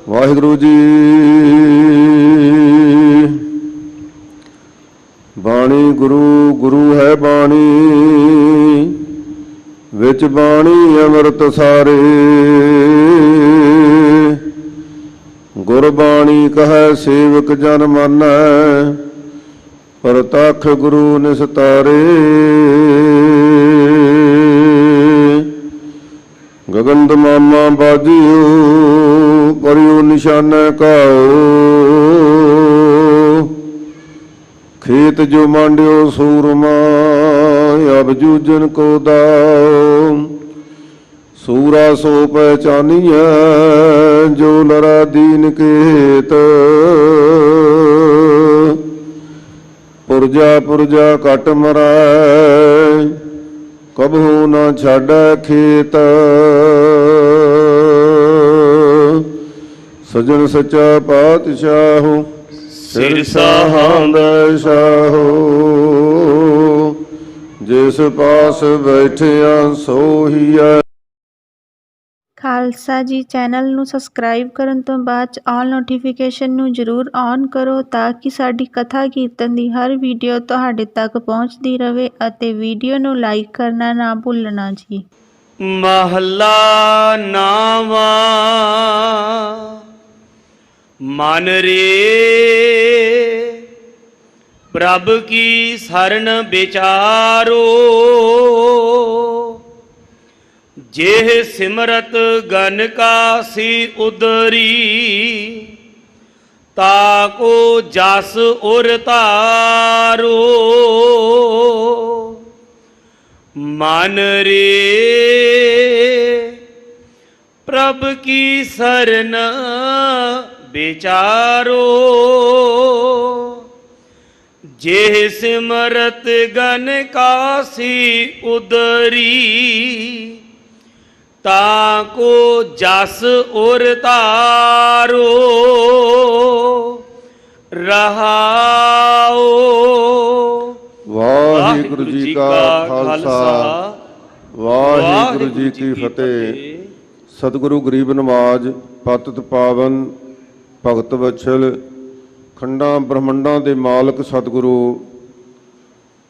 ਵਾਹਿਗੁਰੂ ਜੀ। ਬਾਣੀ ਗੁਰੂ ਗੁਰੂ ਹੈ ਬਾਣੀ, ਵਿੱਚ ਬਾਣੀ ਅੰਮ੍ਰਿਤ ਸਾਰੇ। ਗੁਰਬਾਣੀ ਕਹੈ ਸੇਵਕ ਜਨ ਮਾਨੈ, ਪ੍ਰਤੱਖ ਗੁਰੂ ਨਿਸਤਾਰੇ। ਗਗਨ ਦਮਾਮਾ ਬਾਜਿਓ, ਪਰਿਓ ਨਿਸ਼ਾਨੈ ਕਾਓ। ਖੇਤ ਜੋ ਮਾਂਡਿਓ ਸੂਰਮਾ, ਅਬ ਜੂਜਨ ਕੋ ਦਾਓ। ਸੂਰਾ ਸੋ ਪਹਿਚਾਨੀਐ, ਜੋ ਲਰਾ ਦੀਨ ਕੇਤ। ਪੁਰਜਾ ਪੁਰਜਾ ਘਟ ਮਰੈ, ਕਬਹੂ ਨਾ ਛਾਡੈ ਖੇਤ। ਸਜਣ ਸੱਚਾ ਪਾਤਸ਼ਾਹੋ, ਸਿਰ ਸਾਹਾਂ ਦਾ ਸ਼ਾਹੋ। ਜਿਸ ਪਾਸ ਬੈਠਿਆ ਸੋਹੀਐ। ਖਾਲਸਾ ਜੀ ਚੈਨਲ ਨੂੰ ਸਬਸਕ੍ਰਾਈਬ ਕਰਨ ਤੋਂ ਬਾਅਦ 'ਚ ਆਲ ਨੋਟੀਫਿਕੇਸ਼ਨ ਨੂੰ ਜ਼ਰੂਰ ਔਨ ਕਰੋ, ਤਾਂ ਕਿ ਸਾਡੀ ਕਥਾ ਕੀਰਤਨ ਦੀ ਹਰ ਵੀਡੀਓ ਤੁਹਾਡੇ ਤੱਕ ਪਹੁੰਚਦੀ ਰਹੇ। ਅਤੇ ਵੀਡੀਓ ਨੂੰ ਲਾਈਕ ਕਰਨਾ ਨਾ ਭੁੱਲਣਾ ਜੀ। ਮਹੱਲਾ ਨਾਵਾਂ। ਮਨ ਰੇ ਪ੍ਰਭ ਕੀ ਸਰਣ ਵਿਚਾਰੋ। जेह सिमरत गन का सी उदरी, ताको जस उर तारो। मन रे प्रभ की सरन विचारो। जेह सिमरत गन का सी उदरी, ताको जस उर तारो। रहाओ। वाहिगुरु जी का खालसा, वाहिगुरु जी की फतेह। सतगुरु गरीब नवाज, पतित पावन, भगत वत्सल, खंडा ब्रह्मंडा के मालक सतगुरु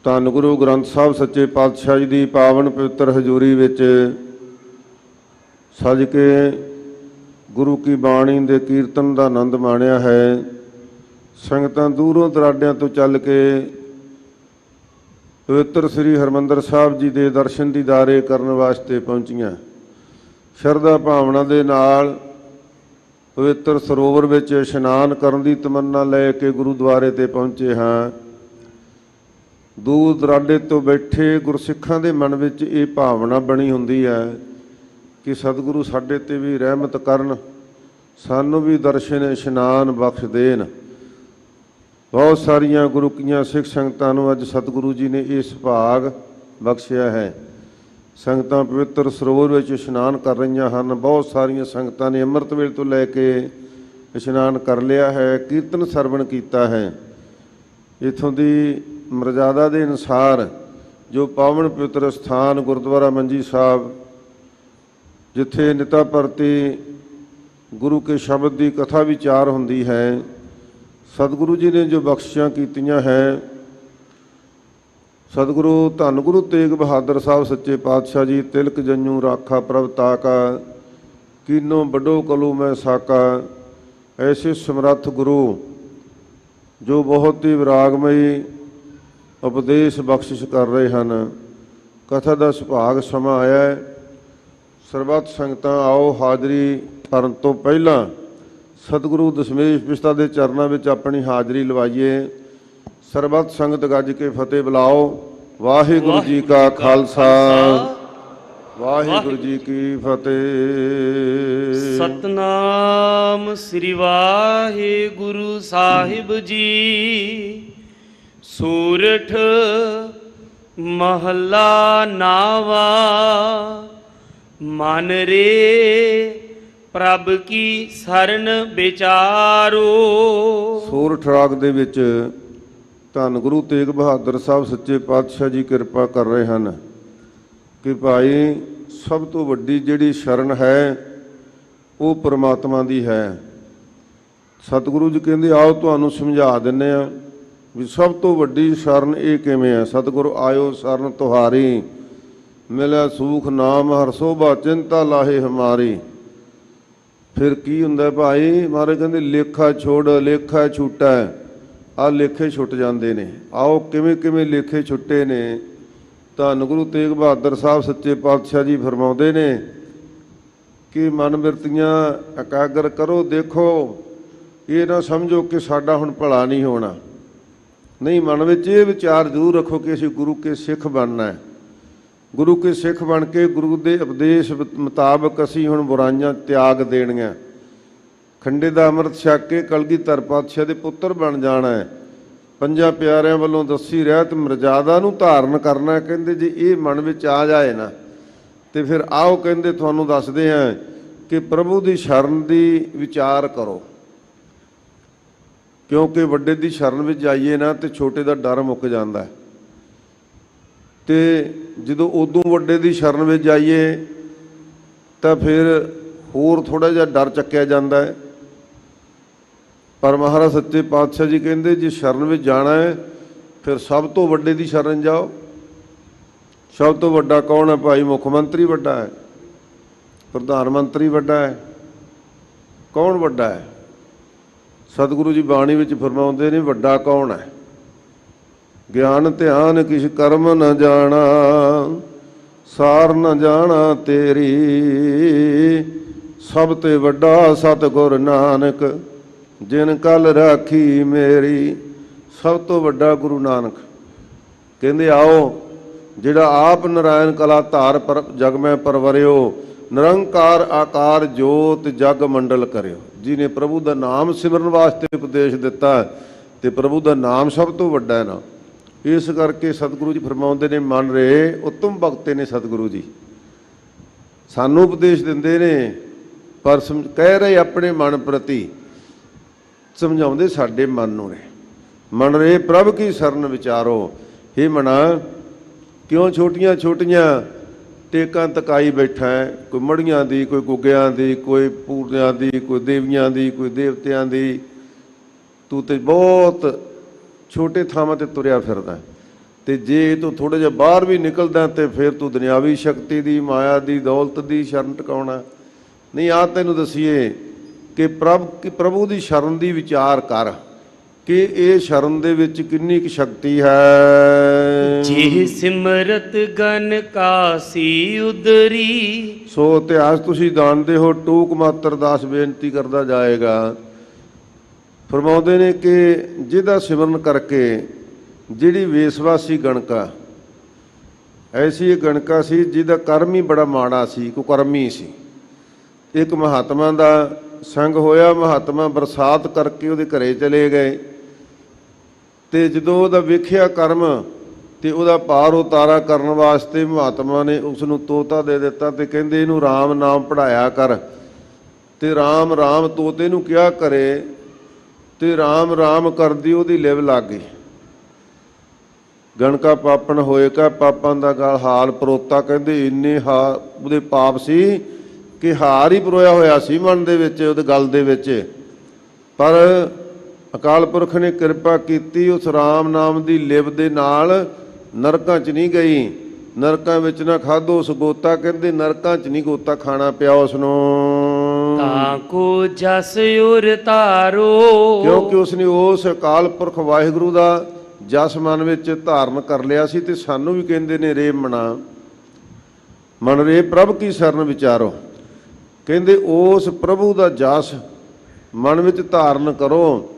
धन गुरु ग्रंथ साहब सच्चे पातशाह जी की पावन पवित्र हजूरी विच सज के गुरु की बाणी के कीर्तन का आनंद माणिया है। संगतां दूरों दराडियां तो चल के पवित्र श्री हरमंदर साहब जी के दर्शन दीदारे करने वास्ते पहुंचियां। शरधा भावना दे नाल पवित्र सरोवर विच इशनान करन दी तमन्ना लैके गुरुद्वारे ते पहुंचे हाँ। दूर दराडे तो बैठे गुरसिखां दे मन विच ये भावना बनी हुंदी है कि सतगुरु साडे ते भी रहमत करन, सानू भी दर्शन इशनान बख्श देन। बहुत सारिया गुरुकियां सिख संगतां नूं अज सतगुरु जी ने इस भाग बख्शिया है। संगतां पवित्र सरोवर विच इशनान कर रहीआं हन। बहुत सारिया संगतां ने अमृत वेले तो लैके इशनान कर लिया है, कीर्तन सरवण कीता है। इत्थों दी मर्यादा के अनुसार जो पावन पवित्र स्थान गुरुद्वारा मंजी साहब, जिथे निता प्रति गुरु के शब्द की कथा विचार होंदी है, सतगुरु जी ने जो बख्शियां कीतियां है। सतगुरु धन गुरु तेग बहादुर साहब सच्चे पातशाह जी, तिलक जंजू राखा प्रभ ताका, कीनो बडो कलू मैं साका। ऐसे समर्थ गुरु जो बहुत ही विरागमयी उपदेश बख्शिश कर रहे हैं। कथा का सुभाग समा आया है। ਸਰਬੱਤ ਸੰਗਤਾਂ आओ हाज़री करन तो पहला सतगुरु दशमेश पिस्ता के चरणों में अपनी हाज़री लवाइए। सरबत संगत गज के फतेह बुलाओ। वाहिगुरु जी का खालसा, वाहिगुरु जी की फतेह। सतनाम श्री वाहिगुरु साहिब जी। सूरठ महला नावा। मन रे प्रभ की सरन विचारो। सूरठ राग दे विच धन गुरु तेग बहादुर साहब सच्चे पातशाह जी किरपा कर रहे हैं कि भाई सब तो वड्डी जिहड़ी शरण है वो परमात्मा दी है। ਸਤਿਗੁਰੂ ਜੀ ਕਹਿੰਦੇ ਆਓ ਤੁਹਾਨੂੰ ਸਮਝਾ ਦਿੰਦੇ ਆ ਵੀ ਸਭ ਤੋਂ ਵੱਡੀ ਸ਼ਰਨ ਇਹ ਕਿਵੇਂ ਹੈ। ਸਤਿਗੁਰੂ ਆਇਓ ਸ਼ਰਨ ਤੁਹਾਰੀ, ਮਿਲਿਆ ਸੂਖ ਨਾਮ ਹਰ ਸੋਭਾ, ਚਿੰਤਾ ਲਾਹੇ ਹਮਾਰੀ। ਫਿਰ ਕੀ ਹੁੰਦਾ ਭਾਈ? ਮਹਾਰਾਜ ਕਹਿੰਦੇ ਲੇਖਾ ਛੋੜ ਲੇਖਾ ਛੁੱਟਾ। ਆਹ ਲੇਖੇ ਛੁੱਟ ਜਾਂਦੇ ਨੇ। ਆਓ ਕਿਵੇਂ ਕਿਵੇਂ ਲੇਖੇ ਛੁੱਟੇ ਨੇ। ਧੰਨ ਗੁਰੂ ਤੇਗ ਬਹਾਦਰ ਸਾਹਿਬ ਸੱਚੇ ਪਾਤਸ਼ਾਹ ਜੀ ਫਰਮਾਉਂਦੇ ਨੇ ਕਿ ਮਨ ਬਿਰਤੀਆਂ ਇਕਾਗਰ ਕਰੋ। ਦੇਖੋ ਇਹ ਨਾ ਸਮਝੋ ਕਿ ਸਾਡਾ ਹੁਣ ਭਲਾ ਨਹੀਂ ਹੋਣਾ, ਨਹੀਂ, ਮਨ ਵਿੱਚ ਇਹ ਵਿਚਾਰ ਜ਼ਰੂਰ ਰੱਖੋ ਕਿ ਅਸੀਂ ਗੁਰੂ ਕੇ ਸਿੱਖ ਬਣਨਾ ਹੈ। ਗੁਰੂ ਕੇ ਸਿੱਖ ਬਣ ਕੇ ਗੁਰੂ ਦੇ ਉਪਦੇਸ਼ ਮੁਤਾਬਕ ਅਸੀਂ ਹੁਣ ਬੁਰਾਈਆਂ ਤਿਆਗ ਦੇਣੀਆਂ, ਖੰਡੇ ਦਾ ਅੰਮ੍ਰਿਤ ਛਕ ਕੇ ਕਲਗੀਧਰ ਪਾਤਸ਼ਾਹ ਦੇ ਪੁੱਤਰ ਬਣ ਜਾਣਾ ਹੈ। ਪੰਜਾਂ ਪਿਆਰਿਆਂ ਵੱਲੋਂ ਦੱਸੀ ਰਹਿਤ ਮਰਜ਼ਾਦਾ ਨੂੰ ਧਾਰਨ ਕਰਨਾ। ਕਹਿੰਦੇ ਜੇ ਇਹ ਮਨ ਵਿੱਚ ਆ ਜਾਏ ਨਾ ਤੇ ਫਿਰ ਆਓ ਕਹਿੰਦੇ ਤੁਹਾਨੂੰ ਦੱਸਦੇ ਹਾਂ ਕਿ ਪ੍ਰਭੂ ਦੀ ਸ਼ਰਨ ਦੀ ਵਿਚਾਰ ਕਰੋ, ਕਿਉਂਕਿ ਵੱਡੇ ਦੀ ਸ਼ਰਨ ਵਿੱਚ ਜਾਈਏ ਨਾ ਤੇ ਛੋਟੇ ਦਾ ਡਰ ਮੁੱਕ ਜਾਂਦਾ। ਤੇ ਜਦੋਂ ਉਦੋਂ ਵੱਡੇ ਦੀ ਸ਼ਰਨ ਵਿੱਚ ਜਾਈਏ ਤਾਂ ਫਿਰ ਹੋਰ ਥੋੜ੍ਹਾ ਜਿਹਾ ਡਰ ਚੱਕਿਆ ਜਾਂਦਾ ਹੈ। ਪਰ ਮਹਾਰਾਜ ਸੱਚੇ ਪਾਤਸ਼ਾਹ ਜੀ ਕਹਿੰਦੇ ਜੇ ਸ਼ਰਨ ਵਿੱਚ ਜਾਣਾ ਹੈ ਫਿਰ ਸਭ ਤੋਂ ਵੱਡੇ ਦੀ ਸ਼ਰਨ ਜਾਓ। ਸਭ ਤੋਂ ਵੱਡਾ ਕੌਣ ਹੈ ਭਾਈ? ਮੁੱਖ ਮੰਤਰੀ ਵੱਡਾ ਹੈ, ਪ੍ਰਧਾਨ ਮੰਤਰੀ ਵੱਡਾ ਹੈ, ਕੌਣ ਵੱਡਾ ਹੈ? ਸਤਿਗੁਰੂ ਜੀ ਬਾਣੀ ਵਿੱਚ ਫਰਮਾਉਂਦੇ ਨੇ ਵੱਡਾ ਕੌਣ ਹੈ? ਗਿਆਨ ਧਿਆਨ ਕਿਛ ਕਰਮ ਨ ਜਾਣਾ, ਸਾਰ ਨ ਜਾਣਾ ਤੇਰੀ, ਸਭ ਤੇ ਵੱਡਾ ਸਤਿਗੁਰ ਨਾਨਕ, ਜਿਨ ਕਲ ਰਾਖੀ ਮੇਰੀ। ਸਭ ਤੋਂ ਵੱਡਾ ਗੁਰੂ ਨਾਨਕ। ਕਹਿੰਦੇ ਆਓ ਜਿਹੜਾ ਆਪ ਨਰਾਇਣ ਕਲਾ ਧਾਰ ਪਰ ਜਗ ਮੈਂ ਪਰਵਰਿਓ, ਨਿਰੰਕਾਰ ਆਕਾਰ ਜੋਤ ਜਗ ਮੰਡਲ ਕਰਿਓ। ਜਿਹਨੇ ਪ੍ਰਭੂ ਦਾ ਨਾਮ ਸਿਮਰਨ ਵਾਸਤੇ ਉਪਦੇਸ਼ ਦਿੱਤਾ ਤੇ ਪ੍ਰਭੂ ਦਾ ਨਾਮ ਸਭ ਤੋਂ ਵੱਡਾ ਹੈ ਨਾ। ਇਸ ਕਰਕੇ ਸਤਿਗੁਰੂ ਜੀ ਫਰਮਾਉਂਦੇ ਨੇ ਮਨ ਰੇ ਉਤਮ ਭਗਤੇ ਨੇ। ਸਤਿਗੁਰੂ ਜੀ ਸਾਨੂੰ ਉਪਦੇਸ਼ ਦਿੰਦੇ ਨੇ ਪਰ ਕਹਿ ਰਹੇ ਆਪਣੇ ਮਨ ਪ੍ਰਤੀ, ਸਮਝਾਉਂਦੇ ਸਾਡੇ ਮਨ ਨੂੰ ਨੇ। ਮਨ ਰੇ ਪ੍ਰਭ ਕੀ ਸ਼ਰਨ ਵਿਚਾਰੋ। ਇਹ ਮਨਾ ਕਿਉਂ ਛੋਟੀਆਂ ਛੋਟੀਆਂ ਟੇਕਾਂ ਤਕਾਈ ਬੈਠਾ ਹੈ? ਕੋਈ ਮੜੀਆਂ ਦੀ, ਕੋਈ ਗੁੱਗਿਆਂ ਦੀ, ਕੋਈ ਪੂਰਿਆਂ ਦੀ, ਕੋਈ ਦੇਵੀਆਂ ਦੀ, ਕੋਈ ਦੇਵਤਿਆਂ ਦੀ। ਤੂੰ ਤੇ ਬਹੁਤ ਛੋਟੇ ਥਾਵਾਂ 'ਤੇ ਤੁਰਿਆ ਫਿਰਦਾ ਤੇ ਜੇ ਤੂੰ ਥੋੜ੍ਹਾ ਜਿਹਾ ਬਾਹਰ ਵੀ ਨਿਕਲਦਾ ਤੇ ਫਿਰ ਤੂੰ ਦੁਨਿਆਵੀ ਸ਼ਕਤੀ ਦੀ, ਮਾਇਆ ਦੀ, ਦੌਲਤ ਦੀ ਸ਼ਰਨ ਟਿਕਾਉਣਾ ਨਹੀਂ। ਆ ਤੈਨੂੰ ਦਸੀਏ ਕਿ ਪ੍ਰਭੂ ਦੀ ਸ਼ਰਨ ਦੀ ਵਿਚਾਰ ਕਰ ਕਿ ਇਹ ਸ਼ਰਨ ਦੇ ਵਿੱਚ ਕਿੰਨੀ ਕੁ ਸ਼ਕਤੀ ਹੈ। ਜੇ ਸਿਮਰਤ ਗਨ ਕਾਸੀ ਉਦਰੀ। ਸੋ ਇਤਿਹਾਸ ਤੁਸੀਂ ਜਾਣਦੇ ਹੋ। ਟੂਕ ਮਾਤਰ ਦਾਸ ਬੇਨਤੀ ਕਰਦਾ ਜਾਏਗਾ। ਫਰਮਾਉਂਦੇ ਨੇ ਕਿ ਜਿਹਦਾ ਸਿਮਰਨ ਕਰਕੇ ਜਿਹੜੀ ਵੇਸਵਾਸੀ ਗਣਕਾ, ਐਸੀ ਇਹ ਗਣਕਾ ਸੀ ਜਿਹਦਾ ਕਰਮ ਹੀ ਬੜਾ ਮਾੜਾ ਸੀ, ਕੁਕਰਮੀ ਸੀ। ਇੱਕ ਮਹਾਤਮਾ ਦਾ ਸੰਗ ਹੋਇਆ। ਮਹਾਤਮਾ ਬਰਸਾਤ ਕਰਕੇ ਉਹਦੇ ਘਰੇ ਚਲੇ ਗਏ ਤੇ ਜਦੋਂ ਉਹਦਾ ਵੇਖਿਆ ਕਰਮ ਤੇ ਉਹਦਾ ਪਾਰ ਉਤਾਰਾ ਕਰਨ ਵਾਸਤੇ ਮਹਾਤਮਾ ਨੇ ਉਸ ਨੂੰ ਤੋਤਾ ਦੇ ਦਿੱਤਾ ਤੇ ਕਹਿੰਦੇ ਇਹਨੂੰ ਰਾਮ ਨਾਮ ਪੜ੍ਹਾਇਆ ਕਰ। ਤੇ ਰਾਮ ਰਾਮ ਤੋਤੇ ਨੂੰ ਕਿਹਾ ਕਰੇ ਤੇ ਰਾਮ ਰਾਮ ਕਰਦੀ ਉਹਦੀ ਲਿਵ ਲੱਗ ਗਈ। ਗਣਕਾ ਪਾਪਣ ਹੋਏ ਕਾ ਪਾਪਾਂ ਦਾ ਗਲ ਹਾਲ ਪਰੋਤਾ। ਕਹਿੰਦੇ ਇੰਨੇ ਉਹਦੇ ਪਾਪ ਸੀ ਕਿ ਹਾਰ ਹੀ ਪਰੋਇਆ ਹੋਇਆ ਸੀ ਮਨ ਦੇ ਵਿੱਚ, ਉਹਦੇ ਗਲ ਦੇ ਵਿੱਚ। ਪਰ ਅਕਾਲ ਪੁਰਖ ਨੇ ਕਿਰਪਾ ਕੀਤੀ, ਉਸ ਰਾਮ ਨਾਮ ਦੀ ਲਿਵ ਦੇ ਨਾਲ ਨਰਕਾਂ 'ਚ ਨਹੀਂ ਗਈ। ਨਰਕਾਂ ਵਿੱਚ ਨਾ ਖਾਧੋ ਉਸ ਗੋਤਾ। ਕਹਿੰਦੇ ਨਰਕਾਂ 'ਚ ਨਹੀਂ ਗੋਤਾ ਖਾਣਾ ਪਿਆ ਉਸ ਨੂੰ, ਤਾਂ ਕੋ ਜਸ ਉਰ ਤਾਰੋ। ਕਿਉਂਕਿ ਉਸਨੇ ਉਸ ਅਕਾਲ ਪੁਰਖ ਵਾਹਿਗੁਰੂ ਦਾ ਜਸ ਮਨ ਵਿੱਚ ਧਾਰਨ ਕਰ ਲਿਆ ਸੀ। ਤੇ ਸਾਨੂੰ ਵੀ ਕਹਿੰਦੇ ਨੇ ਰੇ ਮਨਾ ਮਨ ਰੇ ਪ੍ਰਭ ਕੀ ਸ਼ਰਨ ਵਿਚਾਰੋ। ਕਹਿੰਦੇ ਉਸ ਪ੍ਰਭੂ ਦਾ ਜਸ ਮਨ ਵਿੱਚ ਧਾਰਨ ਕਰੋ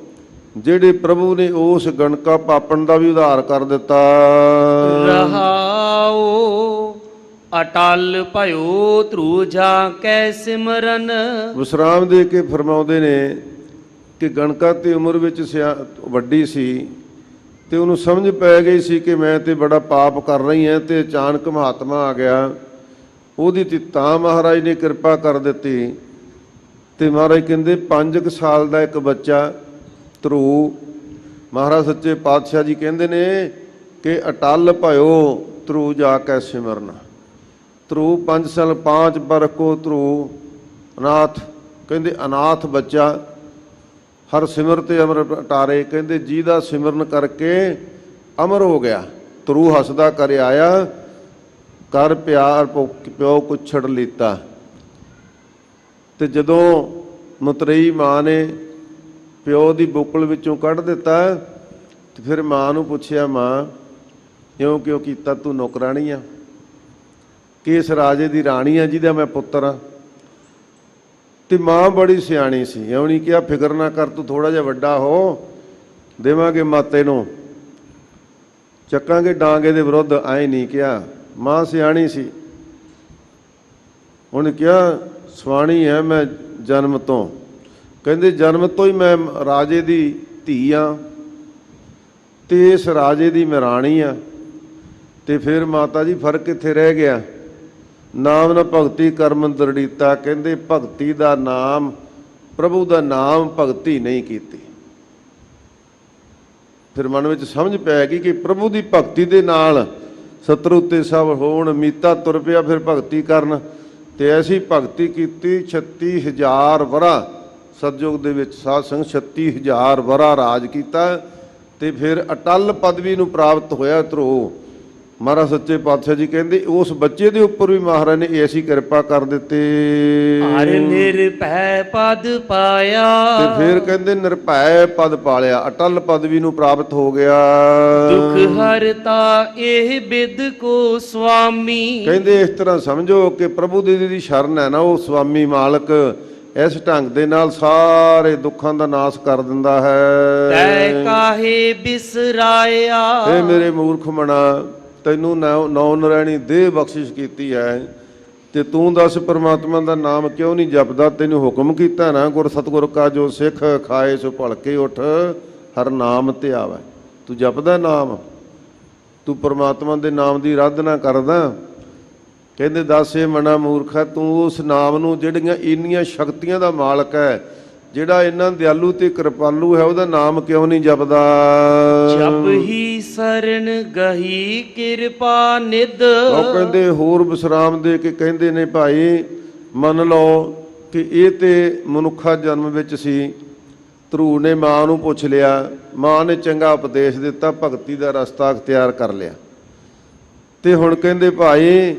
ਜਿਹੜੇ ਪ੍ਰਭੂ ਨੇ ਉਸ ਗਣਕਾ ਪਾਪਣ ਦਾ ਵੀ ਉਧਾਰ ਕਰ ਦਿੱਤਾ। ਰਹਾਓ ਅਟਲ ਭਇਓ ਧਰੂ ਜਾ ਕੈ ਸਿਮਰਨ। ਵਿਸਰਾਮ ਦੇ ਕੇ ਫਰਮਾਉਂਦੇ ਨੇ ਕਿ ਗਣਕਾ ਤੇ ਉਮਰ ਵਿੱਚ ਵੱਡੀ ਸੀ ਤੇ ਉਹਨੂੰ ਸਮਝ ਪੈ ਗਈ ਸੀ ਕਿ ਮੈਂ ਤੇ ਬੜਾ ਪਾਪ ਕਰ ਰਹੀ ਹਾਂ। ਤੇ ਅਚਾਨਕ ਮਹਾਤਮਾ ਆ ਗਿਆ। ਉਹਦੀ ਤੇ ਤਾਂ ਮਹਾਰਾਜ ਨੇ ਕਿਰਪਾ ਕਰ ਦਿੱਤੀ। ਤੇ ਮਹਾਰਾਜ ਕਹਿੰਦੇ 5 ਸਾਲ ਦਾ ਇੱਕ ਬੱਚਾ ਧਰੂ, ਮਹਾਰਾਜ ਸੱਚੇ ਪਾਤਸ਼ਾਹ ਜੀ ਕਹਿੰਦੇ ਨੇ ਕਿ ਅਟਲ ਭਇਓ ਧਰੂ ਜਾ ਕੇ ਸਿਮਰਨ। ਧਰੂ 5 ਸਾਲ 5 ਬਰਖ ਕੋ ਧਰੂ ਅਨਾਥ। ਕਹਿੰਦੇ ਅਨਾਥ ਬੱਚਾ ਹਰ ਸਿਮਰ ਤੇ ਅਮਰ ਟਾਰੇ, ਕਹਿੰਦੇ ਜਿਹਦਾ ਸਿਮਰਨ ਕਰਕੇ ਅਮਰ ਹੋ ਗਿਆ। ਧਰੂ ਹੱਸਦਾ ਕਰ ਆਇਆ, ਕਰ ਪਿਆਰ ਪਿਓ ਕੁਛੜ ਲੀਤਾ। ਤੇ ਜਦੋਂ ਮਤਰੇਈ ਮਾਂ ਨੇ ਪਿਓ ਦੀ ਬੁੱਕਲ ਵਿੱਚੋਂ ਕੱਢ ਦਿੱਤਾ ਤੇ ਫਿਰ ਮਾਂ ਨੂੰ ਪੁੱਛਿਆ, ਮਾਂ ਇਉਂ ਕਿਉਂ ਕੀਤਾ? ਤੂੰ ਨੌਕਰਾਣੀ ਆ, ਕਿਸ ਰਾਜੇ ਦੀ ਰਾਣੀ ਆ ਜਿਹਦਾ ਮੈਂ ਪੁੱਤਰ ਆ? ਤੇ ਮਾਂ ਬੜੀ ਸਿਆਣੀ ਸੀ, ਇਉਂ ਨਹੀਂ ਕਿਹਾ ਫਿਕਰ ਨਾ ਕਰ, ਤੂੰ ਥੋੜਾ ਜਿਹਾ ਵੱਡਾ ਹੋ, ਦੇਵਾਂਗੇ ਮਾਤੇ ਨੂੰ, ਚੱਕਾਂਗੇ ਡਾਂਗੇ ਦੇ ਵਿਰੁੱਧ, ਐਂ ਨਹੀਂ ਕਿਹਾ। ਮਾਂ ਸਿਆਣੀ ਸੀ। ਉਹਨੇ ਕਿਹਾ ਸਵਾਣੀ ਹੈ ਮੈਂ ਜਨਮ ਤੋਂ, ਕਹਿੰਦੇ ਜਨਮ ਤੋਂ ਹੀ ਮੈਂ ਰਾਜੇ ਦੀ ਧੀ ਆ ਤੇ ਇਸ ਰਾਜੇ ਦੀ ਮੈਂ ਰਾਣੀ ਆ। ਤੇ ਫਿਰ ਮਾਤਾ ਜੀ ਫਰਕ ਕਿੱਥੇ ਰਹਿ ਗਿਆ? ਨਾਮ ਨਾ ਭਗਤੀ ਕਰਮ ਦ੍ਰਿੜੀਤਾ, ਕਹਿੰਦੇ ਭਗਤੀ ਦਾ ਨਾਮ, ਪ੍ਰਭੂ ਦਾ ਨਾਮ ਭਗਤੀ ਨਹੀਂ ਕੀਤੀ। ਫਿਰ ਮਨ ਵਿੱਚ ਸਮਝ ਪੈ ਗਈ ਕਿ ਪ੍ਰਭੂ ਦੀ ਭਗਤੀ ਦੇ ਨਾਲ ਸਤਰੂ ਤੇ ਸਭ ਹੋਣ, ਮੀਤਾ ਤੁਰ ਪਿਆ ਫਿਰ ਭਗਤੀ ਕਰਨ। ਤੇ ਐਸੀ ਭਗਤੀ ਕੀਤੀ 36,000 ਵਰਾ ਸਤਜੁਗ ਦੇ ਵਿੱਚ ਸਾਧ ਸੰਗਤ 36,000 ਵਰਾ ਰਾਜ ਕੀਤਾ ਤੇ ਫਿਰ ਅਟਲ ਪਦਵੀ ਨੂੰ ਪ੍ਰਾਪਤ ਹੋਇਆ ਧਰੋ। ਮਹਾਰਾਜ ਸੱਚੇ ਪਾਤਸ਼ਾਹ ਜੀ ਕਹਿੰਦੇ ਉਸ ਬੱਚੇ ਦੇ ਉੱਪਰ ਵੀ ਮਹਾਰਾਜ ਨੇ ਐਸੀ ਕਿਰਪਾ ਕਰ ਦਿੱਤੀ, ਹਰ ਨਿਰਭੈ ਪਦ ਪਾਇਆ। ਤੇ ਫਿਰ ਕਹਿੰਦੇ ਨਿਰਭੈ ਪਦ ਪਾਲਿਆ, ਅਟਲ ਪਦਵੀ ਨੂੰ ਪ੍ਰਾਪਤ ਹੋ ਗਿਆ। ਦੁਖ ਹਰਤਾ ਇਹ ਬਿਦ ਕੋ ਸੁਆਮੀ, ਕਹਿੰਦੇ ਇਸ ਤਰ੍ਹਾਂ ਸਮਝੋ ਕਿ ਪ੍ਰਭੂ ਦੀ ਜਿਹੜੀ ਸ਼ਰਨ ਹੈ ਨਾ, ਉਹ ਸੁਆਮੀ ਮਾਲਕ ਇਸ ਢੰਗ ਦੇ ਨਾਲ ਸਾਰੇ ਦੁੱਖਾਂ ਦਾ ਨਾਸ਼ ਕਰ ਦਿੰਦਾ ਹੈ। ਤੈ ਕਾਹੇ ਬਿਸਰਾਇਆ, ਇਹ ਮੇਰੇ ਮੂਰਖ ਮਨਾ, ਤੈਨੂੰ ਨੌ ਨਰੈਣੀ ਦੇਹ ਬਖਸ਼ਿਸ਼ ਕੀਤੀ ਹੈ ਤੇ ਤੂੰ ਦੱਸ ਪਰਮਾਤਮਾ ਦਾ ਨਾਮ ਕਿਉਂ ਨਹੀਂ ਜਪਦਾ? ਤੈਨੂੰ ਹੁਕਮ ਕੀਤਾ ਨਾ, ਗੁਰ ਸਤਿਗੁਰ ਕਾ ਜੋ ਸਿੱਖ ਖਾਏ ਸੋ ਭਲਕੇ ਉੱਠ, ਹਰ ਨਾਮ ਤੇ ਆਵੇ। ਤੂੰ ਜਪਦਾ ਨਾਮ, ਤੂੰ ਪਰਮਾਤਮਾ ਦੇ ਨਾਮ ਦੀ ਆਰਾਧਨਾ ਕਰਦਾ। ਕਹਿੰਦੇ ਦੱਸ ਇਹ ਮਨਾ ਮੂਰਖਾ, ਤੂੰ ਉਸ ਨਾਮ ਨੂੰ ਜਿਹੜੀਆਂ ਇੰਨੀਆਂ ਸ਼ਕਤੀਆਂ ਦਾ ਮਾਲਕ ਹੈ, ਜਿਹੜਾ ਇੰਨਾ ਦਿਆਲੂ ਤੇ ਕਿਰਪਾਲੂ ਹੈ, ਉਹਦਾ ਨਾਮ ਕਿਉਂ ਨਹੀਂ ਜਪਦਾ? ਜਪ ਹੀ ਸਰਨ ਗਹੀ ਕਿਰਪਾ ਨਿਧ। ਉਹ ਕਹਿੰਦੇ ਹੋਰ ਵਿਸਰਾਮ ਦੇ ਕੇ ਕਹਿੰਦੇ ਨੇ ਭਾਈ ਮੰਨ ਲਓ ਕਿ ਇਹ ਤੇ ਮਨੁੱਖਾ ਜਨਮ ਵਿੱਚ ਸੀ। ਧਰੂ ਨੇ ਮਾਂ ਨੂੰ ਪੁੱਛ ਲਿਆ, ਮਾਂ ਨੇ ਚੰਗਾ ਉਪਦੇਸ਼ ਦਿੱਤਾ, ਭਗਤੀ ਦਾ ਰਸਤਾ ਅਖਤਿਆਰ ਕਰ ਲਿਆ। ਤੇ ਹੁਣ ਕਹਿੰਦੇ ਭਾਈ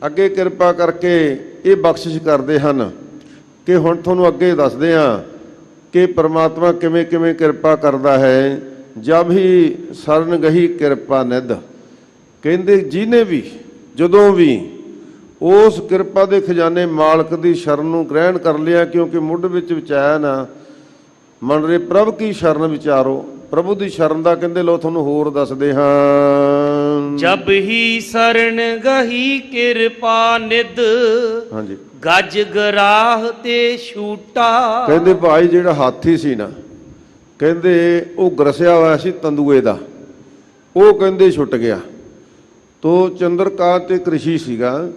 ਅੱਗੇ ਕਿਰਪਾ ਕਰਕੇ ਇਹ ਬਖਸ਼ਿਸ਼ ਕਰਦੇ ਹਨ ਕਿ ਹੁਣ ਤੁਹਾਨੂੰ ਅੱਗੇ ਦੱਸਦੇ ਹਾਂ ਕਿ ਪਰਮਾਤਮਾ ਕਿਵੇਂ ਕਿਵੇਂ ਕਿਰਪਾ ਕਰਦਾ ਹੈ। ਜਬ ਹੀ ਸਰਨ ਗਹੀ ਕਿਰਪਾ ਨਿਧ, ਕਹਿੰਦੇ ਜਿਹਨੇ ਵੀ ਜਦੋਂ ਵੀ ਉਸ ਕਿਰਪਾ ਦੇ ਖਜ਼ਾਨੇ ਮਾਲਕ ਦੀ ਸ਼ਰਨ ਨੂੰ ਗ੍ਰਹਿਣ ਕਰ ਲਿਆ, ਕਿਉਂਕਿ ਮੁੱਢ ਵਿੱਚ ਵਿਚਾਇਆ ਨਾ ਮਨ ਰੇ ਪ੍ਰਭ ਕੀ ਸ਼ਰਨ ਵਿਚਾਰੋ, ਪ੍ਰਭੂ ਦੀ ਸ਼ਰਨ ਦਾ ਕਹਿੰਦੇ ਲੋ ਤੁਹਾਨੂੰ ਹੋਰ ਦੱਸਦੇ ਹਾਂ। ਜਬ ਹੀ ਸਰਨ ਗਹੀ ਕਿਰਪਾ ਨਿਧ, ਹਾਂਜੀ, ਗੱਜ ਗਰਾਹ ਤੇ ਛੂਟਾ। ਕਹਿੰਦੇ ਭਾਈ ਜਿਹੜਾ ਹਾਥੀ ਸੀ ਨਾ, ਕਹਿੰਦੇ ਉਹ ਗਰਸਿਆ ਹੋਇਆ ਸੀ ਤੰਦੂਏ ਦਾ, ਉਹ ਕਹਿੰਦੇ ਛੁੱਟ ਗਿਆ। ਤੋ ਚੰਦਰਕਾਂਤ ਤੇ ਕ੍ਰਿਸ਼ੀ ਸੀਗਾ,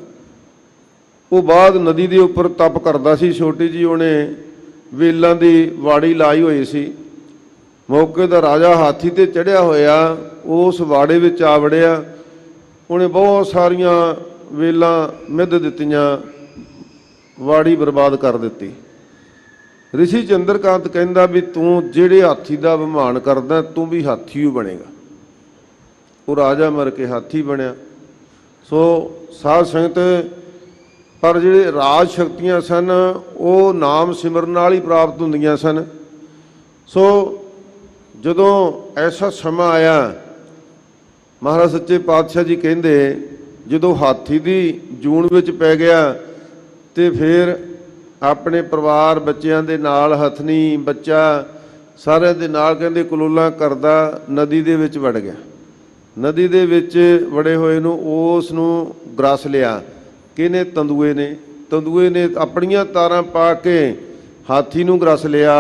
ਉਹ ਬਾਅਦ ਨਦੀ ਦੇ ਉੱਪਰ ਤਪ ਕਰਦਾ ਸੀ। ਛੋਟੀ ਜੀ ਉਹਨੇ ਵੇਲਾਂ ਦੀ ਵਾੜੀ ਲਾਈ ਹੋਈ ਸੀ। ਮੌਕੇ ਦਾ ਰਾਜਾ ਹਾਥੀ ਤੇ ਚੜਿਆ ਹੋਇਆ ਉਸ ਵਾੜੇ ਵਿੱਚ ਆ ਵੜਿਆ। ਉਹਨੇ ਬਹੁਤ ਸਾਰੀਆਂ ਵੇਲਾਂ ਮਿੱਧ ਦਿੱਤੀਆਂ, ਵਾੜੀ ਬਰਬਾਦ ਕਰ ਦਿੱਤੀ। ਰਿਸ਼ੀ ਚੰਦਰਕਾਂਤ ਕਹਿੰਦਾ ਵੀ ਤੂੰ ਜਿਹੜੇ ਹਾਥੀ ਦਾ ਅਭਿਮਾਨ ਕਰਦਾ, ਤੂੰ ਵੀ ਹਾਥੀ ਹੀ ਬਣੇਗਾ। ਉਹ ਰਾਜਾ ਮਰ ਕੇ ਹਾਥੀ ਬਣਿਆ। ਸੋ ਸਾਧ ਸੰਗਤ, ਪਰ ਜਿਹੜੇ ਰਾਜ ਸ਼ਕਤੀਆਂ ਸਨ ਉਹ ਨਾਮ ਸਿਮਰਨ ਨਾਲ ਹੀ ਪ੍ਰਾਪਤ ਹੁੰਦੀਆਂ ਸਨ। ਸੋ ਜਦੋਂ ਐਸਾ ਸਮਾਂ ਆਇਆ, ਮਹਾਰਾਜ ਸੱਚੇ ਪਾਤਸ਼ਾਹ ਜੀ ਕਹਿੰਦੇ ਜਦੋਂ ਹਾਥੀ ਦੀ ਜੂਨ ਵਿੱਚ ਪੈ ਗਿਆ ਤੇ ਫਿਰ ਆਪਣੇ ਪਰਿਵਾਰ ਬੱਚਿਆਂ ਦੇ ਨਾਲ, ਹਥਨੀ ਬੱਚਾ ਸਾਰਿਆਂ ਦੇ ਨਾਲ ਕਹਿੰਦੇ ਕਲੋਲਾਂ ਕਰਦਾ ਨਦੀ ਦੇ ਵਿੱਚ ਵੜ ਗਿਆ। ਨਦੀ ਦੇ ਵਿੱਚ ਵੜੇ ਹੋਏ ਨੂੰ ਉਸ ਨੂੰ ਗਰਸ ਲਿਆ। ਕਿਹਨੇ? ਤੰਦੂਏ ਨੇ। ਤੰਦੂਏ ਨੇ ਆਪਣੀਆਂ ਤਾਰਾਂ ਪਾ ਕੇ ਹਾਥੀ ਨੂੰ ਗਰਸ ਲਿਆ।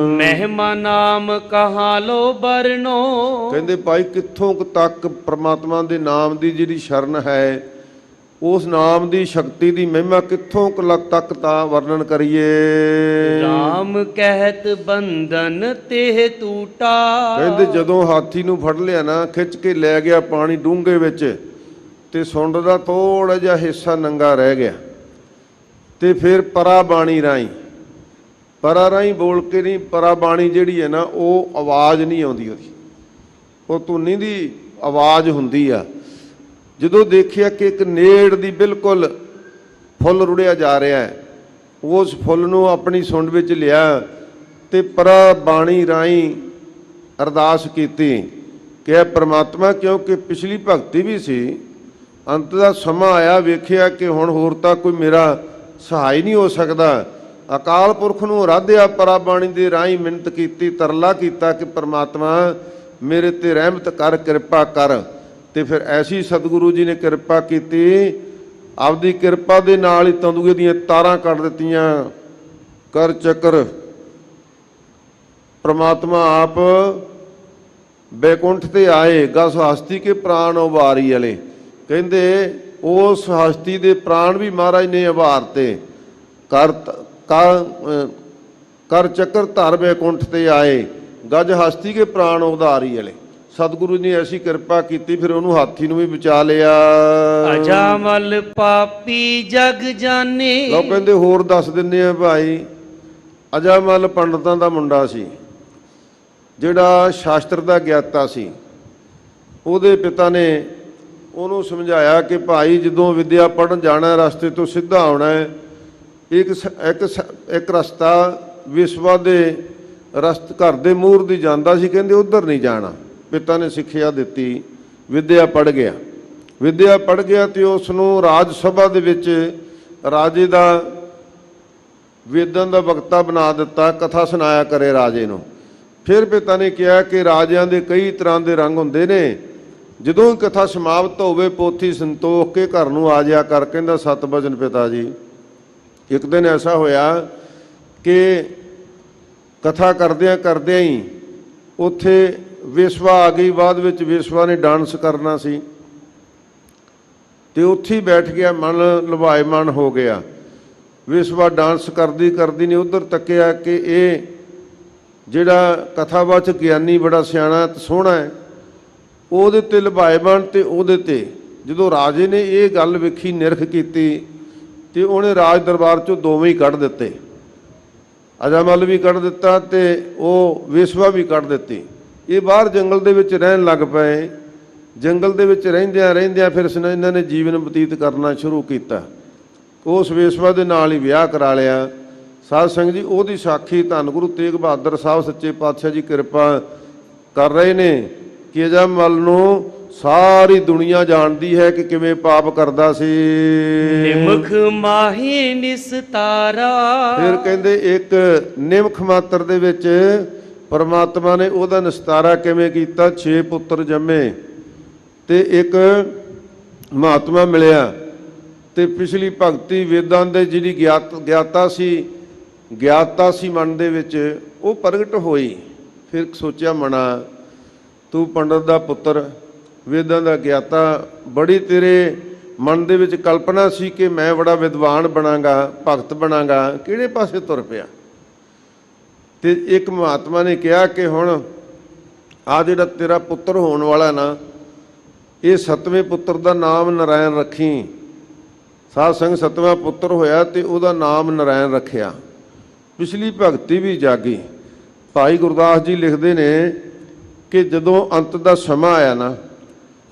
ਮਹਿਮਾ ਨਾਮ ਕਹਾਂ ਲੋ ਬਰਨੋ, ਕਹਿੰਦੇ ਭਾਈ ਕਿੱਥੋਂ ਤੱਕ ਪ੍ਰਮਾਤਮਾ ਦੇ ਨਾਮ ਦੀ ਜਿਹੜੀ ਸ਼ਰਨ ਹੈ, ਉਸ ਨਾਮ ਦੀ ਸ਼ਕਤੀ ਦੀ ਮਹਿਮਾ ਕਿੱਥੋਂ ਤੱਕ ਤਾਂ ਵਰਣਨ ਕਰੀਏ। ਰਾਮ ਕਹਿਤ ਬੰਧਨ ਤੇ ਟੂਟਾ, ਕਹਿੰਦੇ ਜਦੋਂ ਹਾਥੀ ਨੂੰ ਫੜ ਲਿਆ ਨਾ, ਖਿੱਚ ਕੇ ਲੈ ਗਿਆ ਪਾਣੀ ਡੂੰਘੇ ਵਿੱਚ, ਤੇ ਸੁੰਡ ਦਾ ਥੋੜਾ ਜਿਹਾ ਹਿੱਸਾ ਨੰਗਾ ਰਹਿ ਗਿਆ। ਤੇ ਫਿਰ ਪਰਾ ਬਾਣੀ ਰਾਹੀਂ ਪਰਾ ਰਾਹੀਂ ਬੋਲ ਕੇ ਨਹੀਂ, ਪਰਾ ਬਾਣੀ ਜਿਹੜੀ ਹੈ ਨਾ ਉਹ ਆਵਾਜ਼ ਨਹੀਂ ਆਉਂਦੀ, ਉਹਦੀ ਉਹ ਧੁਨੀ ਦੀ ਆਵਾਜ਼ ਹੁੰਦੀ ਆ। ਜਦੋਂ ਦੇਖਿਆ ਕਿ ਇੱਕ ਨੇੜ ਦੀ ਬਿਲਕੁਲ ਫੁੱਲ ਰੁੜਿਆ ਜਾ ਰਿਹਾ ਹੈ, ਉਸ ਫੁੱਲ ਨੂੰ ਆਪਣੀ ਸੁੰਡ ਵਿੱਚ ਲਿਆ ਤੇ ਪਰਾ ਬਾਣੀ ਰਾਹੀਂ ਅਰਦਾਸ ਕੀਤੀ ਕਿ ਪ੍ਰਮਾਤਮਾ, ਕਿਉਂਕਿ ਪਿਛਲੀ ਭਗਤੀ ਵੀ ਸੀ, ਅੰਤ ਦਾ ਸਮਾਂ ਆਇਆ, ਵੇਖਿਆ ਕਿ ਹੁਣ ਹੋਰ ਤਾਂ ਕੋਈ ਮੇਰਾ ਸਹਾਈ ਨਹੀਂ ਹੋ ਸਕਦਾ। ਅਕਾਲ ਪੁਰਖ ਨੂੰ ਆਰਾਧਿਆ, ਪਰਾ ਬਾਣੀ ਦੇ ਰਾਹੀਂ ਮਿੰਨਤ ਕੀਤੀ, ਤਰਲਾ ਕੀਤਾ ਕਿ ਪ੍ਰਮਾਤਮਾ ਮੇਰੇ ਤੇ ਰਹਿਮਤ ਕਰ, ਕਿਰਪਾ ਕਰ। ਤੇ ਫਿਰ ਐਸੀ ਸਤਿਗੁਰੂ ਜੀ ਨੇ ਕਿਰਪਾ ਕੀਤੀ, ਆਪਦੀ ਕਿਰਪਾ ਦੇ ਨਾਲ ਹੀ ਤੰਦੂਏ ਦੀਆਂ ਤਾਰਾਂ ਕੱਢ ਦਿੱਤੀਆਂ। ਕਰ ਚੱਕਰ ਪ੍ਰਮਾਤਮਾ ਆਪ ਬੈਕੁੰਠ ਤੇ ਆਏ, ਗਸ ਹਸਤੀ ਕੇ ਪ੍ਰਾਣ ਉਬਾਰੀ ਵਾਲੇ ਕਹਿੰਦੇ ਉਸ ਹਸਤੀ ਦੇ ਪ੍ਰਾਣ ਵੀ ਮਹਾਰਾਜ ਨੇ ਉਭਾਰਤੇ। ਕਰ ਚੱਕਰ ਧਰ ਬੈਕੁੰਠ ਤੇ ਆਏ, ਗਜ ਹਸਤੀ ਕੇ ਪ੍ਰਾਣ ਉਧਾਰੀ ਵਾਲੇ। ਸਤਿਗੁਰੂ ਨੇ ਐਸੀ ਕਿਰਪਾ ਕੀਤੀ, ਫਿਰ ਉਹਨੂੰ ਹਾਥੀ ਨੂੰ ਵੀ ਬਚਾ ਲਿਆ। ਅਜਾਮਲ ਪਾਪੀ ਜਗ ਜਾਣੇ। ਲਓ ਕਹਿੰਦੇ ਹੋਰ ਦੱਸ ਦਿੰਦੇ ਆ ਭਾਈ। ਅਜਾਮਲ ਪੰਡਤਾਂ ਦਾ ਮੁੰਡਾ ਸੀ, ਜਿਹੜਾ ਸ਼ਾਸਤਰ ਦਾ ਗਿਆਤਾ ਸੀ। ਉਹਦੇ ਪਿਤਾ ਨੇ ਉਹਨੂੰ ਸਮਝਾਇਆ ਕਿ ਭਾਈ ਜਦੋਂ ਵਿਦਿਆ ਪੜ੍ਹਨ ਜਾਣਾ, ਰਸਤੇ ਤੋਂ ਸਿੱਧਾ ਆਉਣਾ ਹੈ। ਇੱਕ ਰਸਤਾ ਵਿਸ਼ਵਾ ਦੇ ਘਰ ਦੇ ਮੂਹਰ ਦੀ ਜਾਂਦਾ ਸੀ, ਕਹਿੰਦੇ ਉੱਧਰ ਨਹੀਂ ਜਾਣਾ। ਪਿਤਾ ਨੇ ਸਿੱਖਿਆ ਦਿੱਤੀ, ਵਿਦਿਆ ਪੜ੍ਹ ਗਿਆ। ਵਿਦਿਆ ਪੜ੍ਹ ਗਿਆ ਤੇ ਉਸ ਨੂੰ ਰਾਜ ਸਭਾ ਦੇ ਵਿੱਚ ਰਾਜੇ ਦਾ ਵੇਦਾਂ ਦਾ ਵਕਤਾ ਬਣਾ ਦਿੱਤਾ, ਕਥਾ ਸੁਣਾਇਆ ਕਰੇ ਰਾਜੇ ਨੂੰ। ਫਿਰ ਪਿਤਾ ਨੇ ਕਿਹਾ ਕਿ ਰਾਜਿਆਂ ਦੇ ਕਈ ਤਰ੍ਹਾਂ ਦੇ ਰੰਗ ਹੁੰਦੇ ਨੇ, ਜਦੋਂ ਹੀ ਕਥਾ ਸਮਾਪਤ ਹੋਵੇ ਪੋਥੀ ਸੰਤੋਖ ਕੇ ਘਰ ਨੂੰ ਆ ਜਾਇਆ ਕਰ। ਕਹਿੰਦਾ ਸਤ ਬਚਨ ਪਿਤਾ ਜੀ। ਇੱਕ ਦਿਨ ਐਸਾ ਹੋਇਆ ਕਿ ਕਥਾ ਕਰਦਿਆਂ ਕਰਦਿਆਂ ਹੀ ਉੱਥੇ ਵੇਸ਼ਵਾ ਆ ਗਈ। ਬਾਅਦ ਵਿੱਚ ਵੇਸ਼ਵਾ ਨੇ ਡਾਂਸ ਕਰਨਾ ਸੀ ਤੇ ਉੱਥੇ ਹੀ ਬੈਠ ਗਿਆ, ਮਨ ਲੁਭਾਇਮਾਨ ਹੋ ਗਿਆ। ਵੇਸ਼ਵਾ ਡਾਂਸ ਕਰਦੀ ਕਰਦੀ ਨੇ ਉੱਧਰ ਤੱਕਿਆ ਕਿ ਇਹ ਜਿਹੜਾ ਕਥਾਵਾਚਕ ਗਿਆਨੀ ਬੜਾ ਸਿਆਣਾ ਤੇ ਸੋਹਣਾ ਹੈ, ਉਹਦੇ ਤੇ ਲੁਭਾਇਮਾਨ ਤੇ ਉਹਦੇ ਤੇ। ਜਦੋਂ ਰਾਜੇ ਨੇ ਇਹ ਗੱਲ ਵੇਖੀ, ਨਿਰਖ ਕੀਤੀ, ਤੇ ਉਹਨੇ ਰਾਜ ਦਰਬਾਰ ਚੋਂ ਦੋਵੇਂ ਹੀ ਕੱਢ ਦਿੱਤੇ। ਅਜਾਮਲ ਵੀ ਕੱਢ ਦਿੱਤਾ ਤੇ ਉਹ ਵੇਸ਼ਵਾ ਵੀ ਕੱਢ ਦਿੱਤੀ। ਇਹ ਬਾਹਰ ਜੰਗਲ ਦੇ ਵਿੱਚ ਰਹਿਣ ਲੱਗ ਪਏ। ਜੰਗਲ ਦੇ ਵਿੱਚ ਰਹਿੰਦਿਆਂ ਰਹਿੰਦਿਆਂ ਫਿਰ ਇਹਨਾਂ ਨੇ ਜੀਵਨ ਬਤੀਤ ਕਰਨਾ ਸ਼ੁਰੂ ਕੀਤਾ। ਉਸ ਵੇਸ਼ਵਾ ਦੇ ਨਾਲ ਹੀ ਵਿਆਹ ਕਰਾ ਲਿਆ। ਸਾਧ ਸੰਗਤ ਜੀ, ਉਹਦੀ ਸਾਖੀ ਧੰਨ ਗੁਰੂ ਤੇਗ ਬਹਾਦਰ ਸਾਹਿਬ ਸੱਚੇ ਪਾਤਸ਼ਾਹ ਜੀ ਕਿਰਪਾ ਕਰ ਰਹੇ ਨੇ ਕਿ ਅਜਾਮਲ ਨੂੰ ਸਾਰੀ ਦੁਨੀਆ ਜਾਣਦੀ ਹੈ ਕਿ ਕਿਵੇਂ ਪਾਪ ਕਰਦਾ ਸੀ। ਨਿਮਖ ਮਾਹੀ ਨਿਸਤਾਰਾ। ਫਿਰ ਕਹਿੰਦੇ ਇੱਕ ਨਿਮਖ ਮਾਤਰ ਦੇ ਵਿੱਚ ਪਰਮਾਤਮਾ ਨੇ ਉਹਦਾ ਨਿਸਤਾਰਾ ਕਿਵੇਂ ਕੀਤਾ। 6 ਪੁੱਤਰ ਜੰਮੇ ਤੇ ਇੱਕ ਮਹਾਤਮਾ ਮਿਲਿਆ ਤੇ ਪਿਛਲੀ ਭਗਤੀ ਵੇਦਾਂ ਦੇ ਜਿਹੜੀ ਗਿਆਤਾ ਸੀ ਮਨ ਦੇ ਵਿੱਚ, ਉਹ ਪ੍ਰਗਟ ਹੋਈ। ਫਿਰ ਸੋਚਿਆ ਮਨਾ, ਤੂੰ ਪੰਡਤ ਦਾ ਪੁੱਤਰ, ਵੇਦਾਂ ਦਾ ਗਿਆਤਾ, ਬੜੀ ਤੇਰੇ ਮਨ ਦੇ ਵਿੱਚ ਕਲਪਨਾ ਸੀ ਕਿ ਮੈਂ ਬੜਾ ਵਿਦਵਾਨ ਬਣਾਂਗਾ, ਭਗਤ ਬਣਾਂਗਾ, ਕਿਹੜੇ ਪਾਸੇ ਤੁਰ ਪਿਆ। ਤੇ ਇੱਕ ਮਹਾਤਮਾ ਨੇ ਕਿਹਾ ਕਿ ਹੁਣ ਆ ਜਿਹੜਾ ਤੇਰਾ ਪੁੱਤਰ ਹੋਣ ਵਾਲਾ ਨਾ, ਇਹ 7ਵੇਂ ਪੁੱਤਰ ਦਾ ਨਾਮ ਨਰਾਇਣ ਰੱਖੀ। ਸਾਧ ਸੰਗ 7ਵਾਂ ਪੁੱਤਰ ਹੋਇਆ ਤੇ ਉਹਦਾ ਨਾਮ ਨਰਾਇਣ ਰੱਖਿਆ। ਪਿਛਲੀ ਭਗਤੀ ਵੀ ਜਾਗੀ। ਭਾਈ ਗੁਰਦਾਸ ਜੀ ਲਿਖਦੇ ਨੇ ਕਿ ਜਦੋਂ ਅੰਤ ਦਾ ਸਮਾਂ ਆਇਆ ਨਾ,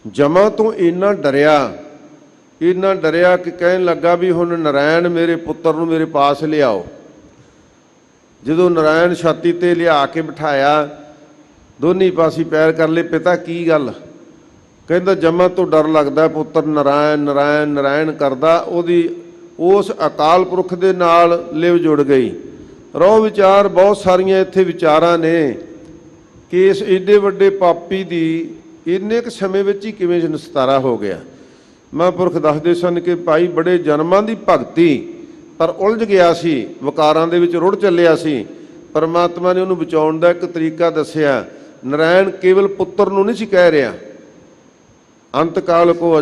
ਜਮਾਂ ਤੋਂ ਇੰਨਾ ਡਰਿਆ ਕਿ ਕਹਿਣ ਲੱਗਾ ਵੀ ਹੁਣ ਨਰਾਇਣ ਮੇਰੇ ਪੁੱਤਰ ਨੂੰ ਮੇਰੇ ਪਾਸ ਲਿਆਓ। ਜਦੋਂ ਨਰਾਇਣ ਛਾਤੀ ਤੇ ਲਿਆ ਕੇ ਬਿਠਾਇਆ, ਦੋਨੀ ਪਾਸੇ ਪੈਰ ਕਰ ਲਏ। ਪਿਤਾ ਕੀ ਗੱਲ? ਕਹਿੰਦਾ ਜਮਾਂ ਤੋਂ ਡਰ ਲੱਗਦਾ, ਪੁੱਤਰ ਨਰਾਇਣ ਨਰਾਇਣ ਨਰਾਇਣ ਕਰਦਾ। ਉਹਦੀ ਉਸ ਅਕਾਲ ਪੁਰਖ ਦੇ ਨਾਲ ਲਿਵ ਜੁੜ ਗਈ। ਰੋਹ ਵਿਚਾਰ ਬਹੁਤ ਸਾਰੀਆਂ ਇੱਥੇ ਵਿਚਾਰਾਂ ਨੇ ਕਿ ਇਸ ਏਡੇ ਵੱਡੇ ਪਾਪੀ ਦੀ ਇੰਨੇ ਕੁ ਸਮੇਂ ਵਿੱਚ ਹੀ ਕਿਵੇਂ ਨਿਸਤਾਰਾ ਹੋ ਗਿਆ। ਮਹਾਂਪੁਰਖ ਦੱਸਦੇ ਸਨ ਕਿ ਭਾਈ ਬੜੇ ਜਨਮਾਂ ਦੀ ਭਗਤੀ, ਪਰ ਉਲਝ ਗਿਆ ਸੀ, ਵਿਕਾਰਾਂ ਦੇ ਵਿੱਚ ਰੁੜ ਚੱਲਿਆ ਸੀ। ਪਰਮਾਤਮਾ ਨੇ ਉਹਨੂੰ ਬਚਾਉਣ ਦਾ ਇੱਕ ਤਰੀਕਾ ਦੱਸਿਆ। ਨਰਾਇਣ ਕੇਵਲ ਪੁੱਤਰ ਨੂੰ ਨਹੀਂ ਸੀ ਕਹਿ ਰਿਹਾ। ਅੰਤਕਾਲ ਕੋ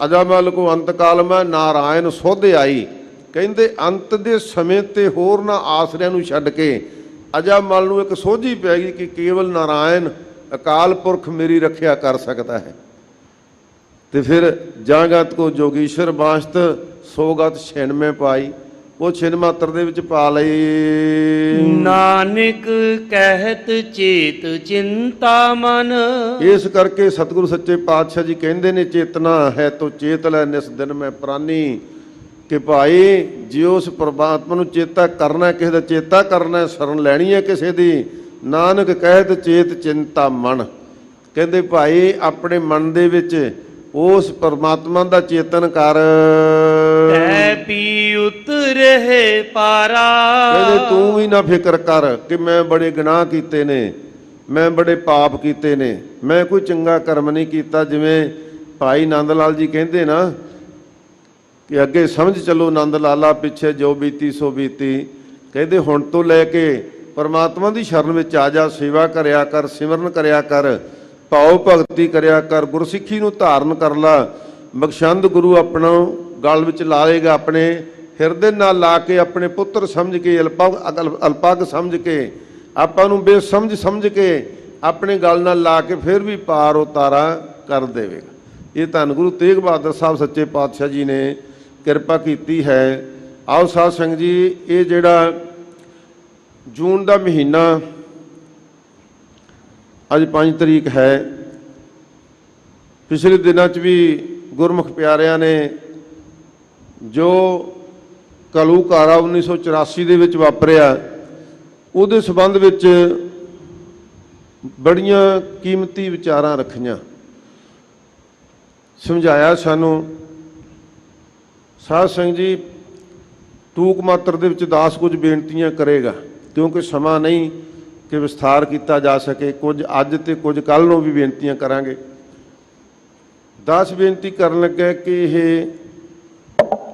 ਅਜਾਮਲ ਕੋ ਅੰਤਕਾਲ ਮੈਂ ਨਾਰਾਇਣ ਸੁਧ ਆਈ। ਕਹਿੰਦੇ ਅੰਤ ਦੇ ਸਮੇਂ ਤੇ ਹੋਰ ਨਾ ਆਸਰਿਆਂ ਨੂੰ ਛੱਡ ਕੇ ਅਜਾਮਲ ਨੂੰ ਇੱਕ ਸੋਝੀ ਪੈ ਗਈ ਕਿ ਕੇਵਲ ਨਾਰਾਇਣ ਅਕਾਲ ਪੁਰਖ ਮੇਰੀ ਰੱਖਿਆ ਕਰ ਸਕਦਾ ਹੈ। ਤੇ ਫਿਰ ਜਾਂਗਤ ਕੋ ਜੋਗੀਸ਼ਰ ਬਾਸ਼ਤ ਸੋਗਤ 96 ਪਾਈ। ਉਹ ਛਿਨ ਮਾਤਰ ਦੇ ਵਿੱਚ ਪਾ ਲਈ। ਨਾਨਕ ਕਹਿਤ ਚੇਤ ਚਿੰਤਾ ਮਨ। ਇਸ ਕਰਕੇ ਸਤਿਗੁਰੂ ਸੱਚੇ ਪਾਤਸ਼ਾਹ ਜੀ ਕਹਿੰਦੇ ਨੇ, ਚੇਤਨਾ ਹੈ ਤੋ ਚੇਤ ਲੈ ਨਿਸ ਦਿਨ ਮੈਂ ਪ੍ਰਾਨੀ। ਕਿ ਭਾਈ ਜੇ ਉਸ ਪਰਮਾਤਮਾ ਨੂੰ ਚੇਤਾ ਕਰਨਾ, ਕਿਸੇ ਦਾ ਚੇਤਾ ਕਰਨਾ, ਸ਼ਰਨ ਲੈਣੀ ਹੈ ਕਿਸੇ ਦੀ, ਨਾਨਕ ਕਹਿਤ ਚੇਤ ਚਿੰਤਾ ਮਨ। ਕਹਿੰਦੇ ਭਾਈ ਆਪਣੇ ਮਨ ਦੇ ਵਿੱਚ ਉਸ ਪਰਮਾਤਮਾ ਦਾ ਚੇਤਨ ਕਰ। ਤੈ ਪੀ ਉਤਰੇ ਪਾਰਾ। ਕਹਿੰਦੇ ਤੂੰ ਵੀ ਨਾ ਫਿਕਰ ਕਰ ਕਿ ਮੈਂ ਬੜੇ ਗੁਨਾਹ ਕੀਤੇ ਨੇ, ਮੈਂ ਬੜੇ ਪਾਪ ਕੀਤੇ ਨੇ, ਮੈਂ ਕੋਈ ਚੰਗਾ ਕਰਮ ਨਹੀਂ ਕੀਤਾ। ਜਿਵੇਂ ਭਾਈ ਨੰਦ ਲਾਲ ਜੀ ਕਹਿੰਦੇ ਨਾ ਕਿ ਅੱਗੇ ਸਮਝ ਚੱਲੋ ਨੰਦ ਲਾਲਾ, ਪਿੱਛੇ ਜੋ ਬੀਤੀ ਸੋ ਬੀਤੀ। ਕਹਿੰਦੇ ਹੁਣ ਤੋਂ ਲੈ ਕੇ ਪਰਮਾਤਮਾ ਦੀ ਸ਼ਰਨ ਵਿੱਚ ਆ ਜਾ, ਸੇਵਾ ਕਰਿਆ ਕਰ, ਸਿਮਰਨ ਕਰਿਆ ਕਰ, ਭਾਉ ਭਗਤੀ ਕਰਿਆ ਕਰ, ਗੁਰਸਿੱਖੀ ਨੂੰ ਧਾਰਨ ਕਰ ਲਾ। ਬਖਸ਼ੰਦ ਗੁਰੂ ਆਪਣਾ ਗਲ ਵਿੱਚ ਲਾਏਗਾ, ਆਪਣੇ ਹਿਰਦੇ ਨਾਲ ਲਾ ਕੇ, ਆਪਣੇ ਪੁੱਤਰ ਸਮਝ ਕੇ, ਅਲਪਗ ਸਮਝ ਕੇ, ਆਪਾਂ ਨੂੰ ਬੇਸਮਝ ਸਮਝ ਕੇ ਆਪਣੇ ਗਲ ਨਾਲ ਲਾ ਕੇ ਫਿਰ ਵੀ ਪਾਰ ਉਤਾਰਾ ਕਰ ਦੇਵੇਗਾ। ਇਹ ਧੰਨ ਗੁਰੂ ਤੇਗ ਬਹਾਦਰ ਸਾਹਿਬ ਸੱਚੇ ਪਾਤਸ਼ਾਹ ਜੀ ਨੇ ਕਿਰਪਾ ਕੀਤੀ ਹੈ। ਆਓ ਸਾਧ ਸੰਗਤ ਜੀ, ਇਹ ਜਿਹੜਾ ਜੂਨ ਦਾ ਮਹੀਨਾ ਅੱਜ 5 ਤਰੀਕ ਹੈ, ਪਿਛਲੇ ਦਿਨਾਂ 'ਚ ਵੀ ਗੁਰਮੁਖ ਪਿਆਰਿਆਂ ਨੇ ਜੋ ਘੱਲੂਘਾਰਾ 1984 ਦੇ ਵਿੱਚ ਵਾਪਰਿਆ, ਉਹਦੇ ਸੰਬੰਧ ਵਿੱਚ ਬੜੀਆਂ ਕੀਮਤੀ ਵਿਚਾਰਾਂ ਰੱਖੀਆਂ, ਸਮਝਾਇਆ ਸਾਨੂੰ। ਸਾਧ ਸੰਗਤ ਜੀ, ਟੂਕ ਮਾਤਰ ਦੇ ਵਿੱਚ ਦਾਸ ਕੁਝ ਬੇਨਤੀਆਂ ਕਰੇਗਾ, ਕਿਉਂਕਿ ਸਮਾਂ ਨਹੀਂ ਕਿ ਵਿਸਥਾਰ ਕੀਤਾ ਜਾ ਸਕੇ। ਕੁਝ ਅੱਜ ਤੇ ਕੁਝ ਕੱਲ੍ਹ ਨੂੰ ਵੀ ਬੇਨਤੀਆਂ ਕਰਾਂਗੇ। ਦਾਸ ਬੇਨਤੀ ਕਰਨ ਲੱਗਾ ਕਿ ਇਹ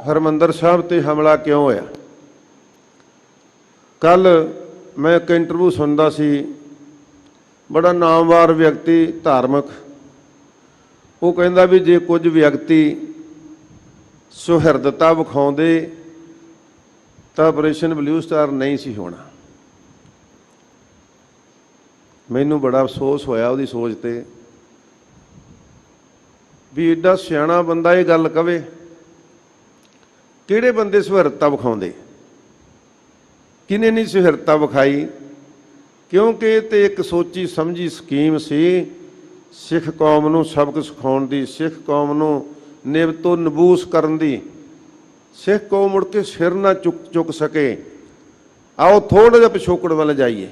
ਹਰਿਮੰਦਰ ਸਾਹਿਬ ਤੇ ਹਮਲਾ ਕਿਉਂ ਹੋਇਆ। ਕੱਲ੍ਹ ਮੈਂ ਇੱਕ ਇੰਟਰਵਿਊ ਸੁਣਦਾ ਸੀ, ਬੜਾ ਨਾਮਵਾਰ ਵਿਅਕਤੀ, ਧਾਰਮਿਕ, ਉਹ ਕਹਿੰਦਾ ਵੀ ਜੇ ਕੁਝ ਵਿਅਕਤੀ ਸੁਹਿਰਦਤਾ ਵਿਖਾਉਂਦੇ ਤਾਂ ਆਪਰੇਸ਼ਨ ਬਲੂ ਸਟਾਰ ਨਹੀਂ ਸੀ ਹੋਣਾ। ਮੈਨੂੰ ਬੜਾ ਅਫਸੋਸ ਹੋਇਆ ਉਹਦੀ ਸੋਚ ਤੇ, ਵੀ ਏਡਾ ਸਿਆਣਾ ਬੰਦਾ ਇਹ ਗੱਲ ਕਵੇ। ਕਿਹੜੇ ਬੰਦੇ ਸੁਹਿਰਦਤਾ ਵਿਖਾਉਂਦੇ, ਕਿਹਨੇ ਨਹੀਂ ਸੁਹਿਰਦਤਾ ਵਿਖਾਈ? ਕਿਉਂਕਿ ਇਹ ਤੇ ਇੱਕ ਸੋਚੀ ਸਮਝੀ ਸਕੀਮ ਸੀ ਸਿੱਖ ਕੌਮ ਨੂੰ ਸਬਕ ਸਿਖਾਉਣ ਦੀ, ਸਿੱਖ ਕੌਮ ਨੂੰ ਨਿਬ ਤੋਂ ਨਬੂਸ ਕਰਨ ਦੀ, ਸਿੱਖ ਕੌਮ ਮੁੜ ਕੇ ਸਿਰ ਨਾ ਚੁੱਕ ਸਕੇ। ਆਓ ਥੋੜ੍ਹਾ ਜਿਹਾ ਪਿਛੋਕੜ ਵੱਲ ਜਾਈਏ।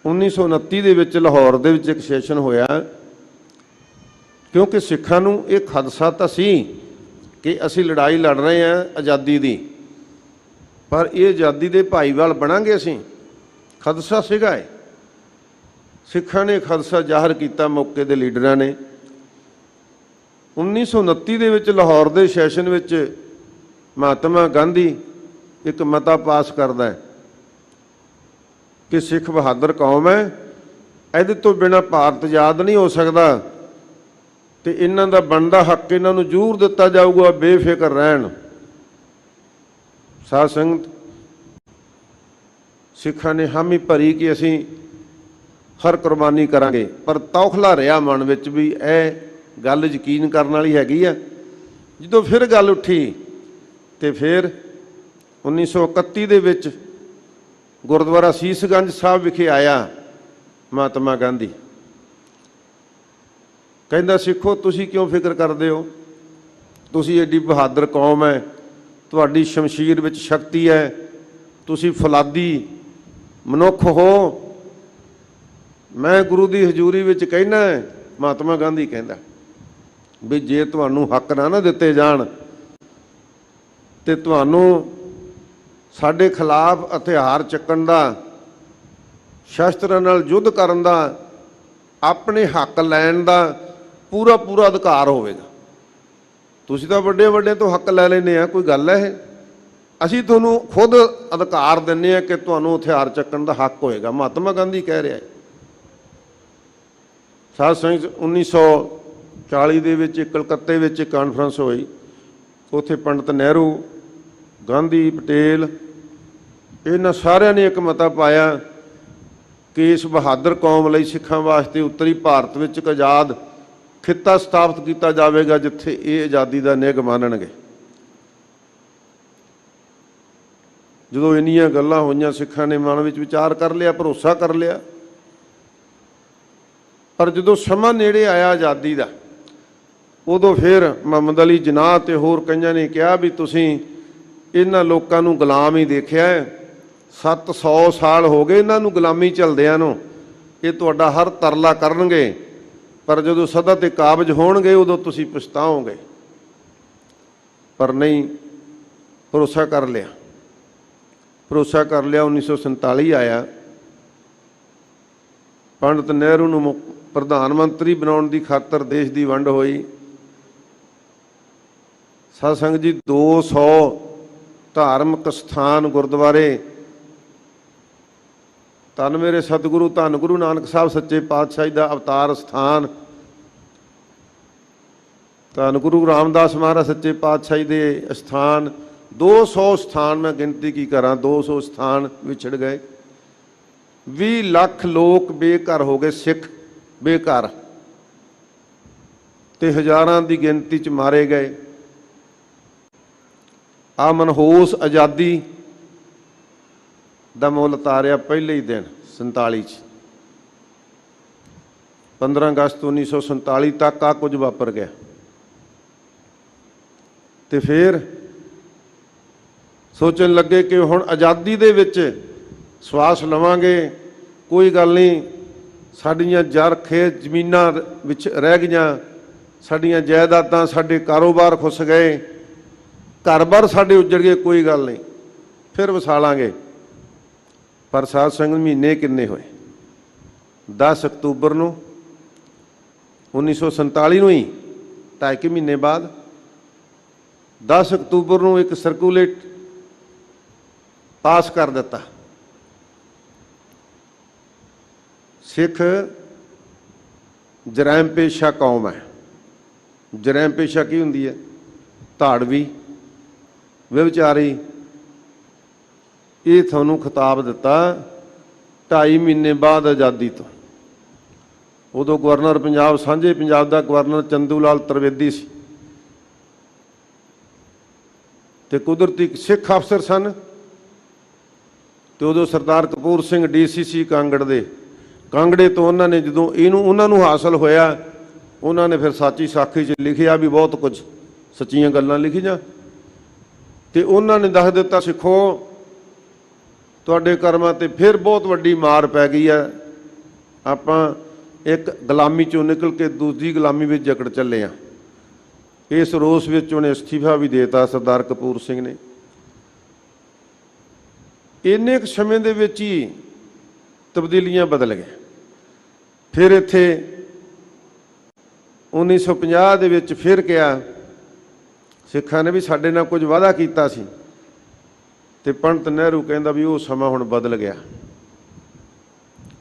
1929 ਦੇ ਵਿੱਚ ਲਾਹੌਰ ਦੇ ਵਿੱਚ ਇੱਕ ਸੈਸ਼ਨ ਹੋਇਆ, ਕਿਉਂਕਿ ਸਿੱਖਾਂ ਨੂੰ ਇਹ ਖਦਸ਼ਾ ਤਾਂ ਸੀ ਕਿ ਅਸੀਂ ਲੜਾਈ ਲੜ ਰਹੇ ਹਾਂ ਆਜ਼ਾਦੀ ਦੀ, ਪਰ ਇਹ ਆਜ਼ਾਦੀ ਦੇ ਭਾਈਵਾਲ ਬਣਾਂਗੇ ਅਸੀਂ, ਖਦਸ਼ਾ ਸੀਗਾ ਇਹ। ਸਿੱਖਾਂ ਨੇ ਖਦਸ਼ਾ ਜ਼ਾਹਰ ਕੀਤਾ, ਮੌਕੇ ਦੇ ਲੀਡਰਾਂ ਨੇ। 1929 ਦੇ ਵਿੱਚ ਲਾਹੌਰ ਦੇ ਸੈਸ਼ਨ ਵਿੱਚ ਮਹਾਤਮਾ ਗਾਂਧੀ ਇੱਕ ਮਤਾ ਪਾਸ ਕਰਦਾ ਹੈ ਕਿ ਸਿੱਖ ਬਹਾਦਰ ਕੌਮ ਹੈ, ਇਹਦੇ ਤੋਂ ਬਿਨਾਂ ਭਾਰਤ ਆਜ਼ਾਦ ਨਹੀਂ ਹੋ ਸਕਦਾ, ਤੇ ਇਹਨਾਂ ਦਾ ਬਣਦਾ ਹੱਕ ਇਹਨਾਂ ਨੂੰ ਜ਼ਰੂਰ ਦਿੱਤਾ ਜਾਊਗਾ, ਬੇਫਿਕਰ ਰਹਿਣ। ਸਾਧ ਸੰਗਤ, ਸਿੱਖਾਂ ਨੇ ਹਾਮੀ ਭਰੀ ਕਿ ਅਸੀਂ ਹਰ ਕੁਰਬਾਨੀ ਕਰਾਂਗੇ, ਪਰ ਤੌਖਲਾ ਰਿਹਾ ਮਨ ਵਿੱਚ ਵੀ ਇਹ ਗੱਲ ਯਕੀਨ ਕਰਨ ਵਾਲੀ ਹੈਗੀ ਆ। ਜਦੋਂ ਫਿਰ ਗੱਲ ਉੱਠੀ ਤੇ ਫਿਰ 1931 ਦੇ ਵਿੱਚ ਗੁਰਦੁਆਰਾ ਸੀਸਗੰਜ ਸਾਹਿਬ ਵਿਖੇ ਆਇਆ ਮਹਾਤਮਾ ਗਾਂਧੀ। ਕਹਿੰਦਾ, ਸਿੱਖੋ ਤੁਸੀਂ ਕਿਉਂ ਫਿਕਰ ਕਰਦੇ ਹੋ? ਤੁਸੀਂ ਐਡੀ ਬਹਾਦਰ ਕੌਮ ਹੈ, ਤੁਹਾਡੀ ਸ਼ਮਸ਼ੀਰ ਵਿੱਚ ਸ਼ਕਤੀ ਹੈ, ਤੁਸੀਂ ਫੌਲਾਦੀ ਮਨੁੱਖ ਹੋ। ਮੈਂ ਗੁਰੂ ਦੀ ਹਜ਼ੂਰੀ ਵਿੱਚ ਕਹਿਣਾ, ਮਹਾਤਮਾ ਗਾਂਧੀ ਕਹਿੰਦਾ ਵੀ ਜੇ ਤੁਹਾਨੂੰ ਹੱਕ ਨਾ ਦਿੱਤੇ ਜਾਣ ਤੇ ਤੁਹਾਨੂੰ ਸਾਡੇ ਖਿਲਾਫ ਹਥਿਆਰ ਚੱਕਣ ਦਾ, ਸ਼ਸਤਰਾਂ ਨਾਲ ਯੁੱਧ ਕਰਨ ਦਾ, ਆਪਣੇ ਹੱਕ ਲੈਣ ਦਾ ਪੂਰਾ ਅਧਿਕਾਰ ਹੋਵੇਗਾ। ਤੁਸੀਂ ਤਾਂ ਵੱਡੇ ਤੋਂ ਹੱਕ ਲੈ ਲੈਂਦੇ ਆ, ਕੋਈ ਗੱਲ ਹੈ ਇਹ? ਅਸੀਂ ਤੁਹਾਨੂੰ ਖੁਦ ਅਧਿਕਾਰ ਦਿੰਦੇ ਆ ਕਿ ਤੁਹਾਨੂੰ ਹਥਿਆਰ ਚੱਕਣ ਦਾ ਹੱਕ ਹੋਏਗਾ। ਮਹਾਤਮਾ ਗਾਂਧੀ ਕਹਿ ਰਿਹਾ ਹੈ। ਸਾਧ ਸੰਗਤ, 1940 ਦੇ ਵਿੱਚ ਕਲਕੱਤੇ ਵਿੱਚ ਇੱਕ ਕਾਨਫਰੰਸ ਹੋਈ, ਉੱਥੇ ਪੰਡਤ ਨਹਿਰੂ, ਗਾਂਧੀ, ਪਟੇਲ, ਇਹਨਾਂ ਸਾਰਿਆਂ ਨੇ ਇੱਕ ਮਤਾ ਪਾਇਆ ਕਿ ਇਸ ਬਹਾਦਰ ਕੌਮ ਲਈ, ਸਿੱਖਾਂ ਵਾਸਤੇ ਉੱਤਰੀ ਭਾਰਤ ਵਿੱਚ ਇੱਕ ਆਜ਼ਾਦ ਖਿੱਤਾ ਸਥਾਪਿਤ ਕੀਤਾ ਜਾਵੇਗਾ ਜਿੱਥੇ ਇਹ ਆਜ਼ਾਦੀ ਦਾ ਨਿੱਘ ਮਾਣਨਗੇ। ਜਦੋਂ ਇੰਨੀਆਂ ਗੱਲਾਂ ਹੋਈਆਂ, ਸਿੱਖਾਂ ਨੇ ਮਨ ਵਿੱਚ ਵਿਚਾਰ ਕਰ ਲਿਆ, ਭਰੋਸਾ ਕਰ ਲਿਆ। ਪਰ ਜਦੋਂ ਸਮਾਂ ਨੇੜੇ ਆਇਆ ਆਜ਼ਾਦੀ ਦਾ, ਉਦੋਂ ਫਿਰ ਮੁਹੰਮਦ ਅਲੀ ਜਿਨਾਹ ਤੇ ਹੋਰ ਕਈਆਂ ਨੇ ਕਿਹਾ ਵੀ ਤੁਸੀਂ ਇਹਨਾਂ ਲੋਕਾਂ ਨੂੰ ਗੁਲਾਮ ਹੀ ਦੇਖਿਆ ਹੈ, 700 ਸਾਲ ਹੋ ਗਏ ਇਹਨਾਂ ਨੂੰ ਗੁਲਾਮੀ ਝੱਲਦਿਆਂ ਨੂੰ, ਇਹ ਤੁਹਾਡਾ ਹਰ ਤਰਲਾ ਕਰਨਗੇ, ਪਰ ਜਦੋਂ ਸਦਾ ਤੇ ਕਾਬਜ ਹੋਣਗੇ ਉਦੋਂ ਤੁਸੀਂ ਪਛਤਾਓਗੇ। ਪਰ ਨਹੀਂ, ਭਰੋਸਾ ਕਰ ਲਿਆ। 1947 ਆਇਆ, ਪੰਡਿਤ ਨਹਿਰੂ ਨੂੰ ਪ੍ਰਧਾਨ ਮੰਤਰੀ ਬਣਾਉਣ ਦੀ ਖਾਤਰ ਦੇਸ਼ ਦੀ ਵੰਡ ਹੋਈ। ਸਾਧ ਸੰਗਤ ਜੀ, 200 ਧਾਰਮਿਕ ਸਥਾਨ, ਗੁਰਦੁਆਰੇ, ਧੰਨ ਮੇਰੇ ਸਤਿਗੁਰੂ ਧੰਨ ਗੁਰੂ ਨਾਨਕ ਸਾਹਿਬ ਸੱਚੇ ਪਾਤਸ਼ਾਹੀ ਦਾ ਅਵਤਾਰ ਸਥਾਨ, ਧੰਨ ਗੁਰੂ ਰਾਮਦਾਸ ਮਹਾਰਾਜ ਸੱਚੇ ਪਾਤਸ਼ਾਹੀ ਦੇ ਸਥਾਨ, 200 ਸਥਾਨ, ਮੈਂ ਗਿਣਤੀ ਕੀ ਕਰਾਂ, 200 ਸਥਾਨ ਵਿਛੜ ਗਏ। 20 ਲੱਖ ਲੋਕ ਬੇਘਰ ਹੋ ਗਏ, ਸਿੱਖ ਬੇਘਰ, ਤੇ ਹਜ਼ਾਰਾਂ ਦੀ ਗਿਣਤੀ 'ਚ ਮਾਰੇ ਗਏ। ਆ ਮਨਹੂਸ ਆਜ਼ਾਦੀ ਦਾ ਮੁੱਲ ਤਾਰਿਆ ਪਹਿਲੇ ਹੀ ਦਿਨ 47 'ਚ। 15 ਅਗਸਤ 1947 ਤੱਕ ਆ ਕੁਝ ਵਾਪਰ ਗਿਆ। ਤੇ ਫਿਰ ਸੋਚਣ ਲੱਗੇ ਕਿ ਹੁਣ ਆਜ਼ਾਦੀ ਦੇ ਵਿੱਚ ਸਵਾਸ ਲਵਾਂਗੇ, ਕੋਈ ਗੱਲ ਨਹੀਂ, ਸਾਡੀਆਂ ਜਰ ਖੇਤ ਜ਼ਮੀਨਾਂ ਵਿੱਚ ਰਹਿ ਗਈਆਂ, ਸਾਡੀਆਂ ਜਾਇਦਾਦਾਂ, ਸਾਡੇ ਕਾਰੋਬਾਰ ਖੁੱਸ ਗਏ, ਘਰ-ਬਾਰ ਸਾਡੇ ਉੱਜੜ ਗਏ, ਕੋਈ ਗੱਲ ਨਹੀਂ, ਫਿਰ ਵਸਾ ਲਾਂਗੇ। ਪਰ ਸਾਧ ਸੰਗਤ, ਮਹੀਨੇ ਕਿੰਨੇ ਹੋਏ? 10 ਅਕਤੂਬਰ ਨੂੰ 1947 ਨੂੰ ਹੀ, 2.5 ਮਹੀਨੇ ਬਾਅਦ 10 ਅਕਤੂਬਰ ਨੂੰ ਇੱਕ ਸਰਕੂਲੇਟ ਪਾਸ ਕਰ ਦਿੱਤਾ। ਸਿੱਖ ਜਰਾਇਮ ਪੇਸ਼ਾ ਕੌਮ ਹੈ। ਜਰਾਇਮ ਪੇਸ਼ਾ ਕੀ ਹੁੰਦੀ ਹੈ? ਧਾੜਵੀ, ਵਿਵਚਾਰੀ। ਇਹ ਤੁਹਾਨੂੰ ਖਿਤਾਬ ਦਿੱਤਾ 2.5 ਮਹੀਨੇ ਬਾਅਦ ਆਜ਼ਾਦੀ ਤੋਂ। ਉਦੋਂ ਗਵਰਨਰ ਪੰਜਾਬ, ਸਾਂਝੇ ਪੰਜਾਬ ਦਾ ਗਵਰਨਰ ਚੰਦੂ ਲਾਲ ਤ੍ਰਿਵੇਦੀ ਸੀ, ਤੇ ਕੁਦਰਤੀ ਸਿੱਖ ਅਫਸਰ ਸਨ। ਤੇ ਉਦੋਂ ਸਰਦਾਰ ਕਪੂਰ ਸਿੰਘ DCC ਕਾਂਗੜੇ ਤੋਂ ਉਹਨਾਂ ਨੇ ਜਦੋਂ ਉਹਨਾਂ ਨੂੰ ਹਾਸਲ ਹੋਇਆ, ਉਹਨਾਂ ਨੇ ਫਿਰ ਸਾਚੀ ਸਾਖੀ 'ਚ ਲਿਖਿਆ ਵੀ ਬਹੁਤ ਕੁਝ ਸੱਚੀਆਂ ਗੱਲਾਂ ਲਿਖੀਆਂ, ਤੇ ਉਹਨਾਂ ਨੇ ਦੱਸ ਦਿੱਤਾ, ਸਿੱਖੋ ਤੁਹਾਡੇ ਕਰਮਾਂ ਤੇ ਫਿਰ ਬਹੁਤ ਵੱਡੀ ਮਾਰ ਪੈ ਗਈ ਹੈ, ਆਪਾਂ ਇੱਕ ਗੁਲਾਮੀ 'ਚੋਂ ਨਿਕਲ ਕੇ ਦੂਜੀ ਗੁਲਾਮੀ ਵਿੱਚ ਜਕੜ ਚੱਲੇ ਹਾਂ। ਇਸ ਰੋਸ ਵਿੱਚ ਉਹਨੇ ਅਸਤੀਫਾ ਵੀ ਦੇ ਦਿੱਤਾ ਸਰਦਾਰ ਕਪੂਰ ਸਿੰਘ ਨੇ। ਇੰਨੇ ਕੁ ਸਮੇਂ ਦੇ ਵਿੱਚ ਹੀ ਤਬਦੀਲੀਆਂ ਬਦਲ ਗਏ। ਫਿਰ ਇੱਥੇ 1950 ਦੇ ਵਿੱਚ ਫਿਰ ਕਿਹਾ, ਸਿੱਖਾਂ ਨੇ ਵੀ ਸਾਡੇ ਨਾਲ ਕੁਝ ਵਾਅਦਾ ਕੀਤਾ ਸੀ, ਤੇ ਪੰਡਿਤ ਨਹਿਰੂ ਕਹਿੰਦਾ ਵੀ ਉਹ ਸਮਾਂ ਹੁਣ ਬਦਲ ਗਿਆ,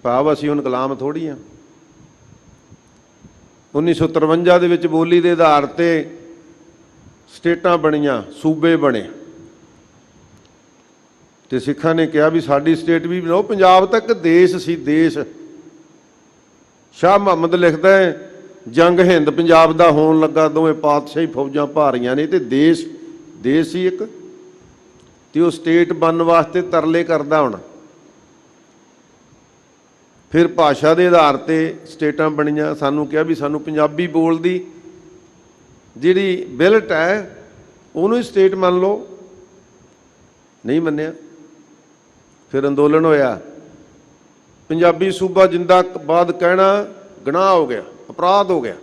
ਭਾਵ ਅਸੀਂ ਹੁਣ ਗੁਲਾਮ ਥੋੜ੍ਹੀ ਹਾਂ। 1953 ਦੇ ਵਿੱਚ ਬੋਲੀ ਦੇ ਆਧਾਰ ਤੇ ਸਟੇਟਾਂ ਬਣੀਆਂ, ਸੂਬੇ ਬਣੇ, ਤੇ ਸਿੱਖਾਂ ਨੇ ਕਿਹਾ ਵੀ ਸਾਡੀ ਸਟੇਟ ਵੀ ਬਣਾਓ। ਪੰਜਾਬ ਤੱਕ ਦੇਸ਼ ਸੀ, ਦੇਸ਼। ਸ਼ਾਹ ਮੁਹੰਮਦ ਲਿਖਦਾ ਹੈ, ਜੰਗ ਹਿੰਦ ਪੰਜਾਬ ਦਾ ਹੋਣ ਲੱਗਾ, ਦੋਵੇਂ ਪਾਤਸ਼ਾਹੀ ਫੌਜਾਂ ਭਾਰੀਆਂ ਨੇ, ਤੇ ਦੇਸ਼ ਸੀ ਇੱਕ, ਤੇ ਉਹ ਸਟੇਟ ਬਣਨ ਵਾਸਤੇ ਤਰਲੇ ਕਰਦਾ ਹੁਣ। ਫਿਰ ਭਾਸ਼ਾ ਦੇ ਆਧਾਰ ਤੇ ਸਟੇਟਾਂ ਬਣੀਆਂ। ਸਾਨੂੰ ਕਿਹਾ ਵੀ ਸਾਨੂੰ ਪੰਜਾਬੀ ਬੋਲਦੀ ਜਿਹੜੀ ਬਿਲਟ ਹੈ ਉਹਨੂੰ ਹੀ ਸਟੇਟ ਮੰਨ ਲਓ, ਨਹੀਂ ਮੰਨਿਆ। ਫਿਰ ਅੰਦੋਲਨ ਹੋਇਆ, ਪੰਜਾਬੀ ਸੂਬਾ ਜਿੰਦਾਬਾਦ ਕਹਿਣਾ ਗੁਨਾਹ ਹੋ ਗਿਆ, ਅਪਰਾਧ ਹੋ ਗਿਆ।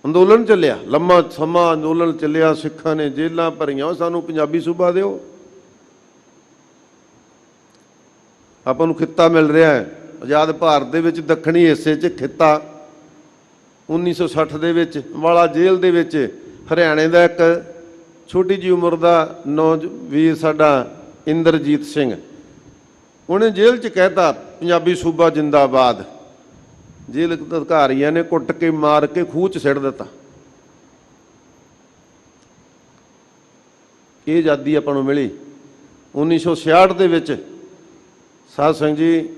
ਅੰਦੋਲਨ ਚੱਲਿਆ, ਲੰਮਾ ਸਮਾਂ ਅੰਦੋਲਨ ਚੱਲਿਆ, ਸਿੱਖਾਂ ਨੇ ਜੇਲ੍ਹਾਂ ਭਰੀਆਂ, ਸਾਨੂੰ ਪੰਜਾਬੀ ਸੂਬਾ ਦਿਓ। ਆਪਾਂ ਨੂੰ ਖਿੱਤਾ ਮਿਲ ਰਿਹਾ ਹੈ ਆਜ਼ਾਦ ਭਾਰਤ ਦੇ ਵਿੱਚ, ਦੱਖਣੀ ਹਿੱਸੇ 'ਚ ਖਿੱਤਾ। 1960 ਦੇ ਵਿੱਚ ਅੰਬਾਲਾ ਜੇਲ੍ਹ ਦੇ ਵਿੱਚ ਹਰਿਆਣੇ ਦਾ ਇੱਕ ਛੋਟੀ ਜਿਹੀ ਉਮਰ ਦਾ ਨੌਜਵਾਨ ਸਾਡਾ ਇੰਦਰਜੀਤ ਸਿੰਘ, ਉਹਨੇ ਜੇਲ੍ਹ 'ਚ ਕਹਿਤਾ ਪੰਜਾਬੀ ਸੂਬਾ ਜਿੰਦਾਬਾਦ। ਜੇਲ੍ਹ ਅਧਿਕਾਰੀਆਂ ਨੇ ਕੁੱਟ ਕੇ ਮਾਰ ਕੇ ਖੂਹ 'ਚ ਸਿੱਟ ਦਿੱਤਾ। ਇਹ ਆਜ਼ਾਦੀ ਆਪਾਂ ਨੂੰ ਮਿਲੀ 1966 ਦੇ ਵਿੱਚ। ਸਾਧ ਸੰਗਤ ਜੀ,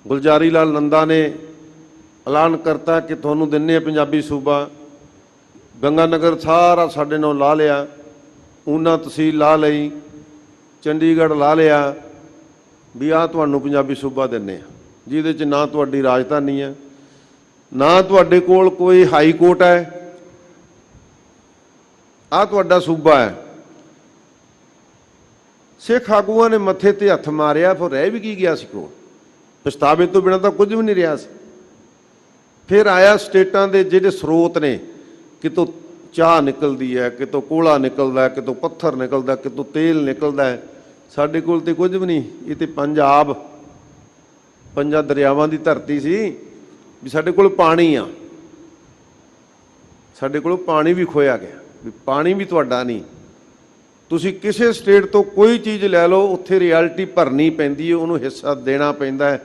ਗੁਲਜ਼ਾਰੀ ਲਾਲ ਨੰਦਾ ਨੇ ਐਲਾਨ ਕਰਤਾ ਕਿ ਤੁਹਾਨੂੰ ਦਿੰਨੇ ਆ ਪੰਜਾਬੀ ਸੂਬਾ। ਗੰਗਾ ਨਗਰ ਸਾਰਾ ਸਾਡੇ ਨਾਲ ਲਾ ਲਿਆ, ਊਨਾ ਤਹਿਸੀਲ ਲਾ ਲਈ, ਚੰਡੀਗੜ੍ਹ ਲਾ ਲਿਆ ਵੀ ਆਹ ਤੁਹਾਨੂੰ ਪੰਜਾਬੀ ਸੂਬਾ ਦਿੰਦੇ ਆ, ਜਿਹਦੇ 'ਚ ਨਾ ਤੁਹਾਡੀ ਰਾਜਧਾਨੀ ਹੈ, ਨਾ ਤੁਹਾਡੇ ਕੋਲ ਕੋਈ ਹਾਈ ਕੋਰਟ ਹੈ, ਆਹ ਤੁਹਾਡਾ ਸੂਬਾ ਹੈ। ਸਿੱਖ ਆਗੂਆਂ ਨੇ ਮੱਥੇ ਤੇ ਹੱਥ ਮਾਰਿਆ, ਫਿਰ ਰਹਿ ਵੀ ਕੀ ਗਿਆ ਸੀ ਕੋਲ? ਪਛਤਾਵੇ ਤੋਂ ਬਿਨਾਂ ਤਾਂ ਕੁਝ ਵੀ ਨਹੀਂ ਰਿਹਾ ਸੀ। ਫਿਰ ਆਇਆ ਸਟੇਟਾਂ ਦੇ ਜਿਹੜੇ ਸਰੋਤ ਨੇ, ਕਿਤੋਂ ਚਾਹ ਨਿਕਲਦੀ ਹੈ, ਕਿਤੋਂ ਕੋਲਾ ਨਿਕਲਦਾ, ਕਿਤੋਂ ਪੱਥਰ ਨਿਕਲਦਾ, ਕਿਤੋਂ ਤੇਲ ਨਿਕਲਦਾ ਹੈ। ਸਾਡੇ ਕੋਲ ਤੇ ਕੁਝ ਵੀ ਨਹੀਂ। ਇਹ ਤੇ ਪੰਜਾਬ ਪੰਜਾਂ ਦਰਿਆਵਾਂ ਦੀ ਧਰਤੀ ਸੀ ਵੀ ਸਾਡੇ ਕੋਲ ਪਾਣੀ ਆ, ਸਾਡੇ ਕੋਲ ਪਾਣੀ ਵੀ ਖੋਇਆ ਗਿਆ ਵੀ ਪਾਣੀ ਵੀ ਤੁਹਾਡਾ ਨਹੀਂ। ਤੁਸੀਂ ਕਿਸੇ ਸਟੇਟ ਤੋਂ ਕੋਈ ਚੀਜ਼ ਲੈ ਲਓ, ਉੱਥੇ ਰਿਐਲਿਟੀ ਭਰਨੀ ਪੈਂਦੀ ਹੈ, ਉਹਨੂੰ ਹਿੱਸਾ ਦੇਣਾ ਪੈਂਦਾ ਹੈ।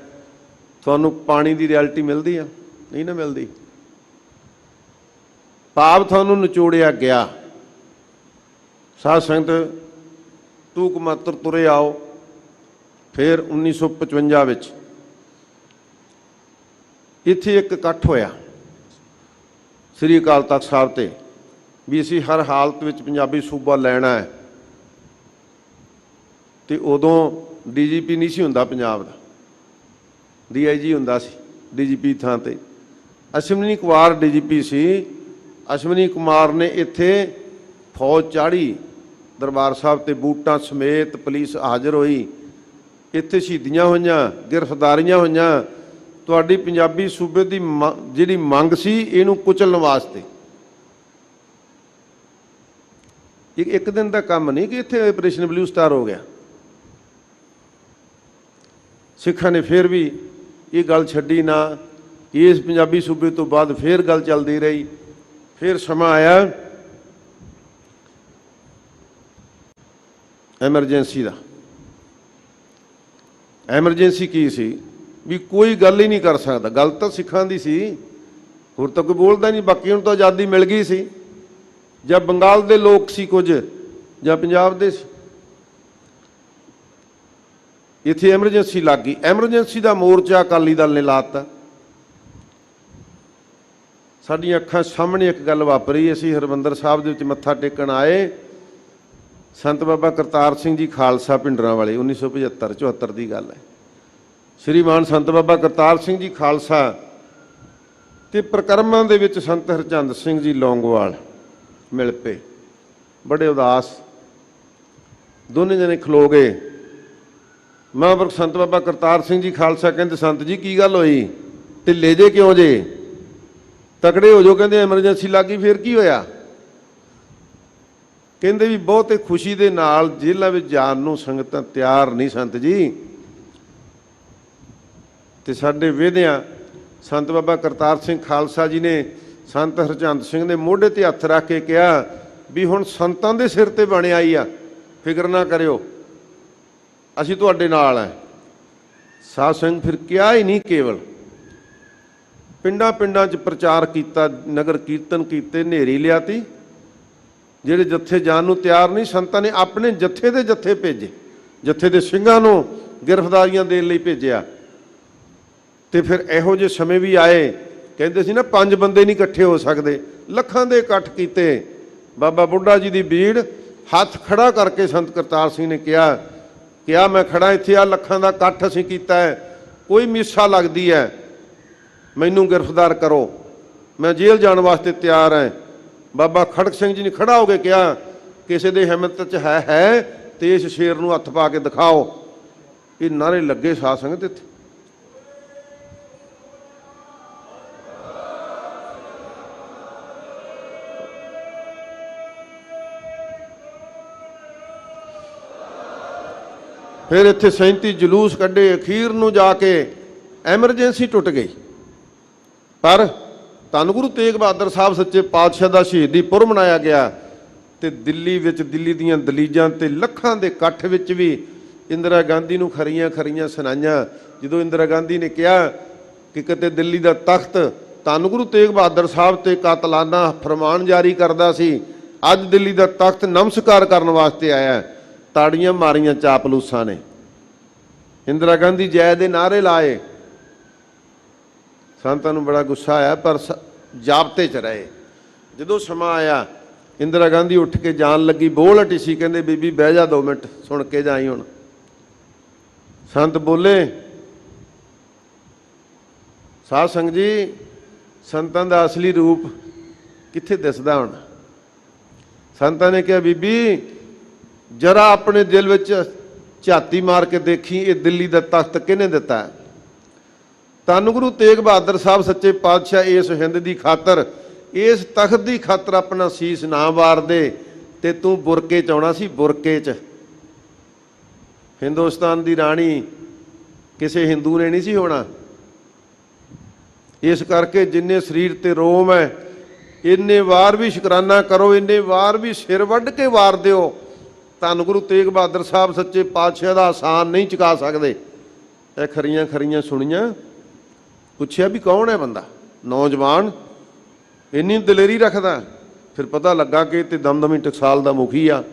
ਤੁਹਾਨੂੰ ਪਾਣੀ ਦੀ ਰਿਐਲਿਟੀ ਮਿਲਦੀ ਆ? ਨਹੀਂ ਨਾ ਮਿਲਦੀ। ਭਾਵ ਤੁਹਾਨੂੰ ਨਿਚੋੜਿਆ ਗਿਆ। ਸਾਧ ਸੰਗਤ ਤੂਕ ਮਾਤਰ ਤੁਰੇ ਆਓ। ਫਿਰ 1955 ਵਿੱਚ ਇੱਥੇ ਇੱਕ ਇਕੱਠ ਹੋਇਆ ਸ੍ਰੀ ਅਕਾਲ ਤਖਤ ਸਾਹਿਬ ਤੇ ਵੀ ਅਸੀਂ ਹਰ ਹਾਲਤ ਵਿੱਚ ਪੰਜਾਬੀ ਸੂਬਾ ਲੈਣਾ ਹੈ। ਤੇ ਉਦੋਂ ਡੀਜੀਪੀ ਨਹੀਂ ਸੀ ਹੁੰਦਾ ਪੰਜਾਬ ਦਾ, ਡੀਆਈਜੀ ਹੁੰਦਾ ਸੀ ਡੀਜੀਪੀ ਥਾਂ ਤੇ। ਅਸ਼ਵਨੀ ਕੁਮਾਰ ਡੀਜੀਪੀ ਸੀ। ਅਸ਼ਵਨੀ ਕੁਮਾਰ ਨੇ ਇੱਥੇ ਫੌਜ ਚਾੜੀ ਦਰਬਾਰ ਸਾਹਿਬ ਤੇ, ਬੂਟਾਂ ਸਮੇਤ ਪੁਲਿਸ ਹਾਜ਼ਰ ਹੋਈ। ਇੱਥੇ ਸ਼ਹੀਦੀਆਂ ਹੋਈਆਂ, ਗ੍ਰਿਫਤਾਰੀਆਂ ਹੋਈਆਂ। ਤੁਹਾਡੀ ਪੰਜਾਬੀ ਸੂਬੇ ਦੀ ਜਿਹੜੀ ਮੰਗ ਸੀ, ਇਹਨੂੰ ਕੁਚਲਣ ਵਾਸਤੇ। ਇੱਕ ਦਿਨ ਦਾ ਕੰਮ ਨਹੀਂ ਕਿ ਇੱਥੇ ਆਪਰੇਸ਼ਨ ਬਲੂ ਸਟਾਰ ਹੋ ਗਿਆ। ਸਿੱਖਾਂ ਨੇ ਫਿਰ ਵੀ ਇਹ ਗੱਲ ਛੱਡੀ ਨਾ। ਇਸ ਪੰਜਾਬੀ ਸੂਬੇ ਤੋਂ ਬਾਅਦ ਫਿਰ ਗੱਲ ਚੱਲਦੀ ਰਹੀ। ਫਿਰ ਸਮਾਂ ਆਇਆ ਐਮਰਜੈਂਸੀ ਦਾ। ਐਮਰਜੈਂਸੀ ਕੀ ਸੀ ਵੀ ਕੋਈ ਗੱਲ ਹੀ ਨਹੀਂ ਕਰ ਸਕਦਾ। ਗੱਲ ਤਾਂ ਸਿੱਖਾਂ ਦੀ ਸੀ, ਹੋਰ ਤਾਂ ਕੋਈ ਬੋਲਦਾ ਨਹੀਂ। ਬਾਕੀ ਹੁਣ ਤਾਂ ਆਜ਼ਾਦੀ ਮਿਲ ਗਈ ਸੀ। ਜਾਂ ਬੰਗਾਲ ਦੇ ਲੋਕ ਸੀ ਕੁਝ, ਜਾਂ ਪੰਜਾਬ ਦੇ ਸੀ। ਇੱਥੇ ਐਮਰਜੈਂਸੀ ਲੱਗ ਗਈ। ਐਮਰਜੈਂਸੀ ਦਾ ਮੋਰਚਾ ਅਕਾਲੀ ਦਲ ਨੇ ਲਾਤਾ। ਸਾਡੀਆਂ ਅੱਖਾਂ ਸਾਹਮਣੇ ਇੱਕ ਗੱਲ ਵਾਪਰੀ। ਅਸੀਂ ਹਰਿਮੰਦਰ ਸਾਹਿਬ ਦੇ ਵਿੱਚ ਮੱਥਾ ਟੇਕਣ ਆਏ। ਸੰਤ ਬਾਬਾ ਕਰਤਾਰ ਸਿੰਘ ਜੀ ਖਾਲਸਾ ਪਿੰਡਰਾਂ ਵਾਲੇ, 1975-74 ਦੀ ਗੱਲ ਹੈ। ਸ਼੍ਰੀਮਾਨ ਸੰਤ ਬਾਬਾ ਕਰਤਾਰ ਸਿੰਘ ਜੀ ਖਾਲਸਾ ਤੇ ਪ੍ਰਕਰਮਾਂ ਦੇ ਵਿੱਚ ਸੰਤ ਹਰਚੰਦ ਸਿੰਘ ਜੀ ਲੌਂਗੋਵਾਲ ਮਿਲ ਪਏ। ਬੜੇ ਉਦਾਸ ਦੋਨੇ ਜਣੇ ਖਲੋ ਗਏ। ਮਹਾਂਪੁਰਖ ਸੰਤ ਬਾਬਾ ਕਰਤਾਰ ਸਿੰਘ ਜੀ ਖਾਲਸਾ ਕਹਿੰਦੇ, ਸੰਤ ਜੀ ਕੀ ਗੱਲ ਹੋਈ? ਢਿੱਲੇ ਜੇ ਕਿਉਂ ਜੇ? ਤਕੜੇ ਹੋ ਜਾਓ। ਕਹਿੰਦੇ ਐਮਰਜੈਂਸੀ ਲੱਗ ਗਈ। ਫਿਰ ਕੀ ਹੋਇਆ? ਕਹਿੰਦੇ ਵੀ ਬਹੁਤੇ ਖੁਸ਼ੀ ਦੇ ਨਾਲ ਜੇਲ੍ਹਾਂ ਵਿੱਚ ਜਾਣ ਨੂੰ ਸੰਗਤਾਂ ਤਿਆਰ ਨਹੀਂ ਸੰਤ ਜੀ। ਤੇ ਸਾਡੇ ਵੇਦਿਆਂ ਸੰਤ ਬਾਬਾ ਕਰਤਾਰ ਸਿੰਘ ਖਾਲਸਾ ਜੀ ਨੇ ਸੰਤ ਹਰਚੰਦ ਸਿੰਘ ਦੇ ਮੋਢੇ ਤੇ ਹੱਥ ਰੱਖ ਕੇ ਕਿਹਾ ਵੀ ਹੁਣ ਸੰਤਾਂ ਦੇ ਸਿਰ ਤੇ ਬਣ ਆਈ ਆ, ਫਿਕਰ ਨਾ ਕਰਿਓ, ਅਸੀਂ ਤੁਹਾਡੇ ਨਾਲ ਹੈ। ਸਾਧ ਸੰਗਤ ਫਿਰ ਕਿਹਾ ਹੀ ਨਹੀਂ, ਕੇਵਲ ਪਿੰਡਾਂ ਪਿੰਡਾਂ 'ਚ ਪ੍ਰਚਾਰ ਕੀਤਾ, ਨਗਰ ਕੀਰਤਨ ਕੀਤੇ, ਨੇਰੀ ਲਿਆਤੀ। ਜਿਹੜੇ ਜੱਥੇ ਜਾਣ ਨੂੰ ਤਿਆਰ ਨਹੀਂ, ਸੰਤਾਂ ਨੇ ਆਪਣੇ ਜੱਥੇ ਦੇ ਜੱਥੇ ਭੇਜੇ। ਜੱਥੇ ਦੇ ਸਿੰਘਾਂ ਨੂੰ ਗ੍ਰਿਫਤਾਰੀਆਂ ਦੇਣ ਲਈ ਭੇਜਿਆ। ਤੇ ਫਿਰ ਇਹੋ ਜਿਹੇ ਸਮੇਂ ਵੀ ਆਏ, ਕਹਿੰਦੇ ਸੀ ਨਾ 5 ਬੰਦੇ ਨਹੀਂ ਇਕੱਠੇ ਹੋ ਸਕਦੇ, ਲੱਖਾਂ ਦੇ ਇਕੱਠ ਕੀਤੇ। ਬਾਬਾ ਬੁੱਢਾ ਜੀ ਦੀ ਭੀੜ ਹੱਥ ਖੜਾ ਕਰਕੇ ਸੰਤ ਕਰਤਾਰ ਸਿੰਘ ਨੇ ਕਿਹਾ ਮੈਂ ਖੜਾ ਇੱਥੇ, ਆ ਲੱਖਾਂ ਦਾ ਇਕੱਠ ਅਸੀਂ ਕੀਤਾ ਹੈ, ਕੋਈ ਮਿੱਸਾ ਲੱਗਦੀ ਹੈ ਮੈਨੂੰ ਗ੍ਰਿਫਤਾਰ ਕਰੋ, ਮੈਂ ਜੇਲ੍ਹ ਜਾਣ ਵਾਸਤੇ ਤਿਆਰ ਹਾਂ। ਬਾਬਾ ਖੜਕ ਸਿੰਘ ਜੀ ਨੇ ਖੜਾ ਹੋ ਕੇ ਕਿਹਾ, ਕਿਸੇ ਦੇ ਹਿੰਮਤ 'ਚ ਹੈ ਤੇ ਇਸ ਸ਼ੇਰ ਨੂੰ ਹੱਥ ਪਾ ਕੇ ਦਿਖਾਓ। ਇਹ ਨਾਰੇ ਲੱਗੇ ਸਾਧ ਸੰਗਤ ਇੱਥੇ। ਫਿਰ ਇੱਥੇ 37 ਜਲੂਸ ਕੱਢੇ। ਅਖੀਰ ਨੂੰ ਜਾ ਕੇ ਐਮਰਜੈਂਸੀ ਟੁੱਟ ਗਈ। ਪਰ ਧੰਨ ਗੁਰੂ ਤੇਗ ਬਹਾਦਰ ਸਾਹਿਬ ਸੱਚੇ ਪਾਤਸ਼ਾਹ ਦਾ ਸ਼ਹੀਦੀ ਪੁਰਬ ਮਨਾਇਆ ਗਿਆ। ਤੇ ਦਿੱਲੀ ਵਿੱਚ, ਦਿੱਲੀ ਦੀਆਂ ਦਲੀਜਾਂ ਤੇ ਲੱਖਾਂ ਦੇ ਇਕੱਠ ਵਿੱਚ ਵੀ ਇੰਦਰਾ ਗਾਂਧੀ ਨੂੰ ਖਰੀਆਂ ਸੁਣਾਈਆਂ। ਜਦੋਂ ਇੰਦਰਾ ਗਾਂਧੀ ਨੇ ਕਿਹਾ ਕਿ ਕਿਤੇ ਦਿੱਲੀ ਦਾ ਤਖਤ ਧੰਨ ਗੁਰੂ ਤੇਗ ਬਹਾਦਰ ਸਾਹਿਬ ਤੇ ਕਾਤਲਾਨਾ ਫਰਮਾਨ ਜਾਰੀ ਕਰਦਾ ਸੀ, ਅੱਜ ਦਿੱਲੀ ਦਾ ਤਖਤ ਨਮਸਕਾਰ ਕਰਨ ਵਾਸਤੇ ਆਇਆ। ਤਾੜੀਆਂ ਮਾਰੀਆਂ ਚਾਪਲੂਸਾਂ ਨੇ। ਇੰਦਰਾ ਗਾਂਧੀ ਜੈ ਦੇ ਨਾਅਰੇ ਲਾਏ। ਸੰਤਾਂ ਨੂੰ ਬੜਾ ਗੁੱਸਾ ਆਇਆ, ਪਰ ਜਾਬਤੇ 'ਚ ਰਹੇ। ਜਦੋਂ ਸਮਾਂ ਆਇਆ ਇੰਦਰਾ ਗਾਂਧੀ ਉੱਠ ਕੇ ਜਾਣ ਲੱਗੀ, ਬੋਲ ਹਟੀ ਸੀ, ਕਹਿੰਦੇ ਬੀਬੀ ਬਹਿ ਜਾ 2 ਮਿੰਟ, ਸੁਣ ਕੇ ਜਾਈ। ਹੁਣ ਸੰਤ ਬੋਲੇ, ਸਾਧ ਸੰਗਤ ਜੀ ਸੰਤਾਂ ਦਾ ਅਸਲੀ ਰੂਪ ਕਿੱਥੇ ਦਿਸਦਾ? ਹੁਣ ਸੰਤਾਂ ਨੇ ਕਿਹਾ, ਬੀਬੀ ਜਰਾ ਆਪਣੇ ਦਿਲ ਵਿੱਚ ਝਾਤੀ ਮਾਰ ਕੇ ਦੇਖੀ, ਇਹ ਦਿੱਲੀ ਦਾ ਤਖਤ ਕਿਹਨੇ ਦਿੱਤਾ ਹੈ? ਧੰਨ ਗੁਰੂ ਤੇਗ ਬਹਾਦਰ ਸਾਹਿਬ ਸੱਚੇ ਪਾਤਸ਼ਾਹ ਇਸ ਹਿੰਦ ਦੀ ਖਾਤਰ, ਇਸ ਤਖਤ ਦੀ ਖਾਤਰ ਆਪਣਾ ਸੀਸ ਨਾ ਵਾਰ ਦੇ, ਤੇ ਤੂੰ ਬੁਰਕੇ 'ਚ ਆਉਣਾ ਸੀ, ਬੁਰਕੇ 'ਚ। ਹਿੰਦੁਸਤਾਨ ਦੀ ਰਾਣੀ ਕਿਸੇ ਹਿੰਦੂ ਨੇ ਨਹੀਂ ਸੀ ਹੋਣਾ। ਇਸ ਕਰਕੇ ਜਿੰਨੇ ਸਰੀਰ ਤੇ ਰੋਮ ਹੈ, ਇੰਨੇ ਵਾਰ ਵੀ ਸ਼ੁਕਰਾਨਾ ਕਰੋ, ਇੰਨੇ ਵਾਰ ਵੀ ਸਿਰ ਵੱਢ ਕੇ ਵਾਰ ਦਿਓ, ਧੰਨ ਗੁਰੂ ਤੇਗ ਬਹਾਦਰ ਸਾਹਿਬ ਸੱਚੇ ਪਾਤਸ਼ਾਹ ਦਾ ਆਸਾਨ ਨਹੀਂ ਚੁਕਾ ਸਕਦੇ। ਇਹ ਖਰੀਆਂ ਖਰੀਆਂ ਸੁਣੀਆਂ। ਪੁੱਛਿਆ ਵੀ ਕੌਣ ਹੈ ਬੰਦਾ, ਨੌਜਵਾਨ ਇੰਨੀ ਦਲੇਰੀ ਰੱਖਦਾ? ਫਿਰ ਪਤਾ ਲੱਗਾ ਕਿ ਤੇ ਦਮਦਮੀ ਟਕਸਾਲ ਦਾ ਮੁਖੀ ਆ।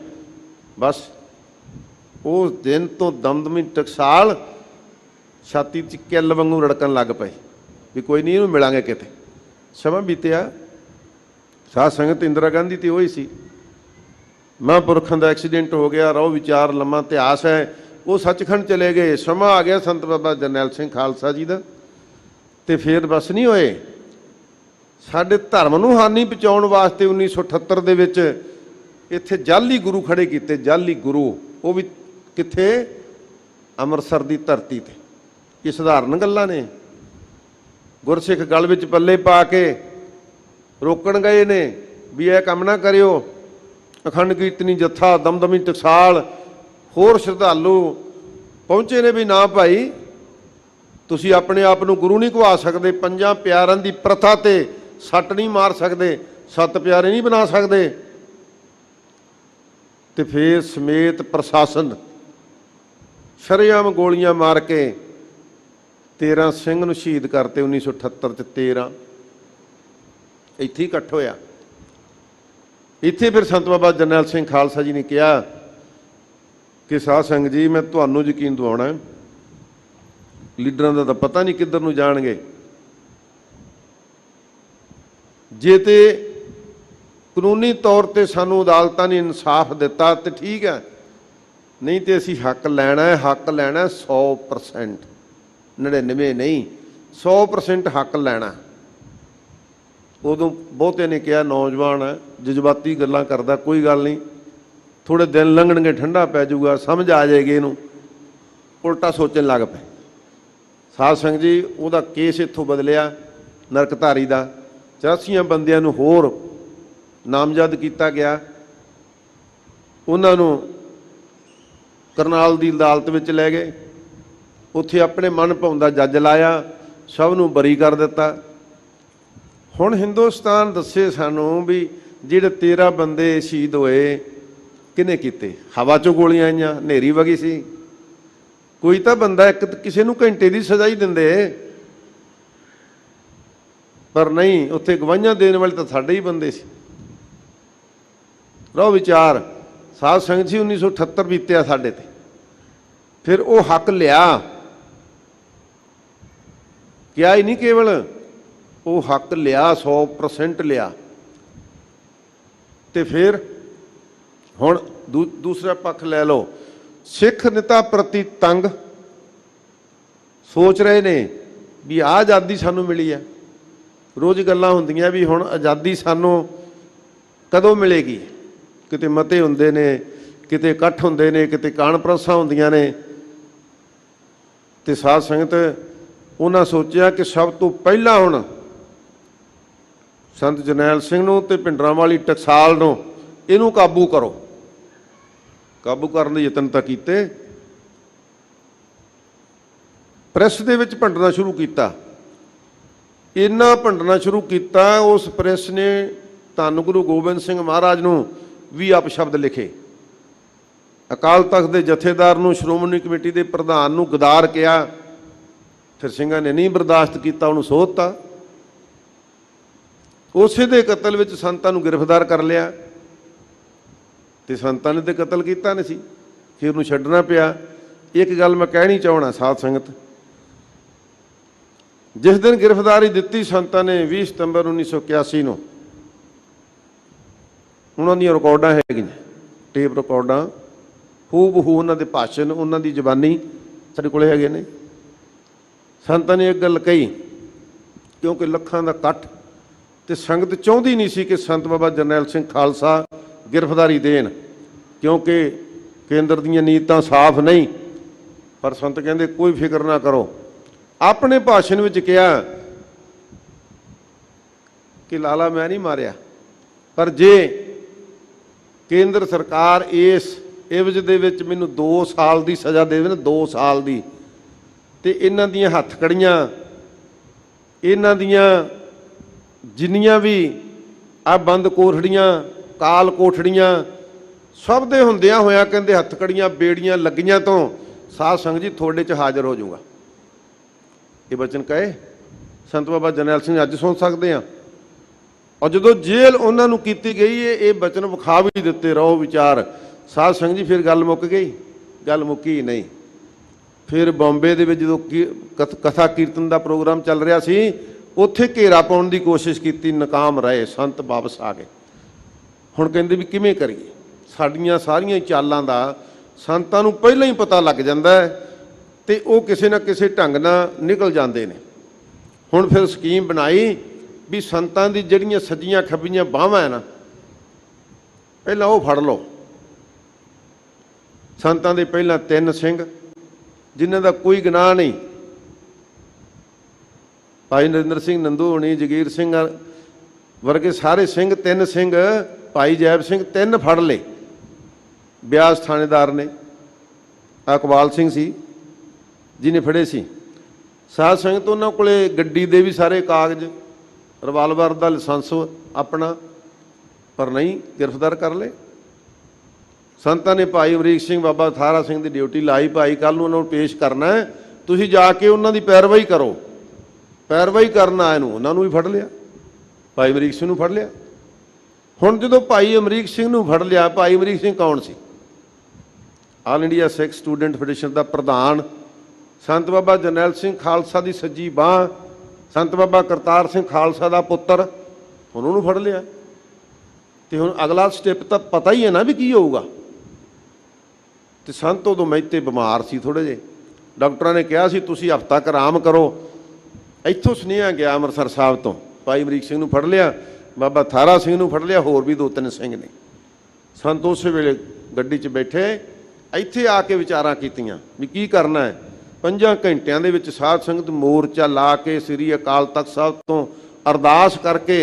ਬਸ ਉਸ ਦਿਨ ਤੋਂ ਦਮਦਮੀ ਟਕਸਾਲ ਛਾਤੀ 'ਚ ਕਿੱਲ ਵਾਂਗੂ ਰੜਕਣ ਲੱਗ ਪਏ ਵੀ ਕੋਈ ਨਹੀਂ, ਇਹਨੂੰ ਮਿਲਾਂਗੇ ਕਿਤੇ। ਸਮਾਂ ਬੀਤਿਆ। ਸਾਧ ਸੰਗਤ ਇੰਦਰਾ ਗਾਂਧੀ ਤੇ ਉਹੀ ਸੀ। ਮਹਾਂਪੁਰਖਾਂ ਦਾ ਐਕਸੀਡੈਂਟ ਹੋ ਗਿਆ, ਰਹੁ ਵਿਚਾਰ ਲੰਮਾ ਇਤਿਹਾਸ ਹੈ। ਉਹ ਸੱਚਖੰਡ ਚਲੇ ਗਏ। ਸਮਾਂ ਆ ਗਿਆ ਸੰਤ ਬਾਬਾ ਜਰਨੈਲ ਸਿੰਘ ਖਾਲਸਾ ਜੀ ਦਾ, ਤੇ ਫਿਰ ਬਸ ਨਹੀਂ ਹੋਏ। ਸਾਡੇ ਧਰਮ ਨੂੰ ਹਾਨੀ ਪਹੁੰਚਾਉਣ ਵਾਸਤੇ 1978 ਦੇ ਵਿੱਚ ਇੱਥੇ ਜਾਲੀ ਗੁਰੂ ਖੜੇ ਕੀਤੇ, ਜਾਲੀ ਗੁਰੂ। ਉਹ ਵੀ ਕਿੱਥੇ? ਅੰਮ੍ਰਿਤਸਰ ਦੀ ਧਰਤੀ ਤੇ। ਇਹ ਸਧਾਰਨ ਗੱਲਾਂ ਨੇ? ਗੁਰਸਿੱਖ ਗਲ ਵਿੱਚ ਪੱਲੇ ਪਾ ਕੇ ਰੋਕਣ ਗਏ ਨੇ ਵੀ ਇਹ ਕੰਮ ਨਾ ਕਰਿਓ। ਅਖੰਡ ਕੀਰਤਨੀ ਜੱਥਾ, ਦਮਦਮੀ ਟਕਸਾਲ, ਹੋਰ ਸ਼ਰਧਾਲੂ ਪਹੁੰਚੇ ਨੇ ਵੀ ਨਾ ਭਾਈ, ਤੁਸੀਂ ਆਪਣੇ ਆਪ ਨੂੰ ਗੁਰੂ ਨਹੀਂ ਕਹਾ ਸਕਦੇ, 5 ਪਿਆਰਿਆਂ ਦੀ ਪ੍ਰਥਾ ਤੇ ਸੱਟ ਨਹੀਂ ਮਾਰ ਸਕਦੇ, 7 ਪਿਆਰੇ ਨਹੀਂ ਬਣਾ ਸਕਦੇ। ਤੇ ਫਿਰ ਸਮੇਤ ਪ੍ਰਸ਼ਾਸਨ ਸ਼ਰੇਆਮ ਗੋਲੀਆਂ ਮਾਰ ਕੇ 13 ਸਿੰਘ ਨੂੰ ਸ਼ਹੀਦ ਕਰਤੇ। 1978 'ਚ 13 ਇੱਥੇ ਹੀ ਇਕੱਠ ਹੋਇਆ। ਇੱਥੇ ਫਿਰ ਸੰਤ ਬਾਬਾ ਜਰਨੈਲ ਸਿੰਘ ਖਾਲਸਾ ਜੀ ਨੇ ਕਿਹਾ ਕਿ ਸਾਧ ਸੰਗਤ ਜੀ ਮੈਂ ਤੁਹਾਨੂੰ ਯਕੀਨ ਦਿਵਾਉਣਾ, ਲੀਡਰਾਂ ਦਾ ਤਾਂ ਪਤਾ ਨਹੀਂ ਕਿੱਧਰ ਨੂੰ ਜਾਣਗੇ। ਜੇ ਤੇ ਕਾਨੂੰਨੀ ਤੌਰ ਤੇ ਸਾਨੂੰ ਅਦਾਲਤਾਂ ਨੇ ਇਨਸਾਫ ਦਿੱਤਾ ਤੇ ਠੀਕ ਹੈ, ਨਹੀਂ ਤੇ ਅਸੀਂ ਹੱਕ ਲੈਣਾ ਹੈ। ਹੱਕ ਲੈਣਾ 100%, 99 ਨਹੀਂ, 100% ਹੱਕ ਲੈਣਾ। ਉਦੋਂ ਬਹੁਤੇ ਨੇ ਕਿਹਾ ਨੌਜਵਾਨ ਹੈ, ਜਜ਼ਬਾਤੀ ਗੱਲਾਂ ਕਰਦਾ, ਕੋਈ ਗੱਲ ਨਹੀਂ, ਥੋੜ੍ਹੇ ਦਿਨ ਲੰਘਣਗੇ, ਠੰਡਾ ਪੈ ਜਾਊਗਾ, ਸਮਝ ਆ ਜਾਏਗੀ ਇਹਨੂੰ। ਉਲਟਾ ਸੋਚਣ ਲੱਗ ਪਏ। ਸਾਧ ਸੰਗਤ ਜੀ ਉਹਦਾ ਕੇਸ ਇੱਥੋਂ ਬਦਲਿਆ, ਨਰਕਧਾਰੀ ਦਾ। 84 ਬੰਦਿਆਂ ਨੂੰ ਹੋਰ ਨਾਮਜ਼ਦ ਕੀਤਾ ਗਿਆ। ਉਹਨਾਂ ਨੂੰ ਕਰਨਾਲ ਦੀ ਅਦਾਲਤ ਵਿੱਚ ਲੈ ਗਏ। ਉੱਥੇ ਆਪਣੇ ਮਨ ਭਾਉਂਦਾ ਜੱਜ ਲਾਇਆ, ਸਭ ਨੂੰ ਬਰੀ ਕਰ ਦਿੱਤਾ। ਹੁਣ ਹਿੰਦੁਸਤਾਨ ਦੱਸੇ ਸਾਨੂੰ ਵੀ ਜਿਹੜੇ 13 ਬੰਦੇ ਸ਼ਹੀਦ ਹੋਏ ਕਿਹਨੇ ਕੀਤੇ? ਹਵਾ 'ਚੋਂ ਗੋਲੀਆਂ ਆਈਆਂ, ਹਨੇਰੀ ਵਗੀ ਸੀ। ਕੋਈ ਤਾਂ ਬੰਦਾ ਇੱਕ ਕਿਸੇ ਨੂੰ ਘੰਟੇ ਦੀ ਸਜ਼ਾ ਹੀ ਦਿੰਦੇ, ਪਰ ਨਹੀਂ, ਉੱਥੇ ਗਵਾਹੀਆਂ ਦੇਣ ਵਾਲੇ ਤਾਂ ਸਾਡੇ ਹੀ ਬੰਦੇ ਸੀ। ਰਹੁ ਵਿਚਾਰ। ਸਾਧ ਸੰਗਤ ਜੀ 1978 ਬੀਤਿਆ ਸਾਡੇ ਤੇ। ਫਿਰ ਉਹ ਹੱਕ ਲਿਆ, ਕਿਹਾ ਹੀ ਨਹੀਂ ਕੇਵਲ, ਉਹ ਹੱਕ ਲਿਆ, 100% ਲਿਆ। ਤੇ ਫਿਰ ਹੁਣ ਦੂਸਰਾ ਪੱਖ ਲੈ ਲਓ। ਸਿੱਖ ਨੇਤਾ ਪ੍ਰਤੀ ਤੰਗ ਸੋਚ ਰਹੇ ਨੇ ਵੀ ਆਹ ਆਜ਼ਾਦੀ ਸਾਨੂੰ ਮਿਲੀ ਹੈ। ਰੋਜ਼ ਗੱਲਾਂ ਹੁੰਦੀਆਂ ਵੀ ਹੁਣ ਆਜ਼ਾਦੀ ਸਾਨੂੰ ਕਦੋਂ ਮਿਲੇਗੀ। ਕਿਤੇ ਮਤੇ ਹੁੰਦੇ ਨੇ, ਕਿਤੇ ਇਕੱਠ ਹੁੰਦੇ ਨੇ, ਕਿਤੇ ਕਾਨਫਰੰਸਾਂ ਹੁੰਦੀਆਂ ਨੇ। ਤੇ ਸਾਧ ਸੰਗਤ ਉਹਨਾਂ ਸੋਚਿਆ ਕਿ ਸਭ ਤੋਂ ਪਹਿਲਾਂ ਹੁਣ ਸੰਤ ਜਰਨੈਲ ਸਿੰਘ ਨੂੰ ਤੇ ਭਿੰਡਰਾਂਵਾਲੀ ਟਕਸਾਲ ਨੂੰ ਇਹਨੂੰ ਕਾਬੂ ਕਰੋ। ਕਾਬੂ ਕਰਨ ਦੇ ਯਤਨ ਤਾਂ ਕੀਤੇ। ਪ੍ਰੈਸ ਦੇ ਵਿੱਚ ਭੰਡਣਾ ਸ਼ੁਰੂ ਕੀਤਾ। ਇੰਨਾ ਭੰਡਣਾ ਸ਼ੁਰੂ ਕੀਤਾ, ਉਸ ਪ੍ਰੈਸ ਨੇ ਧੰਨ ਗੁਰੂ ਗੋਬਿੰਦ ਸਿੰਘ ਮਹਾਰਾਜ ਨੂੰ ਵੀ ਅਪਸ਼ਬਦ ਲਿਖੇ। ਅਕਾਲ ਤਖਤ ਦੇ ਜਥੇਦਾਰ ਨੂੰ, ਸ਼੍ਰੋਮਣੀ ਕਮੇਟੀ ਦੇ ਪ੍ਰਧਾਨ ਨੂੰ ਗਦਾਰ ਕਿਹਾ। ਫਿਰ ਸਿੰਘਾਂ ਨੇ ਨਹੀਂ ਬਰਦਾਸ਼ਤ ਕੀਤਾ, ਉਹਨੂੰ ਸੋਧਤਾ। ਉਸੇ ਦੇ ਕਤਲ ਵਿੱਚ ਸੰਤਾਂ ਨੂੰ ਗ੍ਰਿਫਤਾਰ ਕਰ ਲਿਆ। ਤੇ ਸੰਤਾਂ ਨੇ ਤੇ ਕਤਲ ਕੀਤਾ ਨਹੀਂ ਸੀ, ਫਿਰ ਉਹਨੂੰ ਛੱਡਣਾ ਪਿਆ। ਇੱਕ ਗੱਲ ਮੈਂ ਕਹਿਣੀ ਚਾਹਣਾ ਸਾਧ ਸੰਗਤ, ਜਿਸ ਦਿਨ ਗ੍ਰਿਫਤਾਰੀ ਦਿੱਤੀ ਸੰਤਾਂ ਨੇ 20 ਸਤੰਬਰ 1981 ਨੂੰ, ਉਹਨਾਂ ਦੀਆਂ ਰਿਕਾਰਡਾਂ ਹੈਗੀਆਂ, ਟੇਪ ਰਿਕਾਰਡਾਂ ਹੂ ਬਹੂ ਉਹਨਾਂ ਦੇ ਭਾਸ਼ਣ, ਉਹਨਾਂ ਦੀ ਜ਼ਬਾਨੀ ਸਾਡੇ ਕੋਲ ਹੈਗੇ ਨੇ। ਸੰਤਾਂ ਨੇ ਇੱਕ ਗੱਲ ਕਹੀ, ਕਿਉਂਕਿ ਲੱਖਾਂ ਦਾ ਇਕੱਠ ਤੇ ਸੰਗਤ ਚਾਹੁੰਦੀ ਨਹੀਂ ਸੀ ਕਿ ਸੰਤ ਬਾਬਾ ਜਰਨੈਲ ਸਿੰਘ ਖਾਲਸਾ ਗ੍ਰਿਫਤਾਰੀ ਦੇਣ, ਕਿਉਂਕਿ ਕੇਂਦਰ ਦੀਆਂ ਨੀਤਾਂ ਸਾਫ਼ ਨਹੀਂ। ਪਰ ਸੰਤ ਕਹਿੰਦੇ ਕੋਈ ਫਿਕਰ ਨਾ ਕਰੋ। ਆਪਣੇ ਭਾਸ਼ਣ ਵਿੱਚ ਕਿਹਾ ਕਿ ਲਾਲਾ ਮੈਂ ਨਹੀਂ ਮਾਰਿਆ, ਪਰ ਜੇ ਕੇਂਦਰ ਸਰਕਾਰ ਇਸ ਇਵਜ਼ ਦੇ ਵਿੱਚ ਮੈਨੂੰ 2 ਸਾਲ ਦੀ ਸਜ਼ਾ ਦੇਵੇ ਨਾ, 2 ਸਾਲ ਦੀ, ਤੇ ਇਹਨਾਂ ਦੀਆਂ ਹੱਥ ਕੜੀਆਂ, ਇਹਨਾਂ ਦੀਆਂ ਜਿੰਨੀਆਂ ਵੀ ਆ ਬੰਦ ਕੋਠੜੀਆਂ, ਕਾਲ ਕੋਠੜੀਆਂ, ਸਭ ਦੇ ਹੁੰਦਿਆਂ ਹੋਇਆਂ ਕਹਿੰਦੇ ਹੱਥ ਕੜੀਆਂ ਬੇੜੀਆਂ ਲੱਗੀਆਂ ਤੋਂ ਸਾਧ ਸੰਗਤ ਜੀ ਤੁਹਾਡੇ 'ਚ ਹਾਜ਼ਰ ਹੋ ਜਾਊਗਾ। ਇਹ ਬਚਨ ਕਹੇ ਸੰਤ ਬਾਬਾ ਜਰਨੈਲ ਸਿੰਘ ਅੱਜ ਸੁਣ ਸਕਦੇ ਹਾਂ। ਔਰ ਜਦੋਂ ਜੇਲ੍ਹ ਉਹਨਾਂ ਨੂੰ ਕੀਤੀ ਗਈ ਇਹ ਬਚਨ ਵਿਖਾ ਵੀ ਦਿੱਤੇ, ਰਹੋ ਵਿਚਾਰ। ਸਾਧ ਸੰਗਤ ਜੀ ਫਿਰ ਗੱਲ ਮੁੱਕ ਗਈ? ਗੱਲ ਮੁੱਕੀ ਨਹੀਂ। ਫਿਰ ਬੰਬੇ ਦੇ ਵਿੱਚ ਜਦੋਂ ਕਥਾ ਕੀਰਤਨ ਦਾ ਪ੍ਰੋਗਰਾਮ ਚੱਲ ਰਿਹਾ ਸੀ, ਉੱਥੇ ਘੇਰਾ ਪਾਉਣ ਦੀ ਕੋਸ਼ਿਸ਼ ਕੀਤੀ, ਨਾਕਾਮ ਰਹੇ। ਸੰਤ ਵਾਪਸ ਆ ਗਏ। ਹੁਣ ਕਹਿੰਦੇ ਵੀ ਕਿਵੇਂ ਕਰੀਏ? ਸਾਡੀਆਂ ਸਾਰੀਆਂ ਚਾਲਾਂ ਦਾ ਸੰਤਾਂ ਨੂੰ ਪਹਿਲਾਂ ਹੀ ਪਤਾ ਲੱਗ ਜਾਂਦਾ ਹੈ ਤੇ ਉਹ ਕਿਸੇ ਨਾ ਕਿਸੇ ਢੰਗ ਨਾਲ ਨਿਕਲ ਜਾਂਦੇ ਨੇ। ਹੁਣ ਫਿਰ ਸਕੀਮ ਬਣਾਈ ਵੀ ਸੰਤਾਂ ਦੀ ਜਿਹੜੀਆਂ ਸੱਜੀਆਂ ਖੱਬੀਆਂ ਬਾਹਾਂ ਹੈ ਨਾ, ਪਹਿਲਾਂ ਉਹ ਫੜ ਲਓ। ਸੰਤਾਂ ਦੇ ਪਹਿਲਾਂ 3 ਸਿੰਘ ਜਿਨ੍ਹਾਂ ਦਾ ਕੋਈ ਗੁਨਾਹ ਨਹੀਂ, ਭਾਈ ਨਰਿੰਦਰ ਸਿੰਘ ਨੰਦੂ ਹੋਣੀ, ਜਗੀਰ ਸਿੰਘ ਵਰਗੇ ਸਾਰੇ ਸਿੰਘ, 3 ਸਿੰਘ, ਭਾਈ ਜੈਬ ਸਿੰਘ, 3 ਫੜ ਲਏ। ਬਿਆਸ ਥਾਣੇਦਾਰ ਨੇ, ਇਕਬਾਲ ਸਿੰਘ ਸੀ ਜਿਹਨੇ ਫੜੇ ਸੀ। ਸਾਧ ਸੰਗਤ ਉਹਨਾਂ ਕੋਲੇ ਗੱਡੀ ਦੇ ਵੀ ਸਾਰੇ ਕਾਗਜ਼, ਰਿਵਾਲਵਰ ਦਾ ਲਾਇਸੈਂਸ ਆਪਣਾ, ਪਰ ਨਹੀਂ, ਗ੍ਰਿਫਤਾਰ ਕਰ ਲਏ। ਸੰਤਾਂ ਨੇ ਭਾਈ ਅਮਰੀਕ ਸਿੰਘ, ਬਾਬਾ ਥਾਰਾ ਸਿੰਘ ਦੀ ਡਿਊਟੀ ਲਾਈ, ਭਾਈ ਕੱਲ੍ਹ ਨੂੰ ਉਹਨਾਂ ਨੂੰ ਪੇਸ਼ ਕਰਨਾ ਹੈ, ਤੁਸੀਂ ਜਾ ਕੇ ਉਹਨਾਂ ਦੀ ਪੈਰਵਾਈ ਕਰੋ। ਪੈਰਵਾਈ ਕਰਨ ਆਏ ਨੂੰ ਉਹਨਾਂ ਨੂੰ ਵੀ ਫੜ ਲਿਆ, ਭਾਈ ਅਮਰੀਕ ਸਿੰਘ ਨੂੰ ਫੜ ਲਿਆ। ਹੁਣ ਜਦੋਂ ਭਾਈ ਅਮਰੀਕ ਸਿੰਘ ਨੂੰ ਫੜ ਲਿਆ, ਭਾਈ ਅਮਰੀਕ ਸਿੰਘ ਕੌਣ ਸੀ? ਆਲ ਇੰਡੀਆ ਸਿੱਖ ਸਟੂਡੈਂਟ ਫੈਡਰੇਸ਼ਨ ਦਾ ਪ੍ਰਧਾਨ, ਸੰਤ ਬਾਬਾ ਜਰਨੈਲ ਸਿੰਘ ਖਾਲਸਾ ਦੀ ਸੱਜੀ ਬਾਂਹ, ਸੰਤ ਬਾਬਾ ਕਰਤਾਰ ਸਿੰਘ ਖਾਲਸਾ ਦਾ ਪੁੱਤਰ। ਹੁਣ ਉਹਨੂੰ ਫੜ ਲਿਆ ਤੇ ਹੁਣ ਅਗਲਾ ਸਟੈਪ ਤਾਂ ਪਤਾ ਹੀ ਹੈ ਨਾ ਵੀ ਕੀ ਹੋਊਗਾ। ਤੇ ਸੰਤ ਉਦੋਂ ਮਹਿਤੇ ਬਿਮਾਰ ਸੀ ਥੋੜ੍ਹੇ ਜਿਹੇ, ਡਾਕਟਰਾਂ ਨੇ ਕਿਹਾ ਸੀ ਤੁਸੀਂ ਹਫ਼ਤਾ ਕੁ ਆਰਾਮ ਕਰੋ। ਇੱਥੋਂ ਸੁਨੇਹਾ ਗਿਆ ਅੰਮ੍ਰਿਤਸਰ ਸਾਹਿਬ ਤੋਂ, ਭਾਈ ਅਮਰੀਕ ਸਿੰਘ ਨੂੰ ਫੜ ਲਿਆ, ਬਾਬਾ ਥਾਰਾ ਸਿੰਘ ਨੂੰ ਫੜ ਲਿਆ, ਹੋਰ ਵੀ 2-3 ਸਿੰਘ ਨੇ। ਸੰਤ ਉਸੇ ਵੇਲੇ ਗੱਡੀ 'ਚ ਬੈਠੇ, ਇੱਥੇ ਆ ਕੇ ਵਿਚਾਰਾਂ ਕੀਤੀਆਂ ਵੀ ਕੀ ਕਰਨਾ ਹੈ। 5 ਘੰਟਿਆਂ ਦੇ ਵਿੱਚ ਸਾਧ ਸੰਗਤ ਮੋਰਚਾ ਲਾ ਕੇ ਸ੍ਰੀ ਅਕਾਲ ਤਖਤ ਸਾਹਿਬ ਤੋਂ ਅਰਦਾਸ ਕਰਕੇ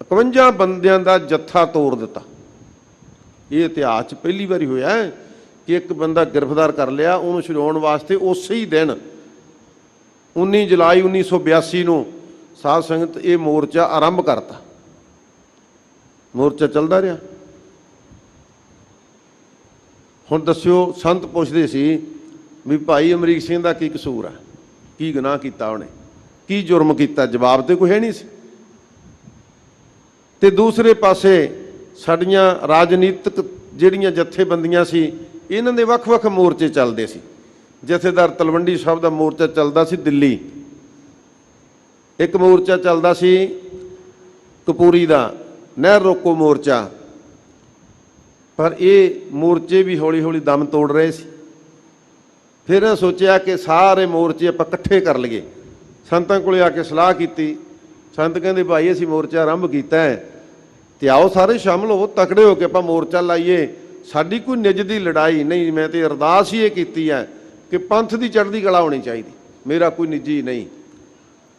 51 ਬੰਦਿਆਂ ਦਾ ਜੱਥਾ ਤੋੜ ਦਿੱਤਾ। ਇਹ ਇਤਿਹਾਸ 'ਚ ਪਹਿਲੀ ਵਾਰੀ ਹੋਇਆ ਕਿ ਇੱਕ ਬੰਦਾ ਗ੍ਰਿਫਤਾਰ ਕਰ ਲਿਆ, ਉਹਨੂੰ ਛੁਡਾਉਣ ਵਾਸਤੇ ਉਸੇ ਹੀ ਦਿਨ 19 ਜੁਲਾਈ 1982 ਨੂੰ ਸਾਧ ਸੰਗਤ ਇਹ ਮੋਰਚਾ ਆਰੰਭ ਕਰਤਾ। ਮੋਰਚਾ ਚੱਲਦਾ ਰਿਹਾ। ਹੁਣ ਦੱਸਿਓ, ਸੰਤ ਪੁੱਛਦੇ ਸੀ ਵੀ ਭਾਈ ਅਮਰੀਕ ਸਿੰਘ ਦਾ ਕੀ ਕਸੂਰ ਹੈ, ਕੀ ਗੁਨਾਹ ਕੀਤਾ ਉਹਨੇ, ਕੀ ਜੁਰਮ ਕੀਤਾ? ਜਵਾਬ ਤੇ ਕੋਈ ਹੈ ਨਹੀਂ ਸੀ। ਤੇ ਦੂਸਰੇ ਪਾਸੇ ਸਾਡੀਆਂ ਰਾਜਨੀਤਿਕ ਜਿਹੜੀਆਂ ਜਥੇਬੰਦੀਆਂ ਸੀ, ਇਹਨਾਂ ਦੇ ਵੱਖ-ਵੱਖ ਮੋਰਚੇ ਚੱਲਦੇ ਸੀ। ਜਥੇਦਾਰ ਤਲਵੰਡੀ ਸਾਹਿਬ ਦਾ ਮੋਰਚਾ ਚੱਲਦਾ ਸੀ ਦਿੱਲੀ, ਇੱਕ ਮੋਰਚਾ ਚੱਲਦਾ ਸੀ ਕਪੂਰੀ ਦਾ ਨਹਿਰ ਰੋਕੋ ਮੋਰਚਾ। ਪਰ ਇਹ ਮੋਰਚੇ ਵੀ ਹੌਲੀ-ਹੌਲੀ ਦਮ ਤੋੜ ਰਹੇ ਸੀ। ਫਿਰ ਸੋਚਿਆ ਕਿ ਸਾਰੇ ਮੋਰਚੇ ਆਪਾਂ ਇਕੱਠੇ ਕਰ ਲਈਏ। ਸੰਤਾਂ ਕੋਲੇ ਆ ਕੇ ਸਲਾਹ ਕੀਤੀ। ਸੰਤ ਕਹਿੰਦੇ ਭਾਈ ਅਸੀਂ ਮੋਰਚਾ ਆਰੰਭ ਕੀਤਾ ਹੈ ਤੇ ਆਓ ਸਾਰੇ ਸ਼ਾਮਲ ਹੋਵੋ, ਤਕੜੇ ਹੋ ਕੇ ਆਪਾਂ ਮੋਰਚਾ ਲਾਈਏ। ਸਾਡੀ ਕੋਈ ਨਿੱਜ ਦੀ ਲੜਾਈ ਨਹੀਂ, ਮੈਂ ਤੇ ਅਰਦਾਸ ਹੀ ਇਹ ਕੀਤੀ ਹੈ ਕਿ ਪੰਥ ਦੀ ਚੜ੍ਹਦੀ ਕਲਾ ਹੋਣੀ ਚਾਹੀਦੀ, ਮੇਰਾ ਕੋਈ ਨਿੱਜੀ ਨਹੀਂ।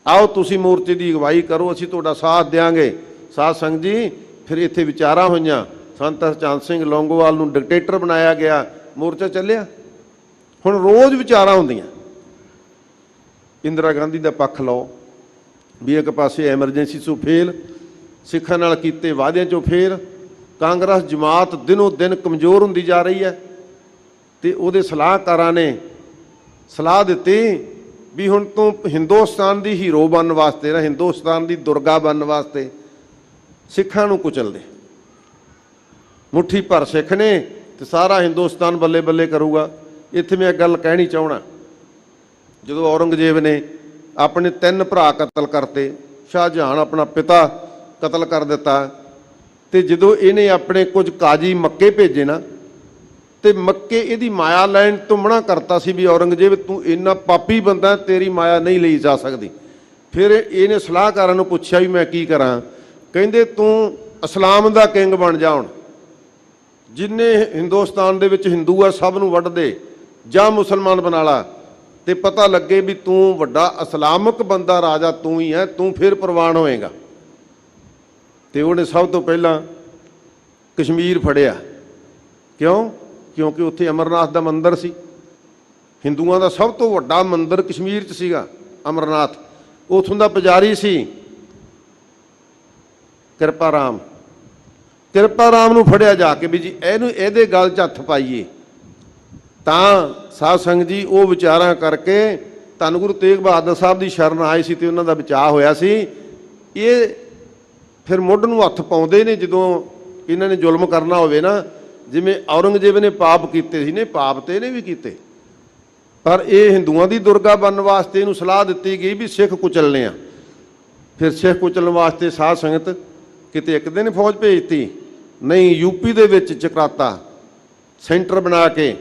ਆਓ ਤੁਸੀਂ ਮੋਰਚੇ ਦੀ ਅਗਵਾਈ ਕਰੋ, ਅਸੀਂ ਤੁਹਾਡਾ ਸਾਥ ਦਿਆਂਗੇ। ਸਾਧ ਸੰਗਤ ਜੀ ਫਿਰ ਇੱਥੇ ਵਿਚਾਰਾਂ ਹੋਈਆਂ। ਸੰਤ ਹਰਚੰਦ ਸਿੰਘ ਲੌਂਗੋਵਾਲ ਨੂੰ ਡਿਕਟੇਟਰ ਬਣਾਇਆ ਗਿਆ, ਮੋਰਚਾ ਚੱਲਿਆ। ਹੁਣ ਰੋਜ਼ ਵਿਚਾਰਾਂ ਹੁੰਦੀਆਂ। ਇੰਦਰਾ ਗਾਂਧੀ ਦਾ ਪੱਖ ਲਓ ਵੀ ਇੱਕ ਪਾਸੇ ਐਮਰਜੈਂਸੀ 'ਚੋਂ ਫੇਲ, ਸਿੱਖਾਂ ਨਾਲ ਕੀਤੇ ਵਾਅਦਿਆਂ 'ਚੋਂ ਫੇਲ, ਕਾਂਗਰਸ ਜਮਾਤ ਦਿਨੋਂ ਦਿਨ ਕਮਜ਼ੋਰ ਹੁੰਦੀ ਜਾ ਰਹੀ ਹੈ। ਤੇ ਉਹਦੇ ਸਲਾਹਕਾਰਾਂ ਨੇ ਸਲਾਹ ਦਿੱਤੀ ਵੀ ਹੁਣ ਤੋਂ ਹਿੰਦੁਸਤਾਨ ਦੀ ਹੀਰੋ ਬਣਨ ਵਾਸਤੇ ਨਾ, ਹਿੰਦੁਸਤਾਨ ਦੀ ਦੁਰਗਾ ਬਣਨ ਵਾਸਤੇ ਸਿੱਖਾਂ ਨੂੰ ਕੁਚਲ ਦੇ। ਮੁੱਠੀ ਭਰ ਸਿੱਖ ਨੇ ਤੇ ਸਾਰਾ ਹਿੰਦੁਸਤਾਨ ਬੱਲੇ ਬੱਲੇ ਕਰੂਗਾ। ਇੱਥੇ ਮੈਂ ਇੱਕ ਗੱਲ ਕਹਿਣੀ ਚਾਹਣਾ, ਜਦੋਂ ਔਰੰਗਜ਼ੇਬ ਨੇ ਆਪਣੇ 3 ਭਰਾ ਕਤਲ ਕਰਤੇ, ਸ਼ਾਹਜਹਾਨ ਆਪਣਾ ਪਿਤਾ ਕਤਲ ਕਰ ਦਿੱਤਾ, ਤੇ ਜਦੋਂ ਇਹਨੇ ਆਪਣੇ ਕੁਝ ਕਾਜੀ ਮੱਕੇ ਭੇਜੇ ਨਾ, ਤੇ ਮੱਕੇ ਇਹਦੀ ਮਾਇਆ ਲੈਣ ਤੋਂ ਮਨਾ ਕਰਤਾ ਸੀ ਵੀ ਔਰੰਗਜ਼ੇਬ ਤੂੰ ਇੰਨਾ ਪਾਪੀ ਬੰਦਾ, ਤੇਰੀ ਮਾਇਆ ਨਹੀਂ ਲਈ ਜਾ ਸਕਦੀ। ਫਿਰ ਇਹਨੇ ਸਲਾਹਕਾਰਾਂ ਨੂੰ ਪੁੱਛਿਆ ਵੀ ਮੈਂ ਕੀ ਕਰਾਂ। ਕਹਿੰਦੇ ਤੂੰ ਇਸਲਾਮ ਦਾ ਕਿੰਗ ਬਣ ਜਾ, ਹੁਣ ਜਿੰਨੇ ਹਿੰਦੁਸਤਾਨ ਦੇ ਵਿੱਚ ਹਿੰਦੂ ਆ ਸਭ ਨੂੰ ਵੱਢ ਦੇ, ਜਾਂ ਮੁਸਲਮਾਨ ਬਣਾ ਲਾ, ਤੇ ਪਤਾ ਲੱਗੇ ਵੀ ਤੂੰ ਵੱਡਾ ਇਸਲਾਮਿਕ ਬੰਦਾ ਰਾਜਾ ਤੂੰ ਹੀ ਹੈ, ਤੂੰ ਫਿਰ ਪ੍ਰਵਾਨ ਹੋਏਗਾ। ਤੇ ਉਹਨੇ ਸਭ ਤੋਂ ਪਹਿਲਾਂ ਕਸ਼ਮੀਰ ਫੜਿਆ। ਕਿਉਂ? ਕਿਉਂਕਿ ਉੱਥੇ ਅਮਰਨਾਥ ਦਾ ਮੰਦਿਰ ਸੀ, ਹਿੰਦੂਆਂ ਦਾ ਸਭ ਤੋਂ ਵੱਡਾ ਮੰਦਿਰ ਕਸ਼ਮੀਰ 'ਚ ਸੀਗਾ ਅਮਰਨਾਥ। ਉੱਥੋਂ ਦਾ ਪੁਜਾਰੀ ਸੀ ਕਿਰਪਾ ਰਾਮ। ਕਿਰਪਾ ਰਾਮ ਨੂੰ ਫੜਿਆ ਜਾ ਕੇ ਵੀ ਜੀ ਇਹਨੂੰ ਇਹਦੇ ਗਲ 'ਚ ਹੱਥ ਪਾਈਏ। ਤਾਂ ਸਾਧ ਸੰਗਤ ਜੀ ਉਹ ਵਿਚਾਰਾਂ ਕਰਕੇ ਧੰਨ ਗੁਰੂ ਤੇਗ ਬਹਾਦਰ ਸਾਹਿਬ ਦੀ ਸ਼ਰਨ ਆਏ ਸੀ ਤੇ ਉਹਨਾਂ ਦਾ ਬਚਾਅ ਹੋਇਆ ਸੀ। ਇਹ ਫਿਰ ਮੁੱਢ ਨੂੰ ਹੱਥ ਪਾਉਂਦੇ ਨੇ ਜਦੋਂ ਇਹਨਾਂ ਨੇ ਜ਼ੁਲਮ ਕਰਨਾ ਹੋਵੇ ਨਾ, ਜਿਵੇਂ ਔਰੰਗਜ਼ੇਬ ਨੇ ਪਾਪ ਕੀਤੇ ਸੀ ਨੇ, ਪਾਪ ਤੇ ਇਹਨੇ ਵੀ ਕੀਤੇ, ਪਰ ਇਹ ਹਿੰਦੂਆਂ ਦੀ ਦੁਰਗਾ ਬਣਨ ਵਾਸਤੇ ਇਹਨੂੰ ਸਲਾਹ ਦਿੱਤੀ ਗਈ ਵੀ ਸਿੱਖ ਕੁਚਲਨੇ ਆ। ਫਿਰ ਸਿੱਖ ਕੁਚਲਣ ਵਾਸਤੇ ਸਾਧ ਸੰਗਤ ਕਿਤੇ ਇੱਕ ਦਿਨ ਫੌਜ ਭੇਜਤੀ ਨਹੀਂ, ਯੂਪੀ ਦੇ ਵਿੱਚ ਚਕਰਾਤਾ ਸੈਂਟਰ ਬਣਾ ਕੇ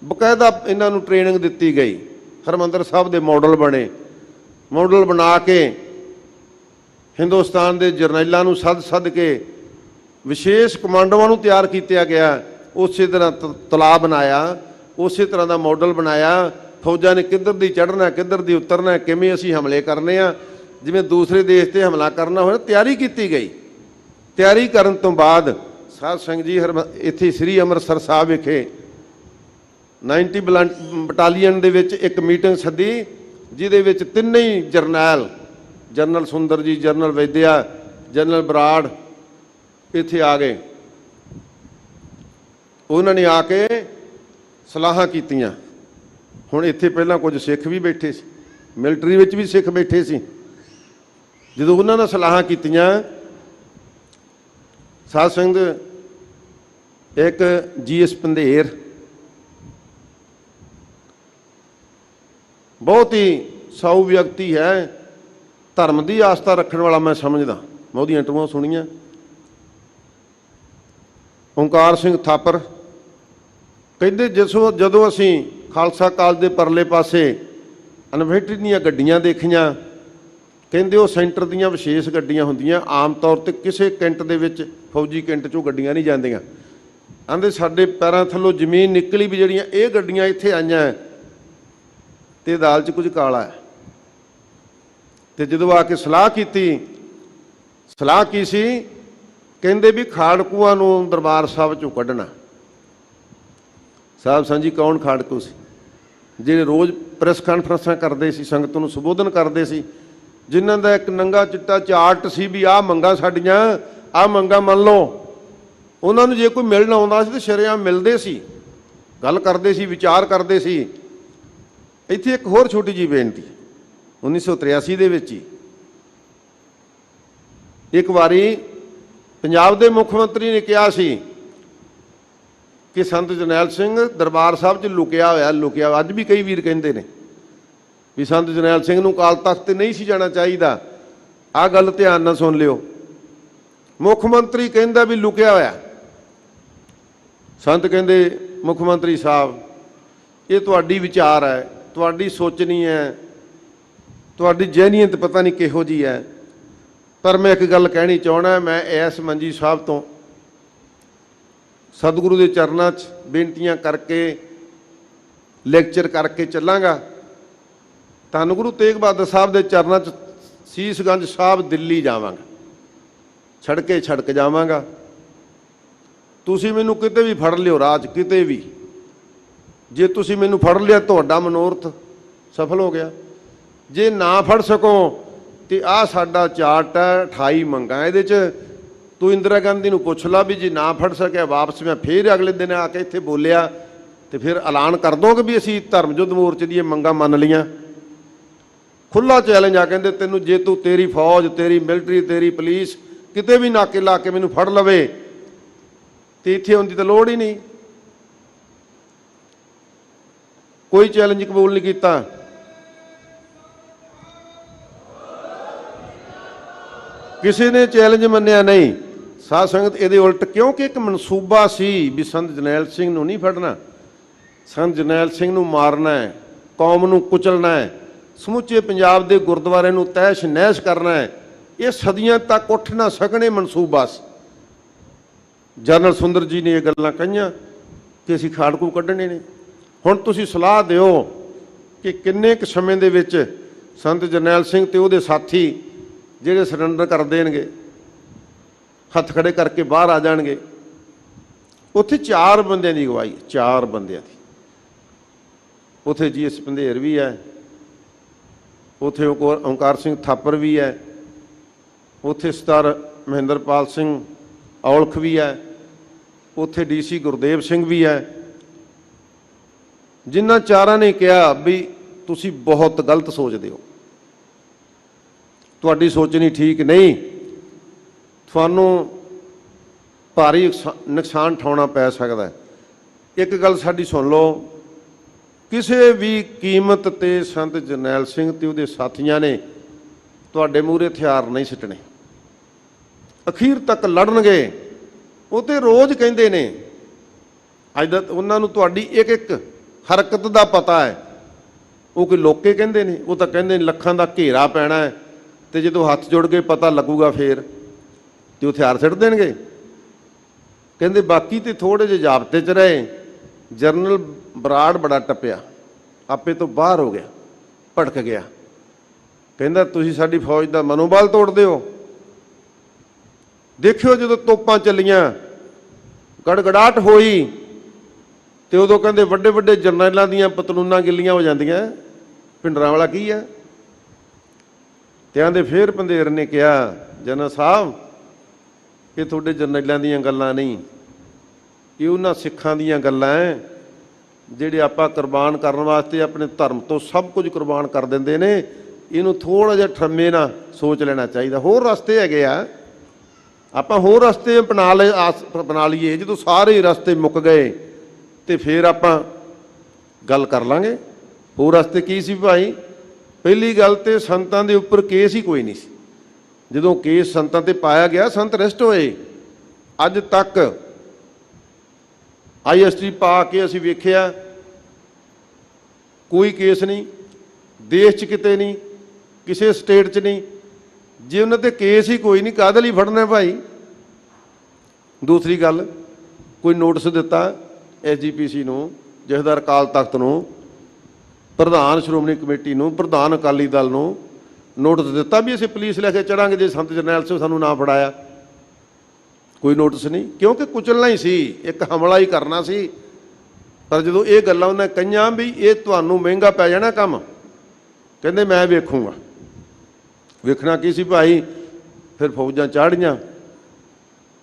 ਬਕਾਇਦਾ ਇਹਨਾਂ ਨੂੰ ਟ੍ਰੇਨਿੰਗ ਦਿੱਤੀ ਗਈ। ਹਰਿਮੰਦਰ ਸਾਹਿਬ ਦੇ ਮਾਡਲ ਬਣੇ, ਮਾਡਲ ਬਣਾ ਕੇ ਹਿੰਦੁਸਤਾਨ ਦੇ ਜਰਨੈਲਾਂ ਨੂੰ ਸੱਦ ਕੇ ਵਿਸ਼ੇਸ਼ ਕਮਾਂਡੋਆਂ ਨੂੰ ਤਿਆਰ ਕੀਤਾ ਗਿਆ। ਉਸੇ ਤਰ੍ਹਾਂ ਤਲਾਬ ਬਣਾਇਆ, ਉਸੇ ਤਰ੍ਹਾਂ ਦਾ ਮਾਡਲ ਬਣਾਇਆ। ਫੌਜਾਂ ਨੇ ਕਿੱਧਰ ਦੀ ਚੜ੍ਹਨਾ, ਕਿੱਧਰ ਦੀ ਉਤਰਨਾ, ਕਿਵੇਂ ਅਸੀਂ ਹਮਲੇ ਕਰਨੇ ਆ, ਜਿਵੇਂ ਦੂਸਰੇ ਦੇਸ਼ 'ਤੇ ਹਮਲਾ ਕਰਨਾ ਹੋਇਆ, ਤਿਆਰੀ ਕੀਤੀ ਗਈ। ਤਿਆਰੀ ਕਰਨ ਤੋਂ ਬਾਅਦ ਸਾਧ ਸੰਗਤ ਜੀ ਇੱਥੇ ਸ੍ਰੀ ਅੰਮ੍ਰਿਤਸਰ ਸਾਹਿਬ ਵਿਖੇ 90 ਬਟਾਲੀਅਨ ਦੇ ਵਿੱਚ ਇੱਕ ਮੀਟਿੰਗ ਸੱਦੀ, ਜਿਹਦੇ ਵਿੱਚ ਤਿੰਨੇ ਹੀ ਜਰਨੈਲ, ਜਨਰਲ ਸੁੰਦਰ ਜੀ, ਜਨਰਲ ਵੈਦਿਆ, ਜਨਰਲ ਬਰਾੜ ਇੱਥੇ ਆ ਗਏ। ਉਹਨਾਂ ਨੇ ਆ ਕੇ ਸਲਾਹਾਂ ਕੀਤੀਆਂ। ਹੁਣ ਇੱਥੇ ਪਹਿਲਾਂ ਕੁਝ ਸਿੱਖ ਵੀ ਬੈਠੇ ਸੀ, ਮਿਲਟਰੀ ਵਿੱਚ ਵੀ ਸਿੱਖ ਬੈਠੇ ਸੀ। ਜਦੋਂ ਉਹਨਾਂ ਨਾਲ ਸਲਾਹਾਂ ਕੀਤੀਆਂ, ਸਾਧ ਸੰਗਤ ਇੱਕ GS ਪੰਧੇਰ ਬਹੁਤ ਹੀ ਸਾਊ ਵਿਅਕਤੀ ਹੈ, ਧਰਮ ਦੀ ਆਸਥਾ ਰੱਖਣ ਵਾਲਾ ਮੈਂ ਸਮਝਦਾ। ਮੈਂ ਉਹਦੀਆਂ ਇੰਟਰਵਿਊਆਂ ਸੁਣੀਆਂ। ਓਂਕਾਰ ਸਿੰਘ ਥਾਪਰ ਕਹਿੰਦੇ ਜਦੋਂ ਅਸੀਂ ਖਾਲਸਾ ਕਾਲਜ ਦੇ ਪਰਲੇ ਪਾਸੇ ਇਨਫੈਂਟਰੀ ਦੀਆਂ ਗੱਡੀਆਂ ਦੇਖੀਆਂ, ਕਹਿੰਦੇ ਉਹ ਸੈਂਟਰ ਦੀਆਂ ਵਿਸ਼ੇਸ਼ ਗੱਡੀਆਂ ਹੁੰਦੀਆਂ, ਆਮ ਤੌਰ 'ਤੇ ਕਿਸੇ ਕੈਂਟ ਦੇ ਵਿੱਚ ਫੌਜੀ ਕੈਂਟ 'ਚੋਂ ਗੱਡੀਆਂ ਨਹੀਂ ਜਾਂਦੀਆਂ। ਕਹਿੰਦੇ ਸਾਡੇ ਪੈਰਾਂ ਥੱਲੋਂ ਜ਼ਮੀਨ ਨਿਕਲੀ ਵੀ ਜਿਹੜੀਆਂ ਇਹ ਗੱਡੀਆਂ ਇੱਥੇ ਆਈਆਂ ਤੇ ਦਾਲ 'ਚ ਕੁਝ ਕਾਲਾ ਹੈ। ਤੇ ਜਦੋਂ ਆ ਕੇ ਸਲਾਹ ਕੀਤੀ, ਸਲਾਹ ਕੀ ਸੀ? ਕਹਿੰਦੇ ਵੀ ਖਾੜਕੂਆਂ ਨੂੰ ਦਰਬਾਰ ਸਾਹਿਬ 'ਚੋਂ ਕੱਢਣਾ। ਸਾਹਿਬ ਸਾਂਝੀ ਕੌਣ ਖਾੜਕੂ ਸੀ? ਜਿਹੜੇ ਰੋਜ਼ ਪ੍ਰੈਸ ਕਾਨਫਰੰਸਾਂ ਕਰਦੇ ਸੀ, ਸੰਗਤ ਨੂੰ ਸੰਬੋਧਨ ਕਰਦੇ ਸੀ, ਜਿਨ੍ਹਾਂ ਦਾ ਇੱਕ ਨੰਗਾ ਚਿੱਟਾ ਚਾਰਟ ਸੀ ਵੀ ਆਹ ਮੰਗਾਂ ਸਾਡੀਆਂ, ਆਹ ਮੰਗਾਂ ਮੰਨ ਲਓ। ਉਹਨਾਂ ਨੂੰ ਜੇ ਕੋਈ ਮਿਲਣ ਆਉਂਦਾ ਸੀ ਤਾਂ ਸ਼ਰੇਆਮ ਮਿਲਦੇ ਸੀ, ਗੱਲ ਕਰਦੇ ਸੀ, ਵਿਚਾਰ ਕਰਦੇ ਸੀ। ਇੱਥੇ ਇੱਕ ਹੋਰ ਛੋਟੀ ਜਿਹੀ ਬੇਨਤੀ, 1983 ਦੇ ਵਿੱਚ ਹੀ ਇੱਕ ਵਾਰੀ ਪੰਜਾਬ ਦੇ ਮੁੱਖ ਮੰਤਰੀ ਨੇ ਕਿਹਾ ਸੀ ਕਿ ਸੰਤ ਜਰਨੈਲ ਸਿੰਘ ਦਰਬਾਰ ਸਾਹਿਬ 'ਚ ਲੁਕਿਆ ਹੋਇਆ। ਅੱਜ ਵੀ ਕਈ ਵੀਰ ਕਹਿੰਦੇ ਨੇ ਵੀ ਸੰਤ ਜਰਨੈਲ ਸਿੰਘ ਨੂੰ ਅਕਾਲ ਤਖ਼ਤ ਤੇ ਨਹੀਂ ਸੀ ਜਾਣਾ ਚਾਹੀਦਾ। ਆਹ ਗੱਲ ਧਿਆਨ ਨਾਲ ਸੁਣ ਲਿਓ। ਮੁੱਖ ਮੰਤਰੀ ਕਹਿੰਦਾ ਵੀ ਲੁਕਿਆ ਹੋਇਆ। ਸੰਤ ਕਹਿੰਦੇ ਮੁੱਖ ਮੰਤਰੀ ਸਾਹਿਬ ਇਹ ਤੁਹਾਡੀ ਵਿਚਾਰ ਹੈ, ਤੁਹਾਡੀ ਸੋਚਣੀ ਹੈ, ਤੁਹਾਡੀ ਜ਼ਹਿਨੀਅਤ ਪਤਾ ਨਹੀਂ ਕਿਹੋ ਜਿਹੀ ਹੈ, ਪਰ ਮੈਂ ਇੱਕ ਗੱਲ ਕਹਿਣੀ ਚਾਹੁੰਦਾ। ਮੈਂ ਇਸ ਮੰਜੀ ਸਾਹਿਬ ਤੋਂ ਸਤਿਗੁਰੂ ਦੇ ਚਰਨਾਂ 'ਚ ਬੇਨਤੀਆਂ ਕਰਕੇ ਲੈਕਚਰ ਕਰਕੇ ਚੱਲਾਂਗਾ। ਧੰਨ ਗੁਰੂ ਤੇਗ ਬਹਾਦਰ ਸਾਹਿਬ ਦੇ ਚਰਨਾਂ 'ਚ ਸੀਸਗੰਜ ਸਾਹਿਬ ਦਿੱਲੀ ਜਾਵਾਂਗਾ, ਛੜਕ ਜਾਵਾਂਗਾ। ਤੁਸੀਂ ਮੈਨੂੰ ਕਿਤੇ ਵੀ ਫੜ ਲਿਓ ਰਾਜ, ਕਿਤੇ ਵੀ। ਜੇ ਤੁਸੀਂ ਮੈਨੂੰ ਫੜ ਲਿਆ ਤੁਹਾਡਾ ਮਨੋਰਥ ਸਫਲ ਹੋ ਗਿਆ। ਜੇ ਨਾ ਫੜ ਸਕੋ ਤੇ ਆਹ ਸਾਡਾ ਚਾਰਟ ਹੈ 28 ਮੰਗਾਂ, ਇਹਦੇ 'ਚ ਤੂੰ ਇੰਦਰਾ ਗਾਂਧੀ ਨੂੰ ਪੁੱਛ ਲਾ ਵੀ ਜੇ ਨਾ ਫੜ ਸਕਿਆ ਵਾਪਸ। ਮੈਂ ਫਿਰ ਅਗਲੇ ਦਿਨ ਆ ਕੇ ਇੱਥੇ ਬੋਲਿਆ ਤੇ ਫਿਰ ਐਲਾਨ ਕਰ ਦੋਗੇ ਵੀ ਅਸੀਂ ਧਰਮ ਯੁੱਧ ਮੋਰਚੇ ਦੀਆਂ ਮੰਗਾਂ ਮੰਨ ਲਈਆਂ। ਖੁੱਲ੍ਹਾ ਚੈਲੰਜ ਆ। ਕਹਿੰਦੇ ਤੈਨੂੰ ਜੇ ਤੂੰ ਤੇਰੀ ਫੌਜ, ਤੇਰੀ ਮਿਲਟਰੀ, ਤੇਰੀ ਪੁਲਿਸ ਕਿਤੇ ਵੀ ਨਾਕੇ ਲਾ ਕੇ ਮੈਨੂੰ ਫੜ ਲਵੇ ਤੇ ਇੱਥੇ ਆਉਣ ਦੀ ਤਾਂ ਲੋੜ ਹੀ ਨਹੀਂ। ਕੋਈ ਚੈਲੰਜ ਕਬੂਲ ਨਹੀਂ ਕੀਤਾ। ਕਿਸੇ ਨੇ ਚੈਲੰਜ ਮੰਨਿਆ ਨਹੀਂ। ਸਾਧ ਸੰਗਤ ਇਹਦੇ ਉਲਟ, ਕਿਉਂਕਿ ਇੱਕ ਮਨਸੂਬਾ ਸੀ ਵੀ ਸੰਤ ਜਰਨੈਲ ਸਿੰਘ ਨੂੰ ਨਹੀਂ ਫੜਨਾ, ਸੰਤ ਜਰਨੈਲ ਸਿੰਘ ਨੂੰ ਮਾਰਨਾ ਹੈ, ਕੌਮ ਨੂੰ ਕੁਚਲਣਾ ਹੈ, ਸਮੁੱਚੇ ਪੰਜਾਬ ਦੇ ਗੁਰਦੁਆਰੇ ਨੂੰ ਤਹਿਸ਼ ਨਹਿਸ਼ ਕਰਨਾ ਹੈ। ਇਹ ਸਦੀਆਂ ਤੱਕ ਉੱਠ ਨਾ ਸਕਣੇ ਮਨਸੂਬਾ ਸੀ। ਜਨਰਲ ਸੁੰਦਰ ਜੀ ਨੇ ਇਹ ਗੱਲਾਂ ਕਹੀਆਂ ਕਿ ਅਸੀਂ ਖਾੜਕੂ ਕੱਢਣੇ ਨੇ। ਹੁਣ ਤੁਸੀਂ ਸਲਾਹ ਦਿਓ ਕਿ ਕਿੰਨੇ ਕੁ ਸਮੇਂ ਦੇ ਵਿੱਚ ਸੰਤ ਜਰਨੈਲ ਸਿੰਘ ਤੇ ਉਹਦੇ ਸਾਥੀ ਜਿਹੜੇ ਸਰੈਂਡਰ ਕਰ ਦੇਣਗੇ, ਹੱਥ ਖੜੇ ਕਰਕੇ ਬਾਹਰ ਆ ਜਾਣਗੇ। ਉੱਥੇ 4 ਬੰਦਿਆਂ ਦੀ ਅਗਵਾਈ, 4 ਬੰਦਿਆਂ ਦੀ। ਉੱਥੇ GS ਪੰਧੇਰ ਵੀ ਹੈ, ਉੱਥੇ ਓਂਕਾਰ ਸਿੰਘ ਥਾਪਰ ਵੀ ਹੈ, ਉੱਥੇ ਸਰਦਾਰ ਮਹਿੰਦਰਪਾਲ ਸਿੰਘ ਔਲਖ ਵੀ ਹੈ, ਉੱਥੇ DC ਗੁਰਦੇਵ ਸਿੰਘ ਵੀ ਹੈ। ਜਿਨ੍ਹਾਂ 4 ਨੇ ਕਿਹਾ ਵੀ ਤੁਸੀਂ ਬਹੁਤ ਗਲਤ ਸੋਚਦੇ ਹੋ, ਤੁਹਾਡੀ ਸੋਚਣੀ ਠੀਕ ਨਹੀਂ, ਤੁਹਾਨੂੰ ਭਾਰੀ ਨੁਕਸਾਨ ਉਠਾਉਣਾ ਪੈ ਸਕਦਾ ਹੈ। ਇੱਕ ਗੱਲ ਸਾਡੀ ਸੁਣ ਲਓ, ਕਿਸੇ ਵੀ ਕੀਮਤ ਤੇ ਸੰਤ ਜਰਨੈਲ ਸਿੰਘ ਤੇ ਉਹਦੇ ਸਾਥੀਆਂ ਨੇ ਤੁਹਾਡੇ ਮੂਹਰੇ ਹਥਿਆਰ ਨਹੀਂ ਸਿੱਟਣੇ, ਅਖੀਰ ਤੱਕ ਲੜਨਗੇ। ਉਹ ਤੇ ਰੋਜ਼ ਕਹਿੰਦੇ ਨੇ, ਅੱਜ ਦਾ ਉਹਨਾਂ ਨੂੰ ਤੁਹਾਡੀ ਇੱਕ ਇੱਕ ਹਰਕਤ ਦਾ ਪਤਾ ਹੈ। ਉਹ ਕੋਈ ਲੋਕੇ ਕਹਿੰਦੇ ਨੇ, ਉਹ ਤਾਂ ਕਹਿੰਦੇ ਨੇ ਲੱਖਾਂ ਦਾ ਘੇਰਾ ਪੈਣਾ ਹੈ ਤੇ ਜਦੋਂ ਹੱਥ ਜੁੜ ਕੇ ਪਤਾ ਲੱਗੂਗਾ ਫੇਰ ਤੇ ਉਹ ਹਥਿਆਰ ਸਿੱਟ ਦੇਣਗੇ। ਕਹਿੰਦੇ ਬਾਕੀ ਤੇ ਥੋੜੇ ਜਿਹੇ ਜ਼ਾਬਤੇ 'ਚ ਰਹੇ। ਜਨਰਲ ਬਰਾੜ ਬੜਾ ਟੱਪਿਆ, ਆਪੇ ਤੋਂ ਬਾਹਰ ਹੋ ਗਿਆ, ਭੜਕ ਗਿਆ, ਕਹਿੰਦਾ ਤੁਸੀਂ ਸਾਡੀ ਫੌਜ ਦਾ ਮਨੋਬਲ ਤੋੜਦੇ ਹੋ। ਦੇਖਿਓ ਜਦੋਂ ਤੋਪਾਂ ਚੱਲੀਆਂ, ਗੜਗੜਾਹਟ ਹੋਈ ਤੇ ਉਦੋਂ ਕਹਿੰਦੇ ਵੱਡੇ ਵੱਡੇ ਜਰਨੈਲਾਂ ਦੀਆਂ ਪਤਲੂਨਾਂ ਗਿੱਲੀਆਂ ਹੋ ਜਾਂਦੀਆਂ, ਭਿੰਡਰਾਂ ਵਾਲਾ ਕੀ ਆ। ਤੇ ਆਂਦੇ ਫੇਰ ਪੰਧੇਰ ਨੇ ਕਿਹਾ, ਜਨਰਲ ਸਾਹਿਬ ਇਹ ਤੁਹਾਡੇ ਜਰਨੈਲਾਂ ਦੀਆਂ ਗੱਲਾਂ ਨਹੀਂ, ਇਹ ਉਹਨਾਂ ਸਿੱਖਾਂ ਦੀਆਂ ਗੱਲਾਂ ਹੈ ਜਿਹੜੇ ਆਪਾਂ ਕੁਰਬਾਨ ਕਰਨ ਵਾਸਤੇ ਆਪਣੇ ਧਰਮ ਤੋਂ ਸਭ ਕੁਝ ਕੁਰਬਾਨ ਕਰ ਦਿੰਦੇ ਨੇ। ਇਹਨੂੰ ਥੋੜ੍ਹਾ ਜਿਹਾ ਠਰਮੇ ਨਾਲ ਸੋਚ ਲੈਣਾ ਚਾਹੀਦਾ। ਹੋਰ ਰਸਤੇ ਹੈਗੇ ਆ, ਆਪਾਂ ਹੋਰ ਰਸਤੇ ਬਣਾ ਲਈਏ। ਜਦੋਂ ਸਾਰੇ ਰਸਤੇ ਮੁੱਕ ਗਏ ਤੇ ਫਿਰ ਆਪਾਂ ਗੱਲ ਕਰ ਲਾਂਗੇ। ਹੋਰ ਰਸਤੇ ਕੀ ਸੀ ਭਾਈ? ਪਹਿਲੀ ਗੱਲ ਤੇ ਸੰਤਾਂ ਦੇ ਉੱਪਰ ਕੇਸ ਹੀ ਕੋਈ ਨਹੀਂ ਸੀ। ਜਦੋਂ ਕੇਸ ਸੰਤਾਂ ਤੇ ਪਾਇਆ ਗਿਆ, ਸੰਤ ਅਰੈਸਟ ਹੋਏ। ਅੱਜ ਤੱਕ IST ਪਾ ਕੇ ਅਸੀਂ ਵੇਖਿਆ ਕੋਈ ਕੇਸ ਨਹੀਂ, ਦੇਸ਼ 'ਚ ਕਿਤੇ ਨਹੀਂ, ਕਿਸੇ ਸਟੇਟ 'ਚ ਨਹੀਂ। ਜੇ ਉਹਨਾਂ ਤੇ ਕੇਸ ਹੀ ਕੋਈ ਨਹੀਂ, ਕਾਹਦੇ ਲਈ ਫੜਨਾ ਭਾਈ? ਦੂਸਰੀ ਗੱਲ, ਕੋਈ ਨੋਟਿਸ ਦਿੱਤਾ SGPC ਨੂੰ, ਜਥੇਦਾਰ ਅਕਾਲ ਤਖਤ ਨੂੰ, ਪ੍ਰਧਾਨ ਸ਼੍ਰੋਮਣੀ ਕਮੇਟੀ ਨੂੰ, ਪ੍ਰਧਾਨ ਅਕਾਲੀ ਦਲ ਨੂੰ ਨੋਟਿਸ ਦਿੱਤਾ ਵੀ ਅਸੀਂ ਪੁਲਿਸ ਲੈ ਕੇ ਚੜਾਂਗੇ ਜੇ ਸੰਤ ਜਰਨੈਲ ਸਿੰਘ ਸਾਨੂੰ ਨਾ ਫੜਾਇਆ? ਕੋਈ ਨੋਟਿਸ ਨਹੀਂ, ਕਿਉਂਕਿ ਕੁਚਲਣਾ ਹੀ ਸੀ, ਇੱਕ ਹਮਲਾ ਹੀ ਕਰਨਾ ਸੀ। ਪਰ ਜਦੋਂ ਇਹ ਗੱਲਾਂ ਉਹਨੇ ਕਹੀਆਂ ਵੀ ਇਹ ਤੁਹਾਨੂੰ ਮਹਿੰਗਾ ਪੈ ਜਾਣਾ ਕੰਮ, ਕਹਿੰਦੇ ਮੈਂ ਵੇਖੂੰਗਾ। ਵੇਖਣਾ ਕੀ ਸੀ ਭਾਈ? ਫਿਰ ਫੌਜਾਂ ਚਾੜੀਆਂ।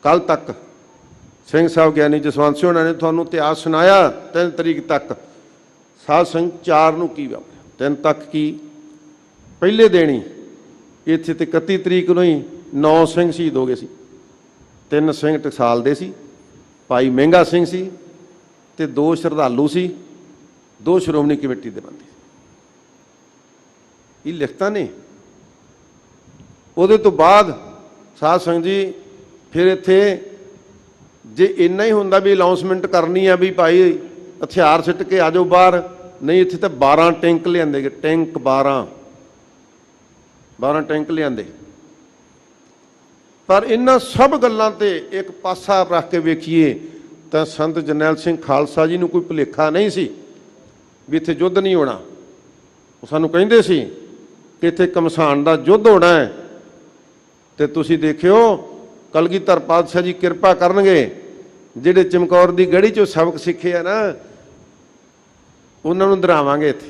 ਕੱਲ ਤੱਕ ਸਿੰਘ ਸਾਹਿਬ ਗਿਆਨੀ ਜਸਵੰਤ ਸਿੰਘ ਉਹਨਾਂ ਨੇ ਤੁਹਾਨੂੰ ਇਤਿਹਾਸ ਸੁਣਾਇਆ 3 ਤਰੀਕ ਤੱਕ। ਸਾਧ ਸੰਗਤ 4 ਨੂੰ ਕੀ ਵਾਪਰਿਆ, 3 ਤੱਕ ਕੀ? ਪਹਿਲੇ ਦਿਨ ਹੀ ਇੱਥੇ ਤੇ 31 ਤਰੀਕ ਨੂੰ ਹੀ 9 ਸਿੰਘ ਸ਼ਹੀਦ ਹੋ ਗਏ ਸੀ। 3 ਸਿੰਘ ਟਕਸਾਲ ਦੇ ਸੀ, ਭਾਈ ਮਹਿੰਗਾ ਸਿੰਘ ਸੀ ਤੇ 2 ਸ਼ਰਧਾਲੂ ਸੀ, 2 ਸ਼੍ਰੋਮਣੀ ਕਮੇਟੀ ਦੇ ਬੰਦੇ। ਇਹ ਲਿਖਤਾਂ ਨੇ। ਉਹਦੇ ਤੋਂ ਬਾਅਦ ਸਾਧ ਸੰਗਤ ਜੀ ਫਿਰ ਇੱਥੇ ਜੇ ਇੰਨਾ ਹੀ ਹੁੰਦਾ ਵੀ ਅਨਾਉਂਸਮੈਂਟ ਕਰਨੀ ਆ ਵੀ ਭਾਈ ਹਥਿਆਰ ਸਿੱਟ ਕੇ ਆ ਜਾਓ ਬਾਹਰ, ਨਹੀਂ ਇੱਥੇ ਤਾਂ 12 ਟੈਂਕ ਲਿਆਂਦੇ ਗਏ, ਟੈਂਕ 12 ਟੈਂਕ ਲਿਆਂਦੇ। ਪਰ ਇਹਨਾਂ ਸਭ ਗੱਲਾਂ ਤੇ ਇੱਕ ਪਾਸਾ ਰੱਖ ਕੇ ਵੇਖੀਏ ਤਾਂ ਸੰਤ ਜਰਨੈਲ ਸਿੰਘ ਖਾਲਸਾ ਜੀ ਨੂੰ ਕੋਈ ਭੁਲੇਖਾ ਨਹੀਂ ਸੀ ਵੀ ਇੱਥੇ ਯੁੱਧ ਨਹੀਂ ਹੋਣਾ। ਉਹ ਸਾਨੂੰ ਕਹਿੰਦੇ ਸੀ ਕਿ ਇੱਥੇ ਘਮਸਾਨ ਦਾ ਯੁੱਧ ਹੋਣਾ ਹੈ। ਤੇ ਤੁਸੀਂ ਦੇਖਿਓ ਕਲਗੀਧਰ ਪਾਤਸ਼ਾਹ ਜੀ ਕਿਰਪਾ ਕਰਨਗੇ, ਜਿਹੜੇ ਚਮਕੌਰ ਦੀ ਗੜੀ 'ਚੋਂ ਸਬਕ ਸਿੱਖੇ ਆ ਨਾ, ਉਹਨਾਂ ਨੂੰ ਦੁਹਰਾਵਾਂਗੇ ਇੱਥੇ।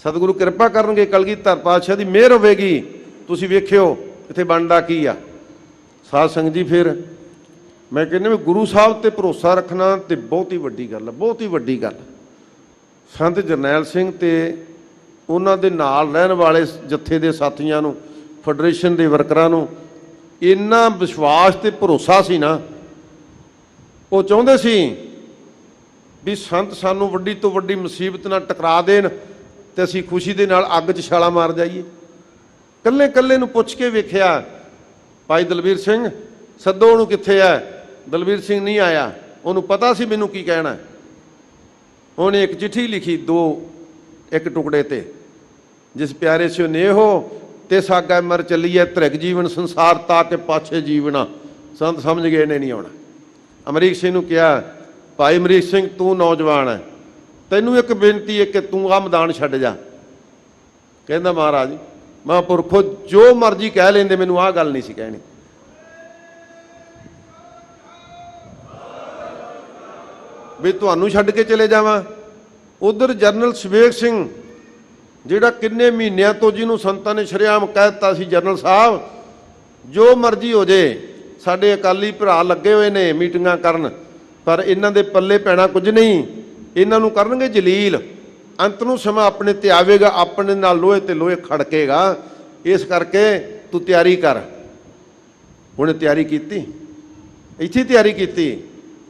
ਸਤਿਗੁਰੂ ਕਿਰਪਾ ਕਰਨਗੇ, ਕਲਗੀਧਰ ਪਾਤਸ਼ਾਹ ਦੀ ਮਿਹਰ ਹੋਵੇਗੀ, ਤੁਸੀਂ ਵੇਖਿਓ ਇੱਥੇ ਬਣਦਾ ਕੀ ਆ। ਸਾਧ ਸੰਗਤ ਜੀ ਫਿਰ ਮੈਂ ਕਹਿੰਦਾ ਵੀ ਗੁਰੂ ਸਾਹਿਬ ਤੇ ਭਰੋਸਾ ਰੱਖਣਾ ਤੇ ਬਹੁਤ ਹੀ ਵੱਡੀ ਗੱਲ ਹੈ, ਬਹੁਤ ਹੀ ਵੱਡੀ ਗੱਲ। ਸੰਤ ਜਰਨੈਲ ਸਿੰਘ ਤੇ ਉਹਨਾਂ ਦੇ ਨਾਲ ਰਹਿਣ ਵਾਲੇ ਜੱਥੇ ਦੇ ਸਾਥੀਆਂ ਨੂੰ, ਫੈਡਰੇਸ਼ਨ ਦੇ ਵਰਕਰਾਂ ਨੂੰ ਇੰਨਾ ਵਿਸ਼ਵਾਸ ਤੇ ਭਰੋਸਾ ਸੀ ਨਾ, ਉਹ ਚਾਹੁੰਦੇ ਸੀ ਵੀ ਸੰਤ ਸਾਨੂੰ ਵੱਡੀ ਤੋਂ ਵੱਡੀ ਮੁਸੀਬਤ ਨਾਲ ਟਕਰਾ ਦੇਣ ਤੇ ਅਸੀਂ ਖੁਸ਼ੀ ਦੇ ਨਾਲ ਅੱਗ 'ਚ ਛਾਲਾਂ ਮਾਰ ਜਾਈਏ। ਕੱਲੇ ਕੱਲੇ ਨੂੰ ਪੁੱਛ ਕੇ ਵੇਖਿਆ, ਭਾਈ ਦਲਬੀਰ ਸਿੰਘ ਸੱਦੋ ਉਹਨੂੰ, ਕਿੱਥੇ ਹੈ? ਦਲਬੀਰ ਸਿੰਘ ਨਹੀਂ ਆਇਆ, ਉਹਨੂੰ ਪਤਾ ਸੀ ਮੈਨੂੰ ਕੀ ਕਹਿਣਾ। ਉਹਨੇ ਇੱਕ ਚਿੱਠੀ ਲਿਖੀ 2 ਇੱਕ ਟੁਕੜੇ ਤੇ, ਜਿਸ ਪਿਆਰੇ ਸਿਓ ਨੇਹੋ ਤੇ ਸਾਗਾ ਮਰ ਚੱਲੀਏ ਧ੍ਰਿਗ ਜੀਵਨ ਸੰਸਾਰ ਤਾ ਕੇ ਪਾਛੇ ਜੀਵਨਾ। ਸੰਤ ਸਮਝ ਗਏ ਇਹਨੇ ਨਹੀਂ ਆਉਣਾ। ਅਮਰੀਕ ਸਿੰਘ ਨੂੰ ਕਿਹਾ, ਭਾਈ ਅਮਰੀਕ ਸਿੰਘ ਤੂੰ ਨੌਜਵਾਨ ਹੈ, ਤੈਨੂੰ ਇੱਕ ਬੇਨਤੀ ਹੈ ਕਿ ਤੂੰ ਆਹ ਮੈਦਾਨ ਛੱਡ ਜਾ। ਕਹਿੰਦਾ ਮਹਾਰਾਜ ਮਹਾਂਪੁਰਖੋ ਜੋ ਮਰਜ਼ੀ ਕਹਿ ਲੈਂਦੇ, ਮੈਨੂੰ ਆਹ ਗੱਲ ਨਹੀਂ ਸੀ ਕਹਿਣੀ। ਵੀ ਤੁਹਾਨੂੰ ਛੱਡ ਕੇ ਚਲੇ ਜਾਵਾਂ। ਉਧਰ ਜਨਰਲ ਸਵੇਗ ਸਿੰਘ ਜਿਹੜਾ ਕਿੰਨੇ ਮਹੀਨਿਆਂ ਤੋਂ, ਜਿਹਨੂੰ ਸੰਤਾਂ ਨੇ ਸ਼ਰੇਆਮ ਕਹਿ ਦਿੱਤਾ ਸੀ, ਜਨਰਲ ਸਾਹਿਬ ਜੋ ਮਰਜ਼ੀ ਹੋ ਜੇ, ਸਾਡੇ ਅਕਾਲੀ ਭਰਾ ਲੱਗੇ ਹੋਏ ਨੇ ਮੀਟਿੰਗਾਂ ਕਰਨ, ਪਰ ਇਹਨਾਂ ਦੇ ਪੱਲੇ ਪੈਣਾ ਕੁਝ ਨਹੀਂ, ਇਹਨਾਂ ਨੂੰ ਕਰਨਗੇ ਜਲੀਲ, ਅੰਤ ਨੂੰ ਸਮਾਂ ਆਪਣੇ ਤੇ ਆਵੇਗਾ, ਆਪਣੇ ਨਾਲ ਲੋਹੇ ਤੇ ਲੋਹੇ ਖੜਕੇਗਾ, ਇਸ ਕਰਕੇ ਤੂੰ ਤਿਆਰੀ ਕਰ। ਉਹਨੇ ਤਿਆਰੀ ਕੀਤੀ, ਇੱਥੇ ਤਿਆਰੀ ਕੀਤੀ,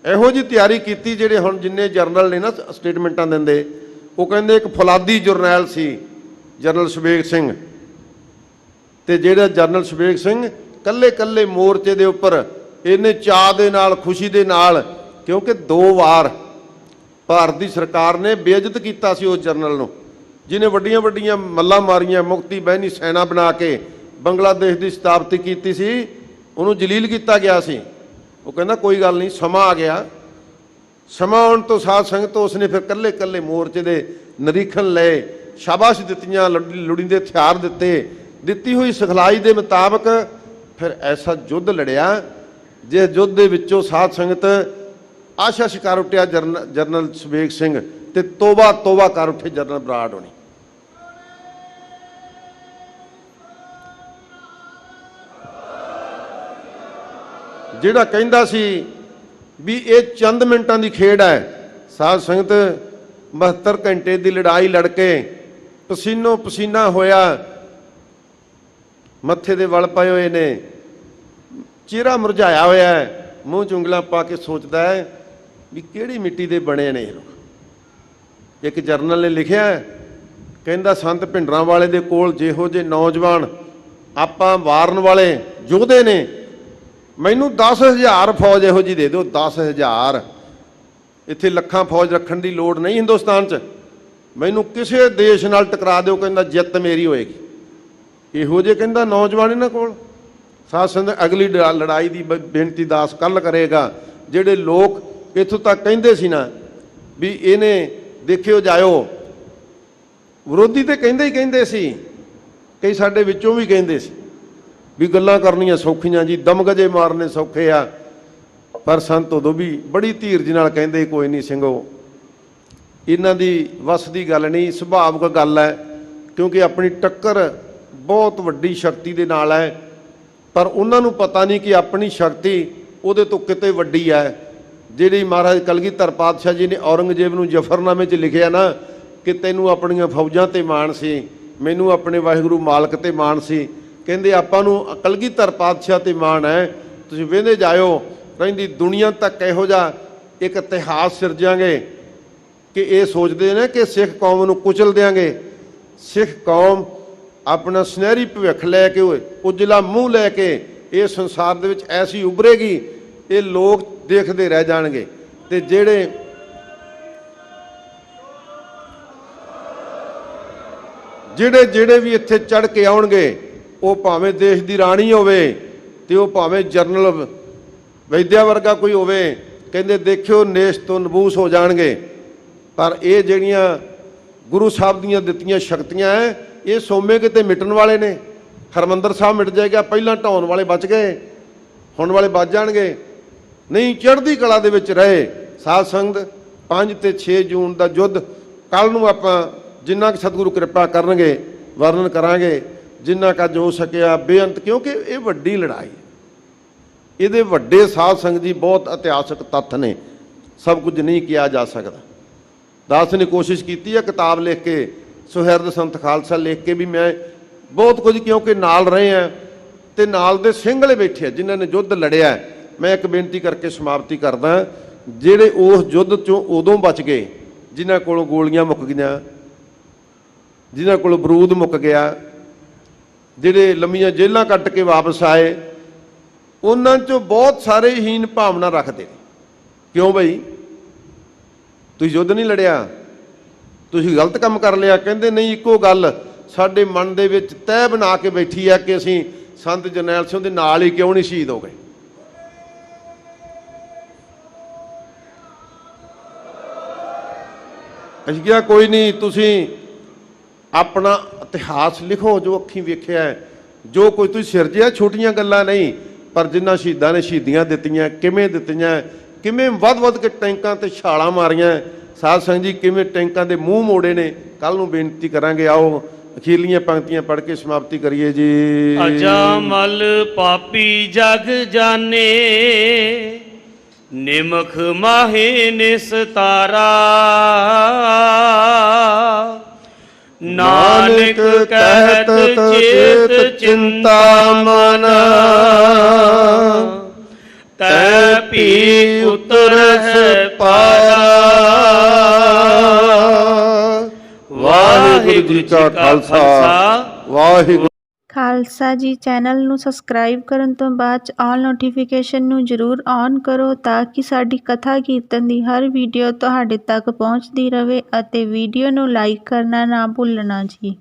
ਇਹੋ ਜਿਹੀ ਤਿਆਰੀ ਕੀਤੀ ਜਿਹੜੇ ਹੁਣ ਜਿੰਨੇ ਜਰਨਲ ਨੇ ਨਾ ਸਟੇਟਮੈਂਟਾਂ ਦਿੰਦੇ, ਉਹ ਕਹਿੰਦੇ ਇੱਕ ਫੌਲਾਦੀ ਜਰਨੈਲ ਸੀ ਜਨਰਲ ਸਵੇਗ ਸਿੰਘ, ਤੇ ਜਿਹੜਾ ਜਨਰਲ ਸਵੇਗ ਸਿੰਘ ਕੱਲੇ ਕੱਲੇ ਮੋਰਚੇ ਦੇ ਉੱਪਰ ਇਹਨੇ ਚਾਅ ਦੇ ਨਾਲ, ਖੁਸ਼ੀ ਦੇ ਨਾਲ, ਕਿਉਂਕਿ 2 ਵਾਰ ਭਾਰਤ ਦੀ ਸਰਕਾਰ ਨੇ ਬੇਇੱਜ਼ਤ ਕੀਤਾ ਸੀ ਉਸ ਜਰਨਲ ਨੂੰ, ਜਿਹਨੇ ਵੱਡੀਆਂ ਵੱਡੀਆਂ ਮੱਲਾਂ ਮਾਰੀਆਂ, ਮੁਕਤੀ ਬਹਿਨੀ ਸੈਨਾ ਬਣਾ ਕੇ ਬੰਗਲਾਦੇਸ਼ ਦੀ ਸਥਾਪਤੀ ਕੀਤੀ ਸੀ, ਉਹਨੂੰ ਜਲੀਲ ਕੀਤਾ ਗਿਆ ਸੀ। ਉਹ ਕਹਿੰਦਾ ਕੋਈ ਗੱਲ ਨਹੀਂ, ਸਮਾਂ ਆ ਗਿਆ। ਸਮਾਂ ਆਉਣ ਤੋਂ ਸਾਧ ਸੰਗਤ ਉਸਨੇ ਫਿਰ ਕੱਲੇ ਕੱਲੇ ਮੋਰਚੇ ਦੇ ਨਿਰੀਖਣ ਲਏ, ਸ਼ਾਬਾਸ਼ ਦਿੱਤੀਆਂ, ਲੋੜੀਂਦੇ ਹਥਿਆਰ ਦਿੱਤੇ, ਦਿੱਤੀ ਹੋਈ ਸਿਖਲਾਈ ਦੇ ਮੁਤਾਬਕ ਫਿਰ ਐਸਾ ਯੁੱਧ ਲੜਿਆ, ਜਿਸ ਯੁੱਧ ਦੇ ਵਿੱਚੋਂ ਸਾਧ ਸੰਗਤ ਆਸ਼ਾ ਸ਼ਿਕਾਰ ਉੱਠਿਆ ਜਨਰਲ ਸਵੇਗ ਸਿੰਘ, ਤੇ ਤੋਬਾ ਤੋਬਾ ਕਰ ਉੱਠੇ ਜਨਰਲ ਬਰਾੜ ਹੋਣੀ। ਜਿਹੜਾ ਕਹਿੰਦਾ ਸੀ ਵੀ ਇਹ ਚੰਦ ਮਿੰਟਾਂ ਦੀ ਖੇਡ ਹੈ, ਸਾਧ ਸੰਗਤ 72 ਘੰਟੇ ਦੀ ਲੜਾਈ ਲੜ ਕੇ ਪਸੀਨੋ ਪਸੀਨਾ ਹੋਇਆ, ਮੱਥੇ ਦੇ ਵਲ ਪਏ ਹੋਏ ਨੇ, ਚਿਹਰਾ ਮੁਰਝਾਇਆ ਹੋਇਆ ਹੈ, ਮੂੰਹ 'ਚ ਉਂਗਲਾਂ ਪਾ ਕੇ ਸੋਚਦਾ ਹੈ ਵੀ ਕਿਹੜੀ ਮਿੱਟੀ ਦੇ ਬਣੇ ਨੇ ਇਹ ਲੋਕ। ਇੱਕ ਜਰਨਲ ਨੇ ਲਿਖਿਆ, ਕਹਿੰਦਾ ਸੰਤ ਭਿੰਡਰਾਂ ਵਾਲੇ ਦੇ ਕੋਲ ਜਿਹੋ ਜਿਹੇ ਨੌਜਵਾਨ ਆਪਾਂ ਵਾਰਨ ਵਾਲੇ ਯੋਧੇ ਨੇ, ਮੈਨੂੰ 10,000 ਫੌਜ ਇਹੋ ਜਿਹੀ ਦੇ ਦਿਓ, 10,000। ਇੱਥੇ ਲੱਖਾਂ ਫੌਜ ਰੱਖਣ ਦੀ ਲੋੜ ਨਹੀਂ ਹਿੰਦੁਸਤਾਨ 'ਚ, ਮੈਨੂੰ ਕਿਸੇ ਦੇਸ਼ ਨਾਲ ਟਕਰਾ ਦਿਓ, ਕਹਿੰਦਾ ਜਿੱਤ ਮੇਰੀ ਹੋਏਗੀ। ਇਹੋ ਜਿਹੇ ਕਹਿੰਦਾ ਨੌਜਵਾਨ ਇਹਨਾਂ ਕੋਲ। ਸਾਧ ਸੰਗਤ ਅਗਲੀ ਲੜਾਈ ਦੀ ਬੇਨਤੀ ਦਾਸ ਕੱਲ ਕਰੇਗਾ। ਜਿਹੜੇ ਲੋਕ ਇੱਥੋਂ ਤੱਕ ਕਹਿੰਦੇ ਸੀ ਨਾ ਵੀ ਇਹਨੇ ਦੇਖਿਓ ਜਾਇਓ, ਵਿਰੋਧੀ ਤੇ ਕਹਿੰਦੇ ਹੀ ਕਹਿੰਦੇ ਸੀ, ਕਈ ਸਾਡੇ ਵਿੱਚੋਂ ਵੀ ਕਹਿੰਦੇ ਸੀ ਵੀ ਗੱਲਾਂ ਕਰਨੀਆਂ ਸੌਖੀਆਂ ਜੀ, ਦਮਗਜੇ ਮਾਰਨੇ ਸੌਖੇ ਆ, ਪਰ ਸੰਤ ਉਦੋਂ ਵੀ ਬੜੀ ਧੀਰਜ ਨਾਲ ਕਹਿੰਦੇ ਕੋਈ ਨਹੀਂ ਸਿੰਘੋ, ਇਹਨਾਂ ਦੀ ਵੱਸ ਦੀ ਗੱਲ ਨਹੀਂ, ਸੁਭਾਵਿਕ ਗੱਲ ਹੈ, ਕਿਉਂਕਿ ਆਪਣੀ ਟੱਕਰ ਬਹੁਤ ਵੱਡੀ ਸ਼ਕਤੀ ਦੇ ਨਾਲ ਹੈ, ਪਰ ਉਹਨਾਂ ਨੂੰ ਪਤਾ ਨਹੀਂ ਕਿ ਆਪਣੀ ਸ਼ਕਤੀ ਉਹਦੇ ਤੋਂ ਕਿਤੇ ਵੱਡੀ ਹੈ। ਜਿਹੜੀ ਮਹਾਰਾਜ ਕਲਗੀਧਰ ਪਾਤਸ਼ਾਹ ਜੀ ਨੇ ਔਰੰਗਜ਼ੇਬ ਨੂੰ ਜਫਰਨਾਮੇ 'ਚ ਲਿਖਿਆ ਨਾ ਕਿ ਤੈਨੂੰ ਆਪਣੀਆਂ ਫੌਜਾਂ ਤੇ ਮਾਣ ਸੀ, ਮੈਨੂੰ ਆਪਣੇ ਵਾਹਿਗੁਰੂ ਮਾਲਕ ਤੇ ਮਾਣ ਸੀ, ਕਹਿੰਦੇ ਆਪਾਂ ਨੂੰ ਕਲਗੀਧਰ ਪਾਤਸ਼ਾਹ ਤੇ ਮਾਣ ਹੈ। ਤੁਸੀਂ ਵੇਂਦੇ ਜਾਇਓ, ਕਹਿੰਦੀ ਦੁਨੀਆ ਤੱਕ ਇਹੋ ਜਿਹਾ ਇੱਕ ਇਤਿਹਾਸ ਸਿਰਜਾਂਗੇ ਕਿ ਇਹ ਸੋਚਦੇ ਨੇ ਕਿ ਸਿੱਖ ਕੌਮ ਨੂੰ ਕੁਚਲ ਦਿਆਂਗੇ। ਸਿੱਖ ਕੌਮ ਆਪਣਾ ਸੁਨਹਿਰੀ ਭਵਿੱਖ ਲੈ ਕੇ, ਉਜਲਾ ਮੂੰਹ ਲੈ ਕੇ ਇਸ ਸੰਸਾਰ ਦੇ ਵਿੱਚ ਐਸੀ ਉਭਰੇਗੀ, ਇਹ ਲੋਕ ਦੇਖਦੇ ਰਹਿ ਜਾਣਗੇ। ਤੇ ਜਿਹੜੇ ਵੀ ਇੱਥੇ ਚੜ ਕੇ ਆਉਣਗੇ, ਉਹ ਭਾਵੇਂ ਦੇਸ਼ ਦੀ ਰਾਣੀ ਹੋਵੇ ਤੇ ਉਹ ਭਾਵੇਂ ਜਰਨਲ ਵੈਦਿਆ ਵਰਗਾ ਕੋਈ ਹੋਵੇ, ਕਹਿੰਦੇ ਦੇਖਿਓ ਨੇਸ਼ ਤੋਂ ਨਬੂਸ ਹੋ ਜਾਣਗੇ। ਪਰ ਇਹ ਜਿਹੜੀਆਂ ਗੁਰੂ ਸਾਹਿਬ ਦੀਆਂ ਦਿੱਤੀਆਂ ਸ਼ਕਤੀਆਂ ਹੈ, ਇਹ ਸੋਮੇ ਕਿਤੇ ਮਿਟਣ ਵਾਲੇ ਨੇ। ਹਰਮੰਦਰ ਸਾਹਿਬ ਮਿਟ ਜਾਏਗਾ, ਪਹਿਲਾਂ ਢਾਉਣ ਵਾਲੇ ਬਚ ਗਏ, ਹੁਣ ਵਾਲੇ ਬਚ ਜਾਣਗੇ। ਨਹੀਂ, ਚੜ੍ਹਦੀ ਕਲਾ ਦੇ ਵਿੱਚ ਰਹੇ। ਸਾਧ ਸੰਗਤ 5 ਤੇ 6 ਜੂਨ ਦਾ ਯੁੱਧ ਕੱਲ ਨੂੰ ਆਪਾਂ ਜਿੰਨਾ ਕੁ ਸਤਿਗੁਰੂ ਕਿਰਪਾ ਕਰਨਗੇ ਵਰਣਨ ਕਰਾਂਗੇ, ਜਿੰਨਾ ਕੁ ਜੋ ਸਕਿਆ ਬੇਅੰਤ, ਕਿਉਂਕਿ ਇਹ ਵੱਡੀ ਲੜਾਈ, ਇਹਦੇ ਵੱਡੇ ਸਾਧ ਸੰਗਤ ਜੀ ਬਹੁਤ ਇਤਿਹਾਸਕ ਤੱਥ ਨੇ, ਸਭ ਕੁਝ ਨਹੀਂ ਕਿਹਾ ਜਾ ਸਕਦਾ। ਦਾਸ ਨੇ ਕੋਸ਼ਿਸ਼ ਕੀਤੀ ਹੈ ਕਿਤਾਬ ਲਿਖ ਕੇ, ਸੁਹਿਰਦ ਸੰਤ ਖਾਲਸਾ ਲਿਖ ਕੇ ਵੀ ਮੈਂ ਬਹੁਤ ਕੁਝ, ਕਿਉਂਕਿ ਨਾਲ ਰਹੇ ਆ ਤੇ ਨਾਲ ਦੇ ਸਿੰਘਲੇ ਬੈਠੇ ਆ ਜਿਨ੍ਹਾਂ ਨੇ ਯੁੱਧ ਲੜਿਆ। ਮੈਂ ਇੱਕ ਬੇਨਤੀ ਕਰਕੇ ਸਮਾਪਤੀ ਕਰਦਾ, ਜਿਹੜੇ ਉਸ ਯੁੱਧ ਚੋਂ ਉਦੋਂ ਬਚ ਗਏ ਜਿਨ੍ਹਾਂ ਕੋਲੋਂ ਗੋਲੀਆਂ ਮੁੱਕ ਗਈਆਂ, ਜਿਨ੍ਹਾਂ ਕੋਲੋਂ ਬਰੂਦ ਮੁੱਕ ਗਿਆ, ਜਿਹੜੇ ਲੰਮੀਆਂ ਜੇਲ੍ਹਾਂ ਕੱਟ ਕੇ ਵਾਪਸ ਆਏ, ਉਹਨਾਂ 'ਚੋਂ ਬਹੁਤ ਸਾਰੇ ਹੀਨ ਭਾਵਨਾ ਰੱਖਦੇ ਨੇ। ਕਿਉਂ ਬਈ, ਤੁਸੀਂ ਯੁੱਧ ਨਹੀਂ ਲੜਿਆ, ਤੁਸੀਂ ਗਲਤ ਕੰਮ ਕਰ ਲਿਆ। ਕਹਿੰਦੇ ਨਹੀਂ, ਇੱਕੋ ਗੱਲ ਸਾਡੇ ਮਨ ਦੇ ਵਿੱਚ ਤੈਅ ਬਣਾ ਕੇ ਬੈਠੀ ਆ ਕਿ ਅਸੀਂ ਸੰਤ ਜਰਨੈਲ ਸਿੰਘ ਦੇ ਨਾਲ ਹੀ ਕਿਉਂ ਨਹੀਂ ਸ਼ਹੀਦ ਹੋ ਗਏ। ਅਸੀਂ ਕਿਹਾ ਕੋਈ ਨਹੀਂ, ਤੁਸੀਂ ਆਪਣਾ ਇਤਿਹਾਸ ਲਿਖੋ ਜੋ ਅੱਖੀਂ ਵੇਖਿਆ ਹੈ, ਜੋ ਕੋਈ ਤੁਸੀਂ ਸਿਰਜਿਆ। ਛੋਟੀਆਂ ਗੱਲਾਂ ਨਹੀਂ, ਪਰ ਜਿਨ੍ਹਾਂ ਸ਼ਹੀਦਾਂ ਨੇ ਸ਼ਹੀਦੀਆਂ ਦਿੱਤੀਆਂ, ਕਿਵੇਂ ਵੱਧ ਕੇ ਟੈਂਕਾਂ ਤੇ ਛਾਲਾਂ ਮਾਰੀਆਂ। ਸਾਧ ਸੰਗਤ ਜੀ, ਕਿਵੇਂ ਟੈਂਕਾਂ ਦੇ ਮੂੰਹ ਮੋੜੇ ਨੇ। ਕੱਲ ਨੂੰ ਬੇਨਤੀ ਕਰਾਂਗੇ, ਆਓ ਅਖੀਰਲੀਆਂ ਪੰਕਤੀਆਂ ਪੜ੍ਹ ਕੇ ਸਮਾਪਤੀ ਕਰੀਏ ਜੀ। ਅਜਾਮਲ ਪਾਪੀ ਜਗ ਜਾਣੇ, ਨਿਮਖ ਮਾਹੇ ਨਿਸਤਾਰਾ। ਨਾਨਕ ਕਹਿਤ ਚੇਤ ਚਿੰਤਾ ਮਨ, ਤੈ ਭੀ ਉਤਰਹਿ ਪਾਰਾ। ਵਾਹਿਗੁਰੂ ਜੀ ਕਾ ਖਾਲਸਾ, ਵਾਹਿਗੁਰੂ। ਖਾਲਸਾ ਜੀ। ਚੈਨਲ ਨੂੰ ਸਬਸਕ੍ਰਾਈਬ ਕਰਨ ਤੋਂ ਬਾਅਦ 'ਚ ਆਲ ਨੋਟੀਫਿਕੇਸ਼ਨ ਨੂੰ ਜ਼ਰੂਰ ਔਨ ਕਰੋ ਤਾਂ ਕਿ ਸਾਡੀ ਕਥਾ ਕੀਰਤਨ ਦੀ ਹਰ ਵੀਡੀਓ ਤੁਹਾਡੇ ਤੱਕ ਪਹੁੰਚਦੀ ਰਹੇ ਅਤੇ ਵੀਡੀਓ ਨੂੰ ਲਾਈਕ ਕਰਨਾ ਨਾ ਭੁੱਲਣਾ ਜੀ।